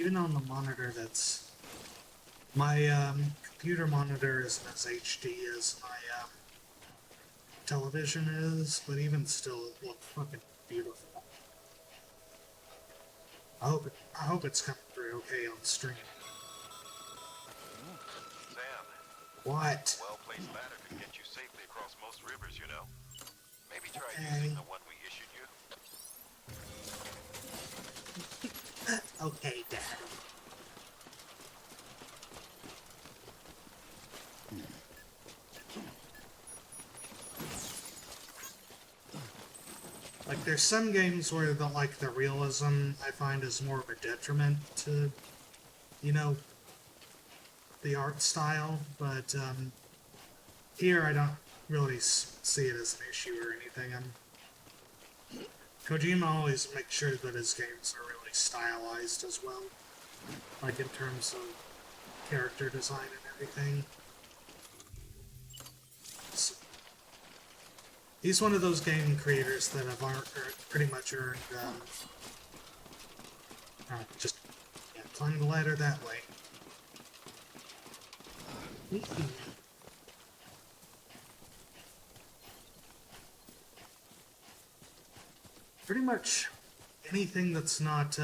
even on the monitor that's... My computer monitor isn't as HD as my television is, but even still, it looks fucking beautiful. I hope it's coming through okay on stream. Sam. What? A well-placed ladder could get you safely across most rivers, you know. Maybe try Okay. using the one we issued you. Okay, Dad. Like, there's some games where the realism I find is more of a detriment to, you know, the art style, but here I don't really see it as an issue or anything. Kojima always makes sure that his games are really stylized as well, like in terms of character design and everything. So, he's one of those game creators that have pretty much earned, just climb the ladder that way. Pretty much anything that's not,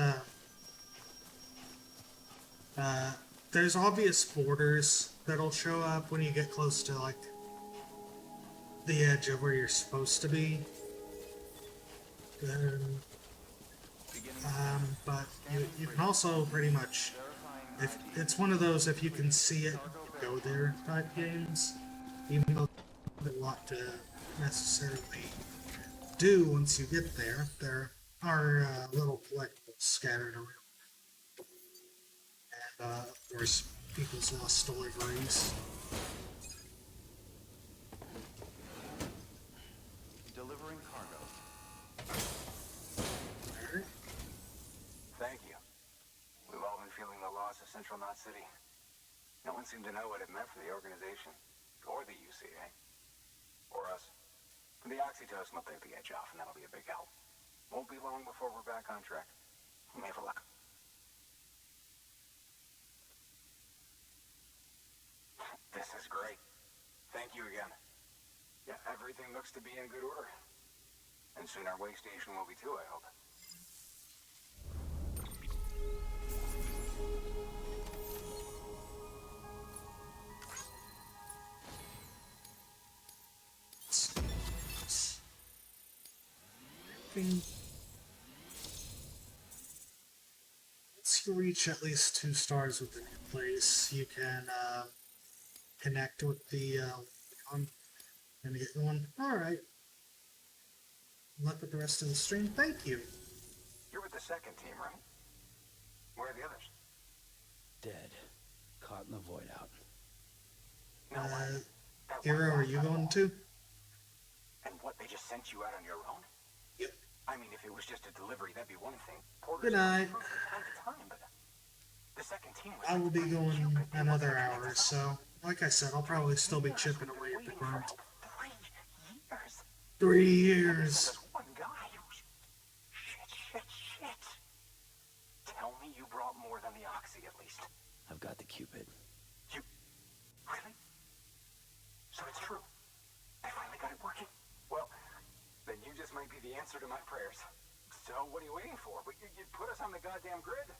there's obvious borders that'll show up when you get close to, like, the edge of where you're supposed to be. But you can also pretty much, if it's one of those, if you can see it, go there type games, even though there's a lot to necessarily do once you get there. There are little collectibles scattered around. And, of course, people's lost deliveries. Delivering cargo. There. Thank you. We've all been feeling the loss of Central Knot City. No one seemed to know what it meant for the organization, or the UCA, or us. The oxytocin will take the edge off, and that'll be a big help. Won't be long before we're back on track. We may have a luck. This is great. Thank you again. Yeah, everything looks to be in good order. And soon our way station will be too, I hope. Once you reach at least 2 stars with the new place, you can connect with the and get going. Alright. Luck with the rest of the stream. Thank you. You're with the second team, right? Where are the others? Dead. Caught in the void out. No way. Hero, are you going to? And what, they just sent you out on your own? Yep. I mean, if it was just a delivery, that'd be one thing. Good night. From time to time, but the second team was I will be going another hour, so like I said, I'll probably still be chipping away at the grunt. 3 years. One guy. Shit. Tell me you brought more than the oxy, at least. I've got the Cupid. You... Really? So it's true. I finally got it working. Well, then you just might be the answer to my prayers. So what are you waiting for? You put us on the goddamn grid.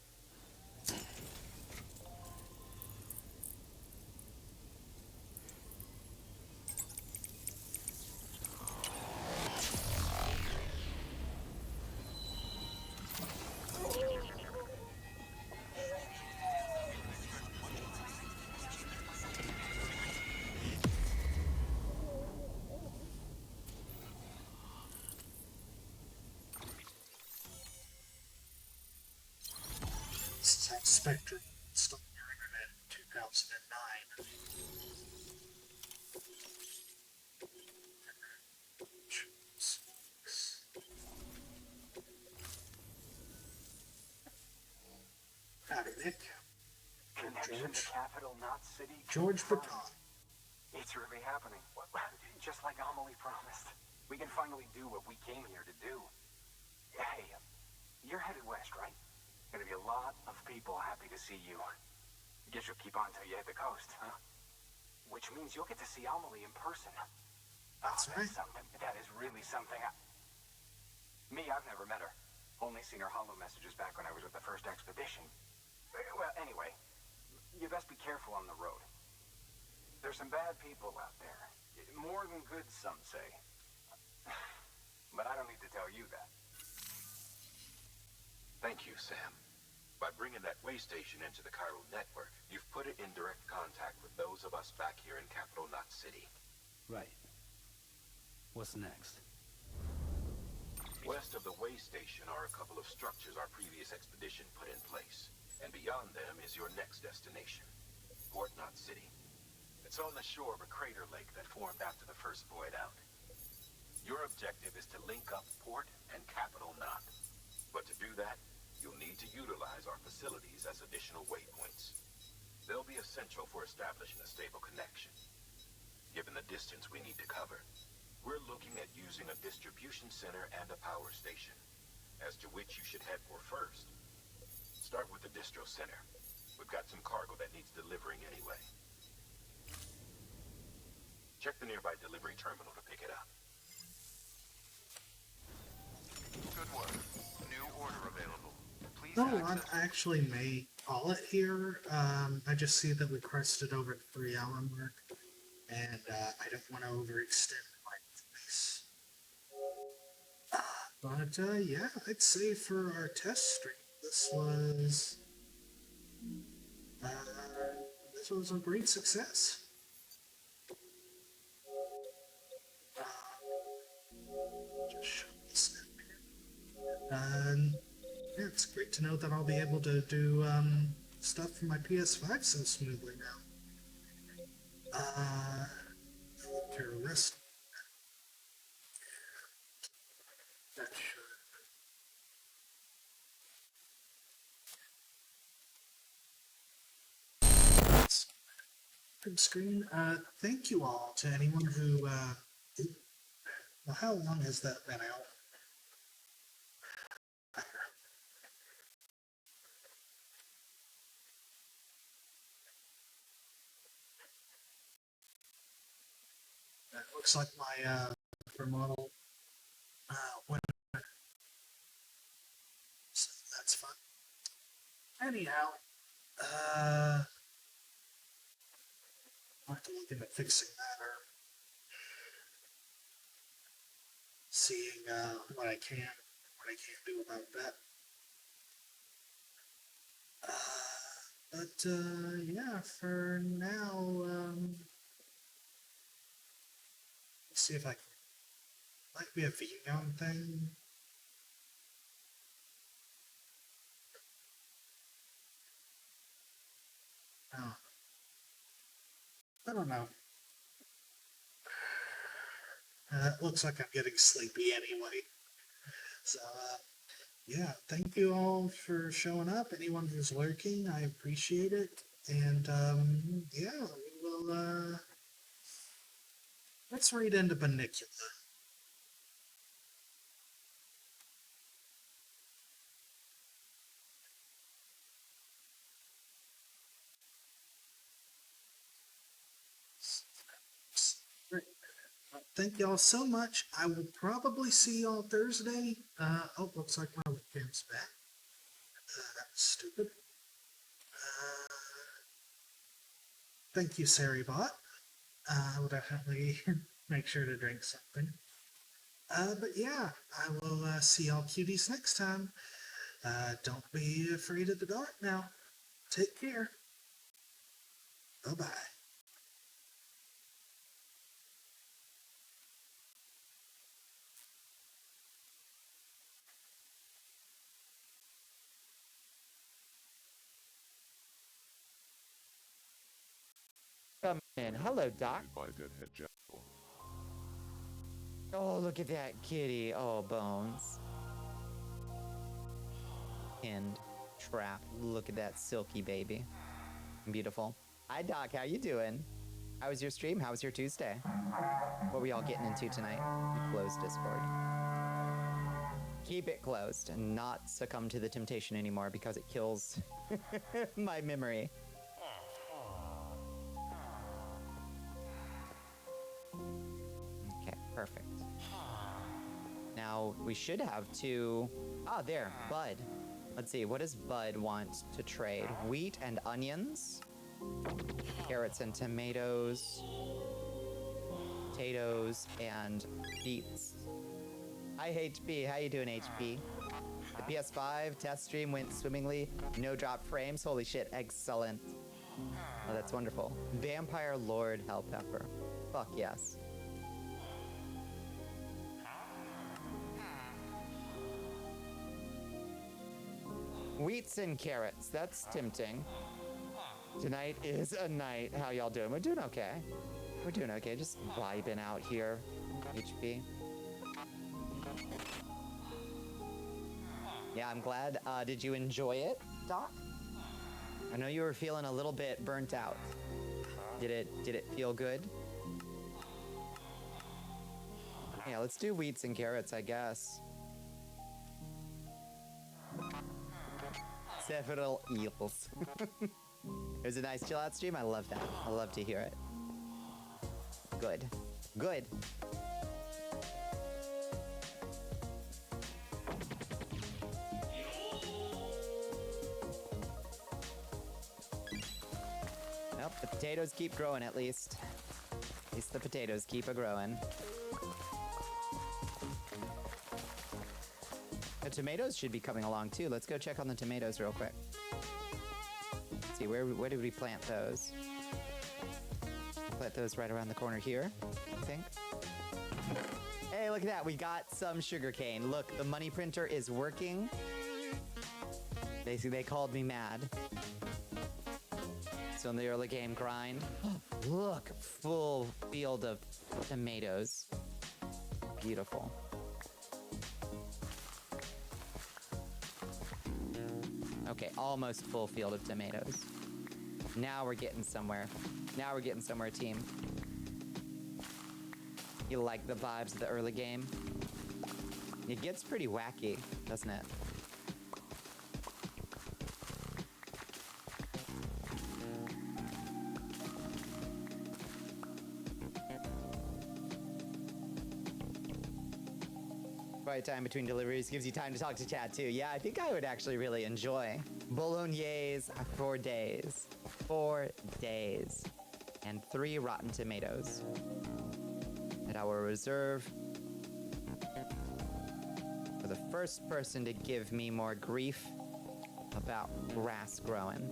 Spectrum installed your internet in 2009. Howdy, Nick. Connection George. to capital, not city. George Baton. It's really happening. Just like Amelie promised. We can finally do what we came here to do. Hey, you're headed west, right? Gonna be a lot of people happy to see you. Guess you'll keep on till you hit the coast, huh? Which means you'll get to see Amelie in person. That's right. Something. That is really something. Me, I've never met her. Only seen her holo messages back when I was with the first expedition. Well, anyway, you best be careful on the road. There's some bad people out there. More than good, some say. But I don't need to tell you that. Thank you, Sam. By bringing that way station into the Chiral network, you've put it in direct contact with those of us back here in Capital Knot City. Right. What's next? West of the way station are a couple of structures our previous expedition put in place. And beyond them is your next destination, Port Knot City. It's on the shore of a crater lake that formed after the first void out. Your objective is to link up Port and Capital Knot. But to do that, you'll need to utilize our facilities as additional waypoints. They'll be essential for establishing a stable connection. Given the distance we need to cover, we're looking at using a distribution center and a power station, as to which you should head for first. Start with the distro center. We've got some cargo that needs delivering anyway. Check the nearby delivery terminal to pick it up. Good work. New order available. Please No, access... I actually may call it here. I just see that we crested over the 3-hour mark, and I don't want to overextend my voice. But yeah, I'd say for our test stream, this was a great success. Just show this in here. Yeah, it's great to know that I'll be able to do stuff from my PS5 so smoothly now. Terrorist. That should. Big screen. Thank you all to anyone who. Well, how long has that been out? That looks like my remodel went. So that's fun. Anyhow, I'll have to look into fixing that or seeing what I can't do about that. But yeah, for now, let's see if I can. Might be a vegan thing. Oh. I don't know. It looks like I'm getting sleepy anyway. So, yeah, thank you all for showing up. Anyone who's lurking, I appreciate it. And, yeah, we will, let's read into Benicula. Thank y'all so much. I will probably see y'all Thursday. Oh, looks like my webcam's back. That was stupid. Thank you, Saribot. I will definitely make sure to drink something. But yeah, I will see y'all cuties next time. Don't be afraid of the dark now. Take care. Bye-bye. Come in. Hello, Doc. Oh, look at that kitty. Oh, Bones. And trap. Look at that silky baby. Beautiful. Hi, Doc. How you doing? How was your stream? How was your Tuesday? What were y'all getting into tonight? You closed Discord. keep it closed and not succumb to the temptation anymore because it kills my memory. Okay, perfect. Now we should have two. Ah, there, Bud. Let's see, what does Bud want to trade? Wheat and onions, carrots and tomatoes, potatoes and beets. Hi HP, how you doing HP? The PS5 test stream went swimmingly, no drop frames, holy shit, excellent. Oh, that's wonderful. Vampire Lord Hellpepper. Fuck yes. Wheats and carrots, that's tempting. Tonight is a night. How y'all doing? We're doing okay. We're doing okay, just vibing out here, HP. Yeah, I'm glad. Did you enjoy it, Doc? I know you were feeling a little bit burnt out. Did it feel good? Yeah, let's do wheats and carrots, I guess. Several eels. It was a nice chill out stream. I love that. I love to hear it. Good. Good. Nope, the potatoes keep growing at least. At least the potatoes keep a-growing. The tomatoes should be coming along too. Let's go check on the tomatoes real quick. Let's see, where did we plant those? Plant those right around the corner here, I think. Hey, look at that. We got some sugarcane. Look, the money printer is working. They called me mad. So in the early game grind. Look, full field of tomatoes. Beautiful. Okay, almost full field of tomatoes. Now we're getting somewhere. Now we're getting somewhere, team. You like the vibes of the early game? It gets pretty wacky, doesn't it? Quiet time between deliveries gives you time to talk to chat too. Yeah, I think I would actually really enjoy bolognese for days. 4 days. And 3 rotten tomatoes. And I will reserve for the first person to give me more grief about grass growing.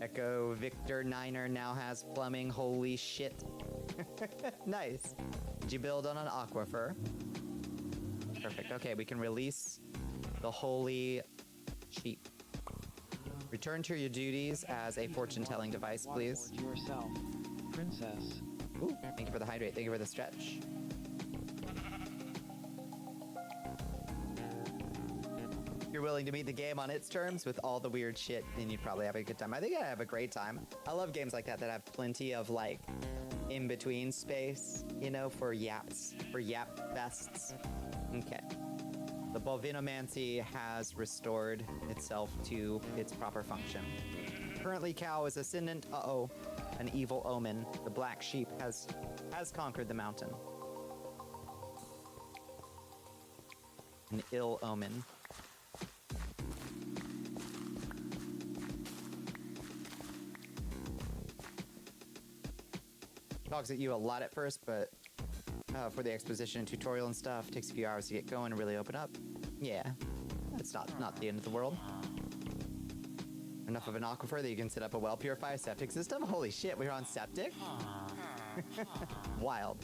Echo Victor Niner now has plumbing. Holy shit. Nice. Did you build on an aquifer? Perfect. Okay, we can release the holy sheep. Return to your duties as a fortune-telling device, please. Yourself, princess. Ooh, thank you for the hydrate. Thank you for the stretch. If you're willing to meet the game on its terms with all the weird shit, then you'd probably have a good time. I think I'd have a great time. I love games like that have plenty of, like, in-between space, you know, for yaps, for yap fests. Okay. The bovinomancy has restored itself to its proper function. Currently, cow is ascendant. Uh-oh. An evil omen. The black sheep has conquered the mountain. An ill omen. Talks at you a lot at first, but for the exposition and tutorial and stuff, takes a few hours to get going and really open up. Yeah, that's not the end of the world. Enough of an aquifer that you can set up a well purifier septic system? Holy shit, we're on septic? Wild.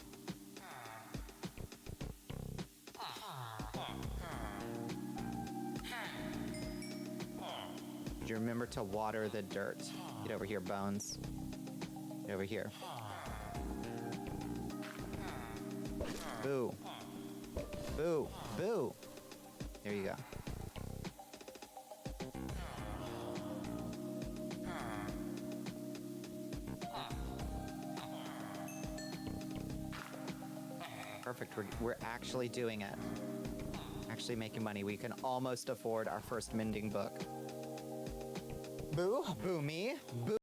Did you remember to water the dirt? Get over here, Bones. Get over here. Boo. Boo. Boo. There you go. Perfect. We're actually doing it. Actually making money. We can almost afford our first mending book. Boo? Boo me? Boo.